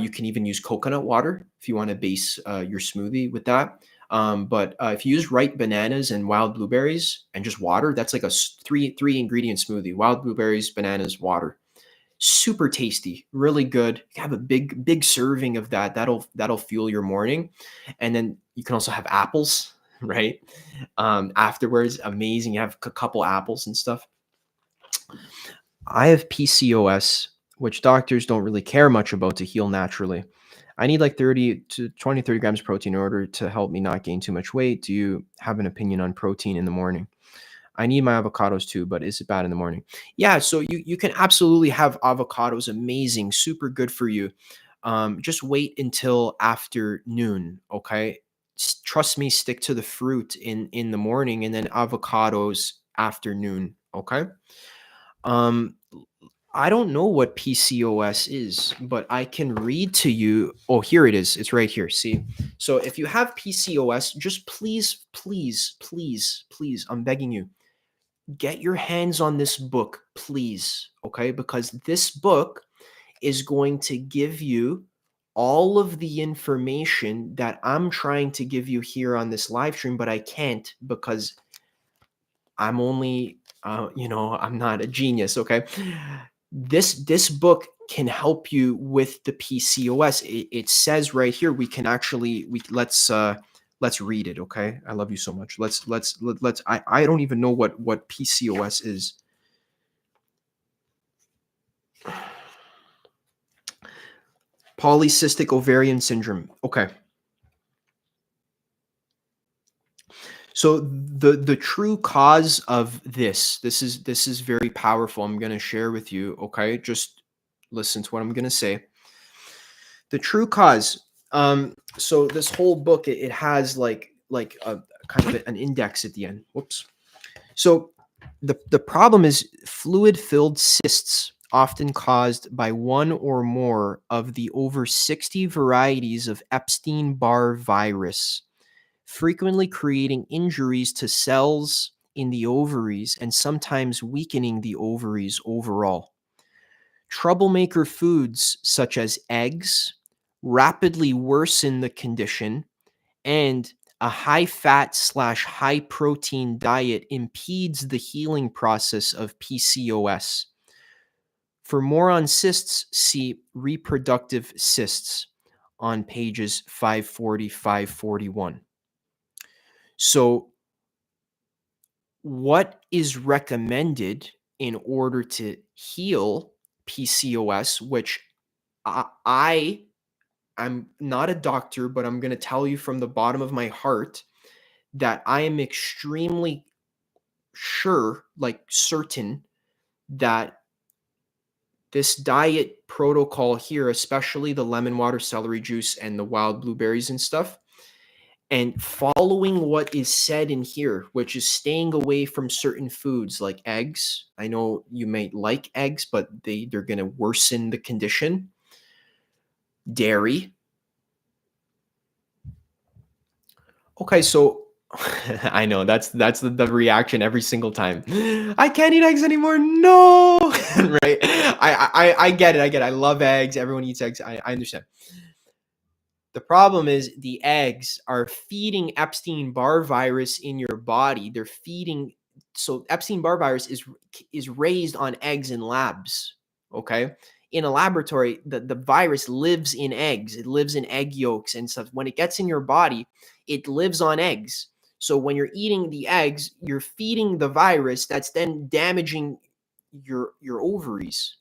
You can even use coconut water if you want to base your smoothie with that. But if you use ripe bananas and wild blueberries and just water, that's like a three ingredient smoothie: wild blueberries, bananas, water. Super tasty, really good. You have a big serving of that. That'll fuel your morning, and then you can also have apples, right? Afterwards, amazing. You have a couple apples and stuff. I have PCOS, which doctors don't really care much about to heal naturally. I need like 30 to 20, 30 grams of protein in order to help me not gain too much weight. Do you have an opinion on protein in the morning? I need my avocados too, but is it bad in the morning? Yeah, so you can absolutely have avocados. Amazing, super good for you. Just wait until afternoon, okay? Trust me, stick to the fruit in the morning, and then avocados afternoon, okay? Um, I don't know what PCOS is, but I can read to you. Oh, here it is. It's right here. See? So if you have PCOS, just please, please, please, please, I'm begging you, get your hands on this book, please. Okay? Because this book is going to give you all of the information that I'm trying to give you here on this live stream, but I can't, because I'm only, I'm not a genius. Okay. This book can help you with the PCOS. It says right here, we can actually, let's let's read it, okay? I love you so much. I don't even know what PCOS is. Polycystic ovarian syndrome. Okay. So the true cause of this is very powerful. I'm going to share with you, okay? Just listen to what I'm going to say. The true cause. So this whole book, it has like a kind of an index at the end. Whoops. So the problem is fluid filled cysts, often caused by one or more of the over 60 varieties of Epstein-Barr virus, frequently creating injuries to cells in the ovaries and sometimes weakening the ovaries overall. Troublemaker foods such as eggs rapidly worsen the condition, and a high fat/high protein diet impedes the healing process of PCOS. For more on cysts, see reproductive cysts on pages 540, 541. So, what is recommended in order to heal PCOS, which I'm not a doctor, but I'm going to tell you from the bottom of my heart that I am extremely sure, like certain, that this diet protocol here, especially the lemon water, celery juice, and the wild blueberries and stuff, and following what is said in here, which is staying away from certain foods like eggs. I know you may like eggs, but they're going to worsen the condition. Dairy. Okay, so I know that's the reaction every single time. I can't eat eggs anymore. No, right? I get it. I get it. I love eggs. Everyone eats eggs. I understand. The problem is the eggs are feeding Epstein-Barr virus in your body. They're feeding. So Epstein-Barr virus is raised on eggs in labs. Okay. In a laboratory, the virus lives in eggs. It lives in egg yolks and stuff. When it gets in your body, it lives on eggs. So when you're eating the eggs, you're feeding the virus that's then damaging your ovaries.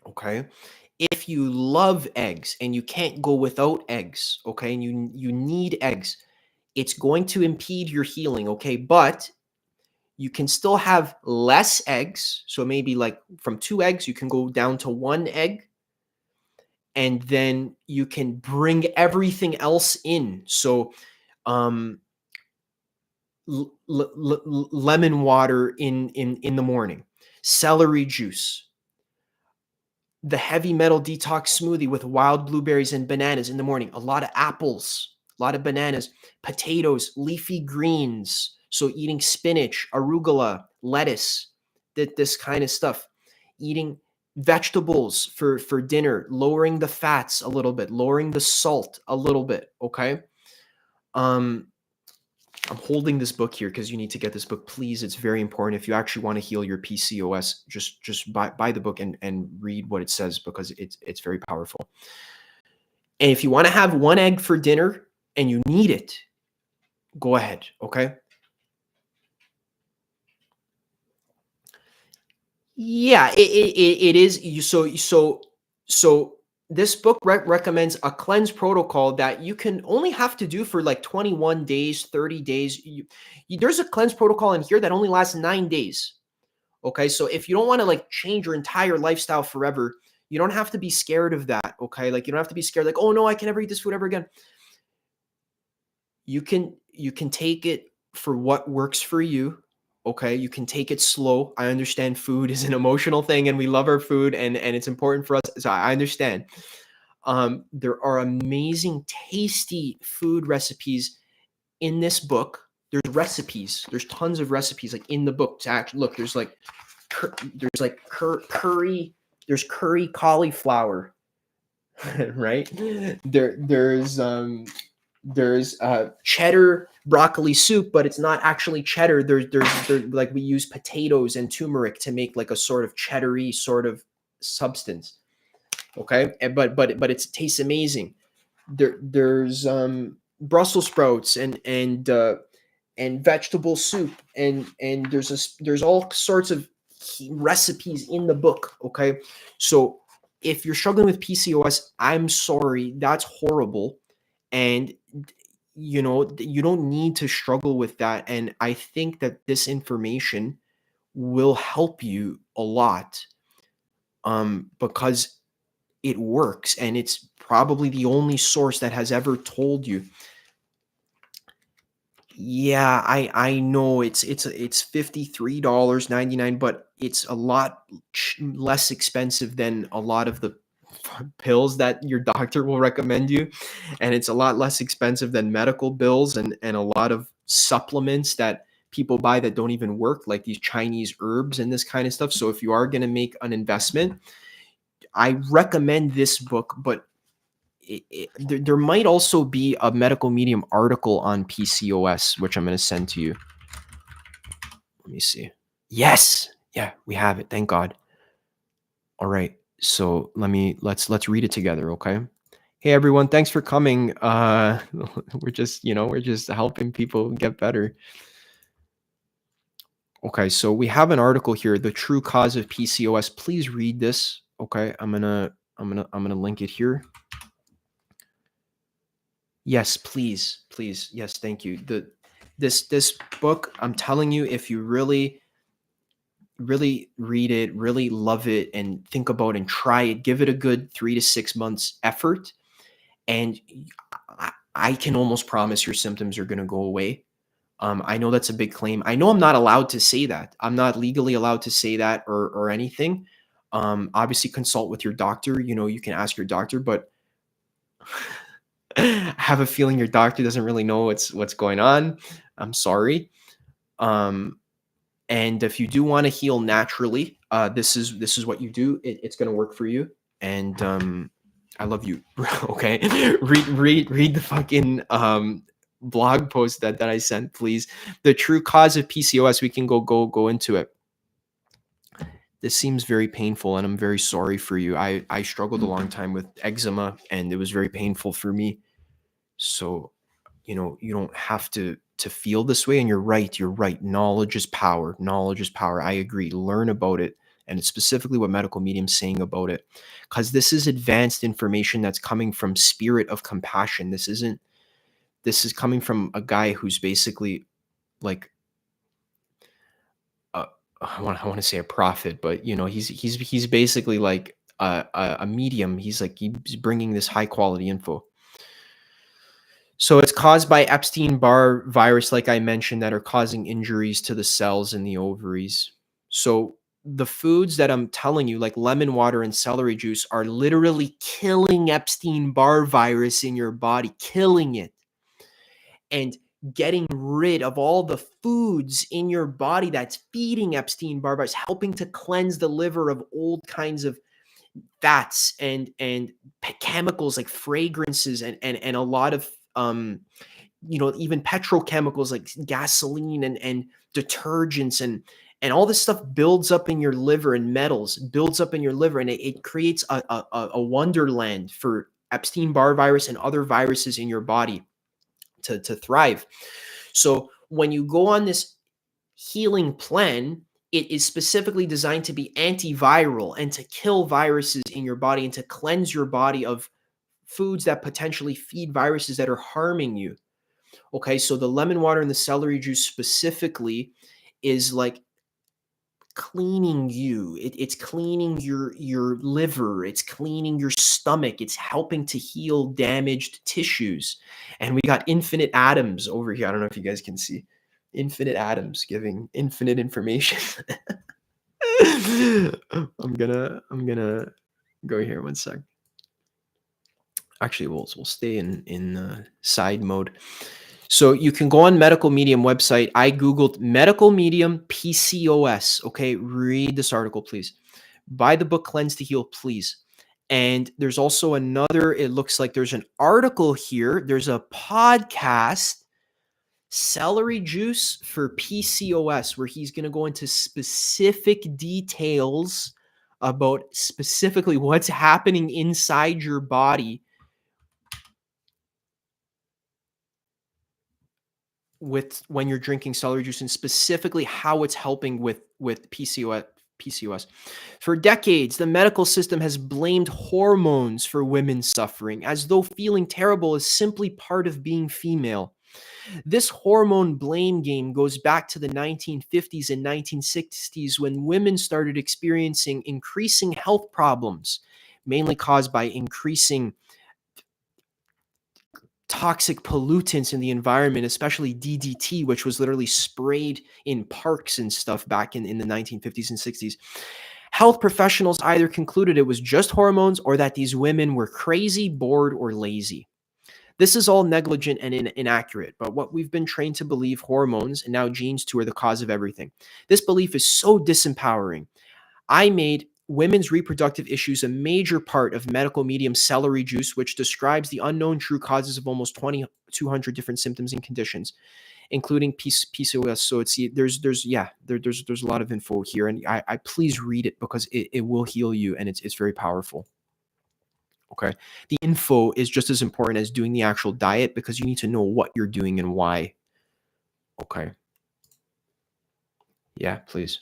Okay. If you love eggs and you can't go without eggs, okay, and you need eggs, it's going to impede your healing, okay? But you can still have less eggs. So maybe like from 2 eggs, you can go down to 1 egg, and then you can bring everything else in. So um lemon water in the morning, celery juice, the heavy metal detox smoothie with wild blueberries and bananas in the morning, a lot of apples, a lot of bananas, potatoes, leafy greens. So eating spinach, arugula, lettuce, this kind of stuff. Eating vegetables for dinner, lowering the fats a little bit, lowering the salt a little bit, okay? Um I'm holding this book here because you need to get this book. Please, it's very important. If you actually want to heal your PCOS, just buy the book and read what it says, because it's very powerful. And if you want to have 1 egg for dinner and you need it, go ahead, okay? Yeah, it is. So this book recommends a cleanse protocol that you can only have to do for like 21 days, 30 days. There's a cleanse protocol in here that only lasts 9 days. Okay, so if you don't want to like change your entire lifestyle forever, you don't have to be scared of that. Okay, like you don't have to be scared like, oh no, I can never eat this food ever again. You can take it for what works for you. Okay, you can take it slow. I understand food is an emotional thing, and we love our food, and it's important for us. So I understand. There are amazing, tasty food recipes in this book. There's recipes. There's tons of recipes like in the book. To actually look, there's like curry. There's curry cauliflower, right? There's cheddar broccoli soup, but it's not actually cheddar. There's like we use potatoes and turmeric to make like a sort of cheddary sort of substance. Okay, but it tastes amazing. there's Brussels sprouts and vegetable soup, and there's all sorts of recipes in the book. Okay, so if you're struggling with PCOS, I'm sorry, that's horrible, and you don't need to struggle with that. And I think that this information will help you a lot, because it works, and it's probably the only source that has ever told you. Yeah, I know it's $53.99, but it's a lot less expensive than a lot of the pills that your doctor will recommend you, and it's a lot less expensive than medical bills and a lot of supplements that people buy that don't even work, like these Chinese herbs and this kind of stuff. So if you are going to make an investment, I recommend this book, but there might also be a medical medium article on PCOS, which I'm going to send to you. Let me see. Yes. Yeah, we have it. Thank God. All right. So let's read it together, okay? Hey everyone, thanks for coming. We're just helping people get better. Okay, so we have an article here, The True Cause of PCOS. Please read this. Okay, I'm gonna link it here. Yes, please, please. Yes, thank you. This book, I'm telling you, if you really read it, really love it, and think about and try it, give it a good 3 to 6 months effort, and I can almost promise your symptoms are going to go away. I know that's a big claim. I know I'm not allowed to say that. I'm not legally allowed to say that or anything. Obviously, consult with your doctor. You can ask your doctor, but I have a feeling your doctor doesn't really know what's going on. I'm sorry. And if you do want to heal naturally, this is what you do. It's going to work for you. And I love you. Okay, read the fucking blog post that I sent, please. The True Cause of PCOS. We can go into it. This seems very painful, and I'm very sorry for you. I struggled a long time with eczema, and it was very painful for me. So, you don't have to feel this way. And you're right. Knowledge is power. I agree. Learn about it. And it's specifically what medical medium's saying about it, because this is advanced information that's coming from spirit of compassion. This is coming from a guy who's basically like, I want to say a prophet, but he's basically like a medium. He's bringing this high quality info. So it's caused by Epstein-Barr virus, like I mentioned, that are causing injuries to the cells in the ovaries. So the foods that I'm telling you, like lemon water and celery juice, are literally killing Epstein-Barr virus in your body, killing it, and getting rid of all the foods in your body that's feeding Epstein-Barr virus, helping to cleanse the liver of old kinds of fats and chemicals like fragrances and a lot of even petrochemicals like gasoline and detergents and all this stuff builds up in your liver, and metals builds up in your liver, and it creates a wonderland for Epstein-Barr virus and other viruses in your body to thrive. So when you go on this healing plan, it is specifically designed to be antiviral and to kill viruses in your body and to cleanse your body of foods that potentially feed viruses that are harming you. Okay, so the lemon water and the celery juice specifically is like cleaning you. It's cleaning your liver. It's cleaning your stomach. It's helping to heal damaged tissues. And we got Infinite Atoms over here. I don't know if you guys can see Infinite Atoms giving infinite information. I'm gonna go here 1 sec. Actually, we'll stay in side mode. So you can go on Medical Medium website. I Googled Medical Medium PCOS. Okay, read this article, please. Buy the book Cleanse to Heal, please. And there's also another, it looks like there's an article here. There's a podcast, Celery Juice for PCOS, where he's going to go into specific details about specifically what's happening inside your body with when you're drinking celery juice, and specifically how it's helping with PCOS. For decades, the medical system has blamed hormones for women's suffering, as though feeling terrible is simply part of being female. This hormone blame game goes back to the 1950s and 1960s, when women started experiencing increasing health problems, mainly caused by increasing toxic pollutants in the environment, especially DDT, which was literally sprayed in parks and stuff back in the 1950s and 60s. Health professionals either concluded it was just hormones, or that these women were crazy, bored, or lazy. This is all negligent and inaccurate, but what we've been trained to believe, hormones and now genes too, are the cause of everything. This belief is so disempowering. I made women's reproductive issues a major part of medical medium celery juice, which describes the unknown true causes of almost 2,200 different symptoms and conditions, including PCOS. So there's a lot of info here, and I please read it, because it will heal you, and it's very powerful. Okay. The info is just as important as doing the actual diet, because you need to know what you're doing and why. Okay. Yeah, please.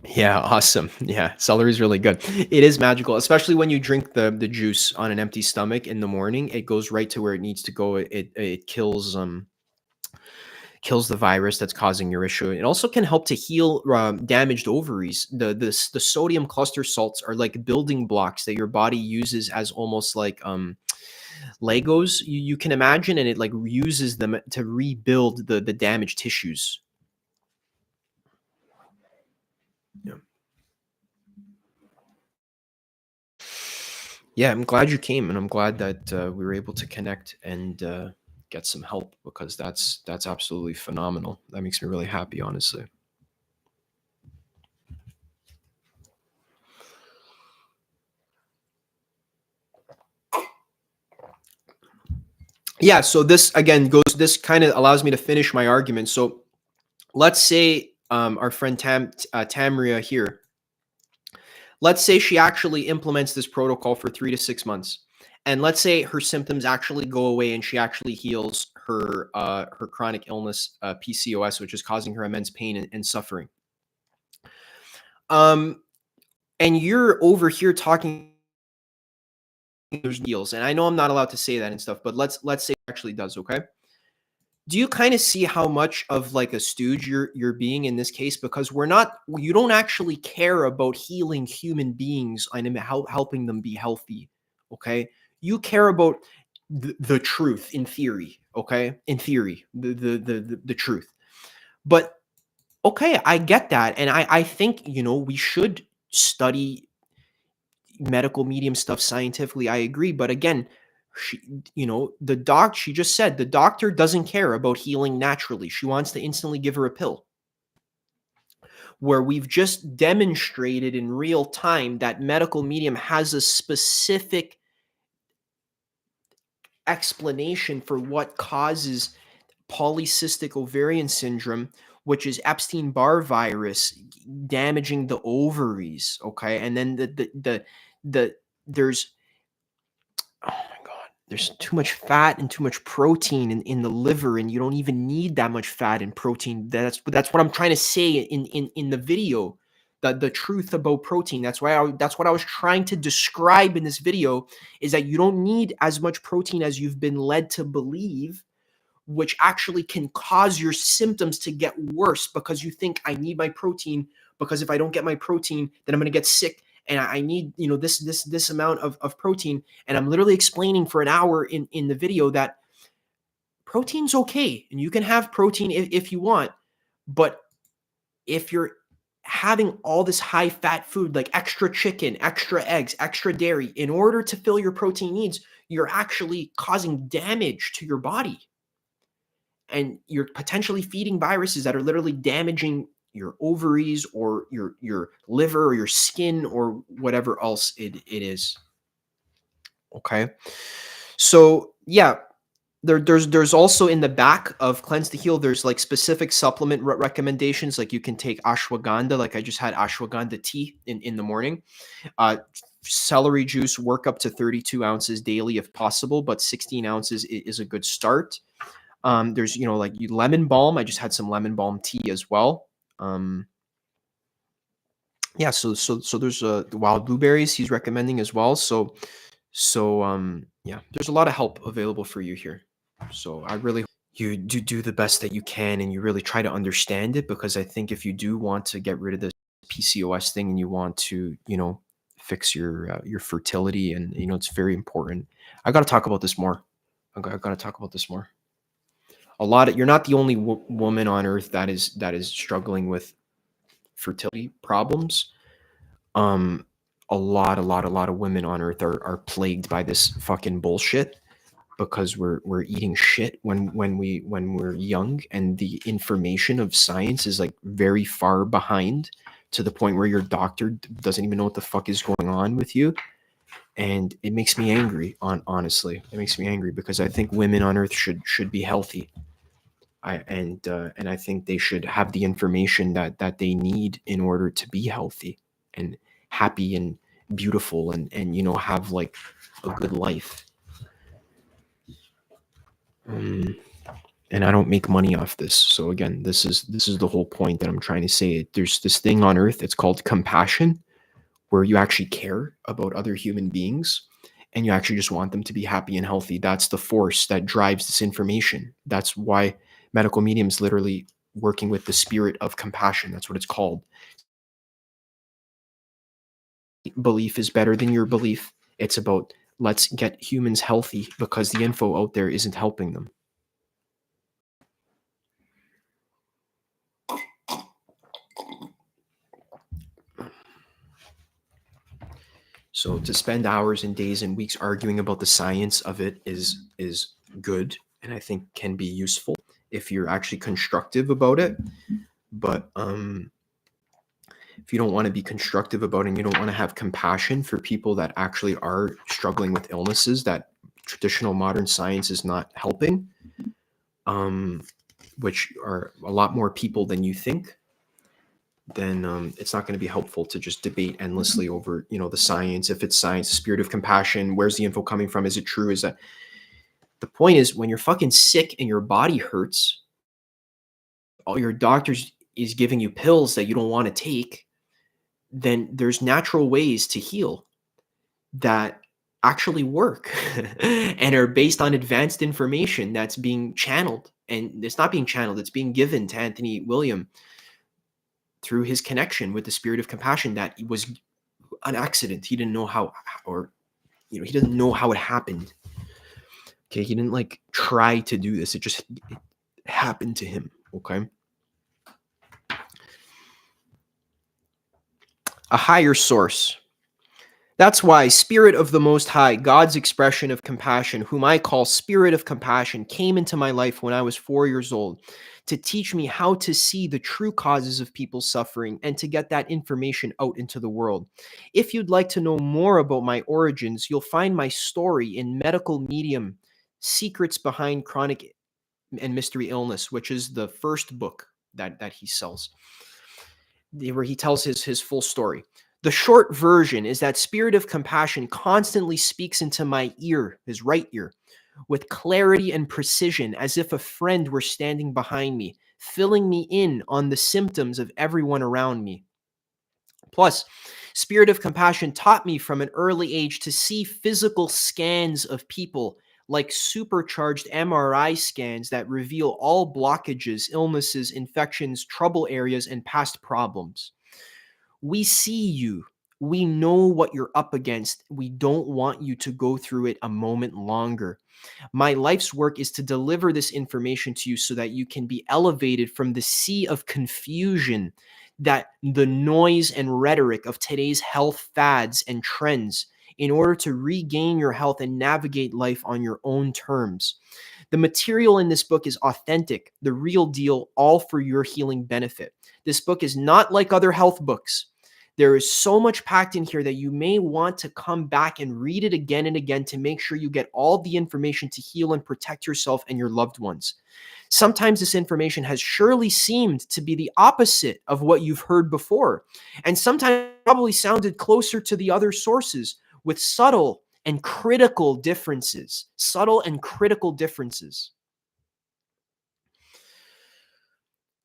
Yeah, awesome. Yeah, celery is really good. It is magical, especially when you drink the juice on an empty stomach in the morning. It goes right to where it needs to go. It kills the virus that's causing your issue. It also can help to heal damaged ovaries. The sodium cluster salts are like building blocks that your body uses as almost like Legos, you can imagine, and it like uses them to rebuild the damaged tissues. Yeah. Yeah, I'm glad you came, and I'm glad that we were able to connect and get some help, because that's absolutely phenomenal. That makes me really happy, honestly. Yeah. So this again goes. This kind of allows me to finish my argument. So let's say our friend Tamria here. Let's say she actually implements this protocol for 3 to 6 months, and let's say her symptoms actually go away, and she actually heals her chronic illness, PCOS, which is causing her immense pain and suffering. Um, and you're over here talking there's deals, and I know I'm not allowed to say that and stuff, but let's say it actually does. Okay. Do you kind of see how much of like a stooge you're being in this case? Because you don't actually care about healing human beings and helping them be healthy. Okay. You care about the truth in theory. Okay. In theory, the truth. But okay, I get that. And I think, we should study medical medium stuff scientifically. I agree. But again, she, she just said the doctor doesn't care about healing naturally. She wants to instantly give her a pill. Where we've just demonstrated in real time that medical medium has a specific explanation for what causes polycystic ovarian syndrome, which is Epstein-Barr virus damaging the ovaries. Okay. And then there's, oh my God, there's too much fat and too much protein in the liver, and you don't even need that much fat and protein. That's what I'm trying to say in the video. The truth about protein. That's what I was trying to describe in this video, is that you don't need as much protein as you've been led to believe, which actually can cause your symptoms to get worse, because you think I need my protein, because if I don't get my protein, then I'm going to get sick, and I need, this amount of protein. And I'm literally explaining for an hour in the video that protein's okay, and you can have protein if you want, but if you're having all this high fat food, like extra chicken, extra eggs, extra dairy, in order to fill your protein needs, you're actually causing damage to your body. And you're potentially feeding viruses that are literally damaging your ovaries or your liver or your skin or whatever else it is. Okay. So yeah, there's also in the back of Cleanse to Heal, there's like specific supplement recommendations. Like you can take ashwagandha, like I just had ashwagandha tea in the morning. celery juice, work up to 32 ounces daily if possible, but 16 ounces is a good start. There's, like lemon balm. I just had some lemon balm tea as well. Yeah, so there's the wild blueberries he's recommending as well. So yeah, there's a lot of help available for you here. So I really you do the best that you can, and you really try to understand it, because I think if you do want to get rid of this PCOS thing and you want to, fix your fertility, and it's very important. I got to talk about this more. I got to talk about this more. You're not the only woman on earth that is struggling with fertility problems. A lot of women on earth are plagued by this fucking bullshit, because we're eating shit when we're young, and the information of science is like very far behind, to the point where your doctor doesn't even know what the fuck is going on with you. And it makes me angry. Honestly, it makes me angry, because I think women on earth should be healthy. And I think they should have the information that they need in order to be healthy and happy and beautiful, and have like a good life. And I don't make money off this. So again, this is the whole point that I'm trying to say. There's this thing on earth, it's called compassion, where you actually care about other human beings, and you actually just want them to be happy and healthy. That's the force that drives this information. That's why medical medium is literally working with the spirit of compassion. That's what it's called. Belief is better than your belief. It's about, let's get humans healthy, because the info out there isn't helping them. So to spend hours and days and weeks arguing about the science of it is good, and I think can be useful if you're actually constructive about it. But if you don't want to be constructive about it, and you don't want to have compassion for people that actually are struggling with illnesses that traditional modern science is not helping, which are a lot more people than you think, then it's not going to be helpful to just debate endlessly over, the science. If it's science, the spirit of compassion, where's the info coming from? Is it true? Is that the point? Is when you're fucking sick and your body hurts, all your doctors is giving you pills that you don't want to take, then there's natural ways to heal that actually work and are based on advanced information that's being channeled. And it's not being channeled, it's being given to Anthony William through his connection with the spirit of compassion. That was an accident. He didn't know how, or he doesn't know how it happened. Okay, he didn't like try to do this. It happened to him. Okay. A higher source. That's why Spirit of the Most High, God's expression of compassion, whom I call Spirit of Compassion, came into my life when I was 4 years old to teach me how to see the true causes of people's suffering and to get that information out into the world. If you'd like to know more about my origins, you'll find my story in Medical Medium, Secrets Behind Chronic and Mystery Illness, which is the first book that he sells, where he tells his full story. The short version is that Spirit of Compassion constantly speaks into my ear, his right ear, with clarity and precision, as if a friend were standing behind me, filling me in on the symptoms of everyone around me. Plus, Spirit of Compassion taught me from an early age to see physical scans of people, like supercharged MRI scans that reveal all blockages, illnesses, infections, trouble areas, and past problems. We see you. We know what you're up against. We don't want you to go through it a moment longer. My life's work is to deliver this information to you so that you can be elevated from the sea of confusion, that the noise and rhetoric of today's health fads and trends, in order to regain your health and navigate life on your own terms. The material in this book is authentic, the real deal, all for your healing benefit. This book is not like other health books. There is so much packed in here that you may want to come back and read it again and again to make sure you get all the information to heal and protect yourself and your loved ones. Sometimes this information has surely seemed to be the opposite of what you've heard before. And sometimes probably sounded closer to the other sources with subtle and critical differences. Subtle and critical differences.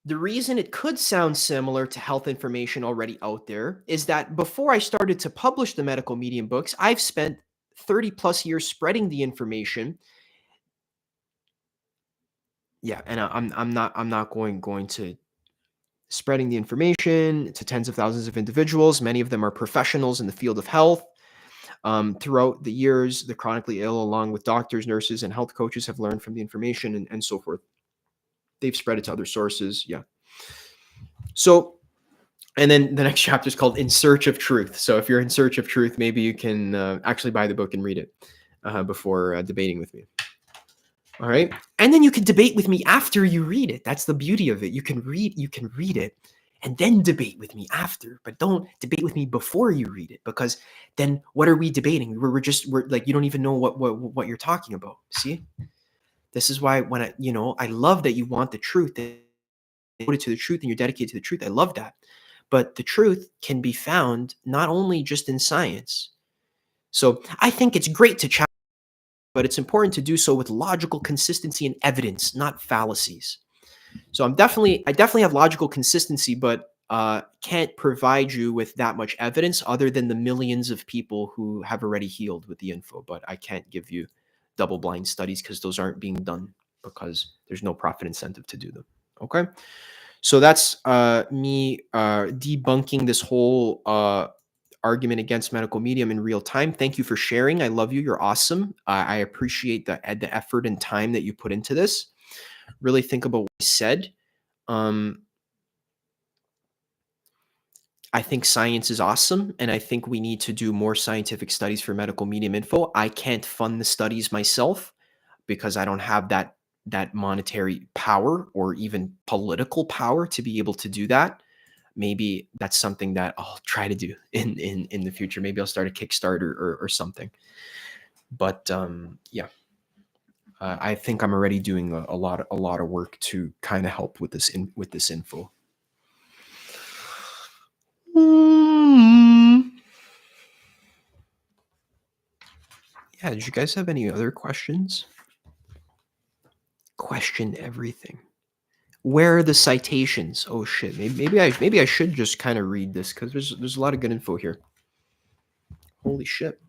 The reason it could sound similar to health information already out there is that before I started to publish the medical medium books, I've spent 30 plus years spreading the information. Yeah, and I'm not going to spreading the information to tens of thousands of individuals. Many of them are professionals in the field of health. Throughout the years, the chronically ill, along with doctors, nurses, and health coaches, have learned from the information and so forth. They've spread it to other sources. Yeah. So, and then the next chapter is called In Search of Truth. So if you're in search of truth, maybe you can actually buy the book and read it before debating with me. All right. And then you can debate with me after you read it. That's the beauty of it. You can read it and then debate with me after, but don't debate with me before you read it, because then what are we debating? We're like, you don't even know what you're talking about. See, this is why when I love that you want the truth, that you're devoted to the truth and you're dedicated to the truth. I love that. But the truth can be found not only just in science. So I think it's great to challenge, but it's important to do so with logical consistency and evidence, not fallacies. So I definitely have logical consistency, but can't provide you with that much evidence other than the millions of people who have already healed with the info. But I can't give you double-blind studies because those aren't being done because there's no profit incentive to do them. Okay, so that's me debunking this whole argument against medical medium in real time. Thank you for sharing. I love you. You're awesome. I appreciate the effort and time that you put into this. Really think about what I said. I think science is awesome, and I think we need to do more scientific studies for medical medium info. I can't fund the studies myself because I don't have that monetary power or even political power to be able to do that. Maybe that's something that I'll try to do in the future. Maybe I'll start a Kickstarter or something. But yeah. I think I'm already doing a lot of work to kind of help with this info. Yeah, did you guys have any other questions? Question everything. Where are the citations? Oh shit, maybe I should just kind of read this because there's a lot of good info here. Holy shit.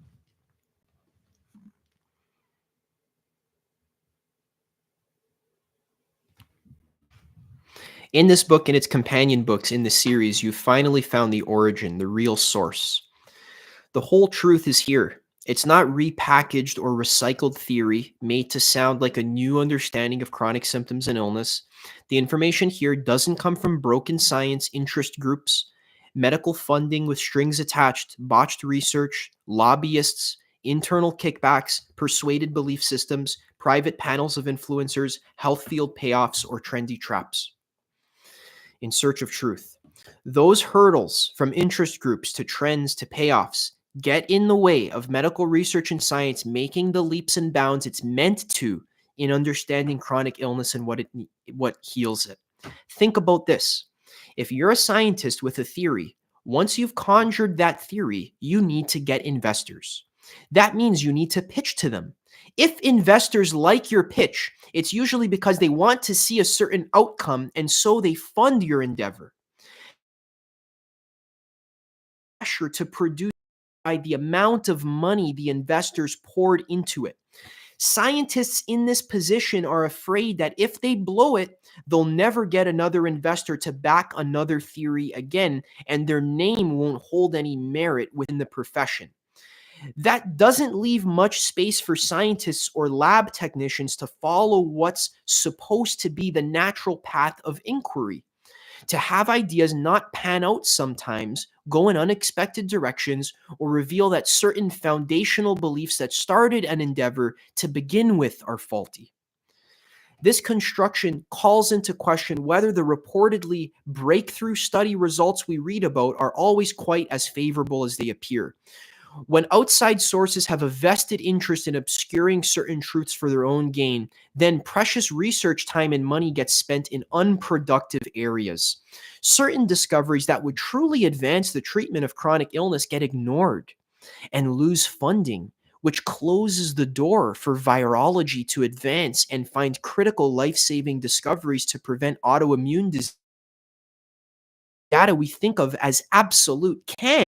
In this book and its companion books in the series, you've finally found the origin, the real source. The whole truth is here. It's not repackaged or recycled theory made to sound like a new understanding of chronic symptoms and illness. The information here doesn't come from broken science interest groups, medical funding with strings attached, botched research, lobbyists, internal kickbacks, persuaded belief systems, private panels of influencers, health field payoffs, or trendy traps. In search of truth. Those hurdles from interest groups to trends to payoffs get in the way of medical research and science making the leaps and bounds it's meant to in understanding chronic illness and what heals it. Think about this. If you're a scientist with a theory, once you've conjured that theory, you need to get investors. That means you need to pitch to them. If investors like your pitch, it's usually because they want to see a certain outcome, and so they fund your endeavor. Pressure to produce by the amount of money the investors poured into it. Scientists in this position are afraid that if they blow it, they'll never get another investor to back another theory again, and their name won't hold any merit within the profession. That doesn't leave much space for scientists or lab technicians to follow what's supposed to be the natural path of inquiry. To have ideas not pan out sometimes, go in unexpected directions, or reveal that certain foundational beliefs that started an endeavor to begin with are faulty. This construction calls into question whether the reportedly breakthrough study results we read about are always quite as favorable as they appear. When outside sources have a vested interest in obscuring certain truths for their own gain, then precious research time and money gets spent in unproductive areas. Certain discoveries that would truly advance the treatment of chronic illness get ignored and lose funding, which closes the door for virology to advance and find critical life-saving discoveries to prevent autoimmune disease. Data we think of as absolute can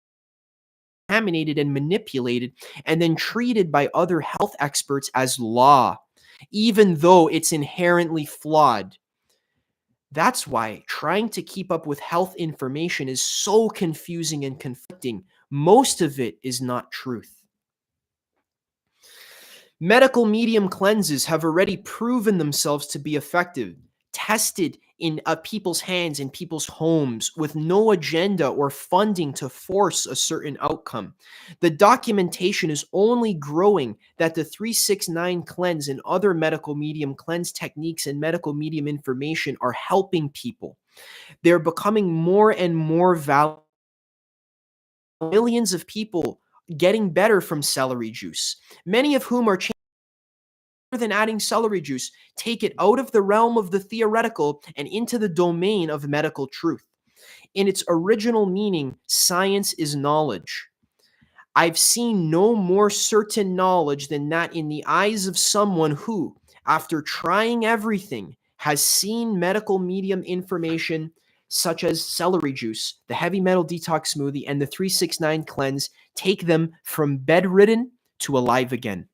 contaminated and manipulated and then treated by other health experts as law, even though it's inherently flawed. That's why trying to keep up with health information is so confusing and conflicting. Most of it is not truth. Medical medium cleanses have already proven themselves to be effective, tested in people's hands, in people's homes, with no agenda or funding to force a certain outcome. The documentation is only growing that the 369 cleanse and other medical medium cleanse techniques and medical medium information are helping people. They're becoming more and more valuable. Millions of people getting better from celery juice, many of whom are than adding celery juice, take it out of the realm of the theoretical and into the domain of medical truth. In its original meaning, science is knowledge. I've seen no more certain knowledge than that in the eyes of someone who, after trying everything, has seen medical medium information such as celery juice, the heavy metal detox smoothie, and the 369 cleanse take them from bedridden to alive again.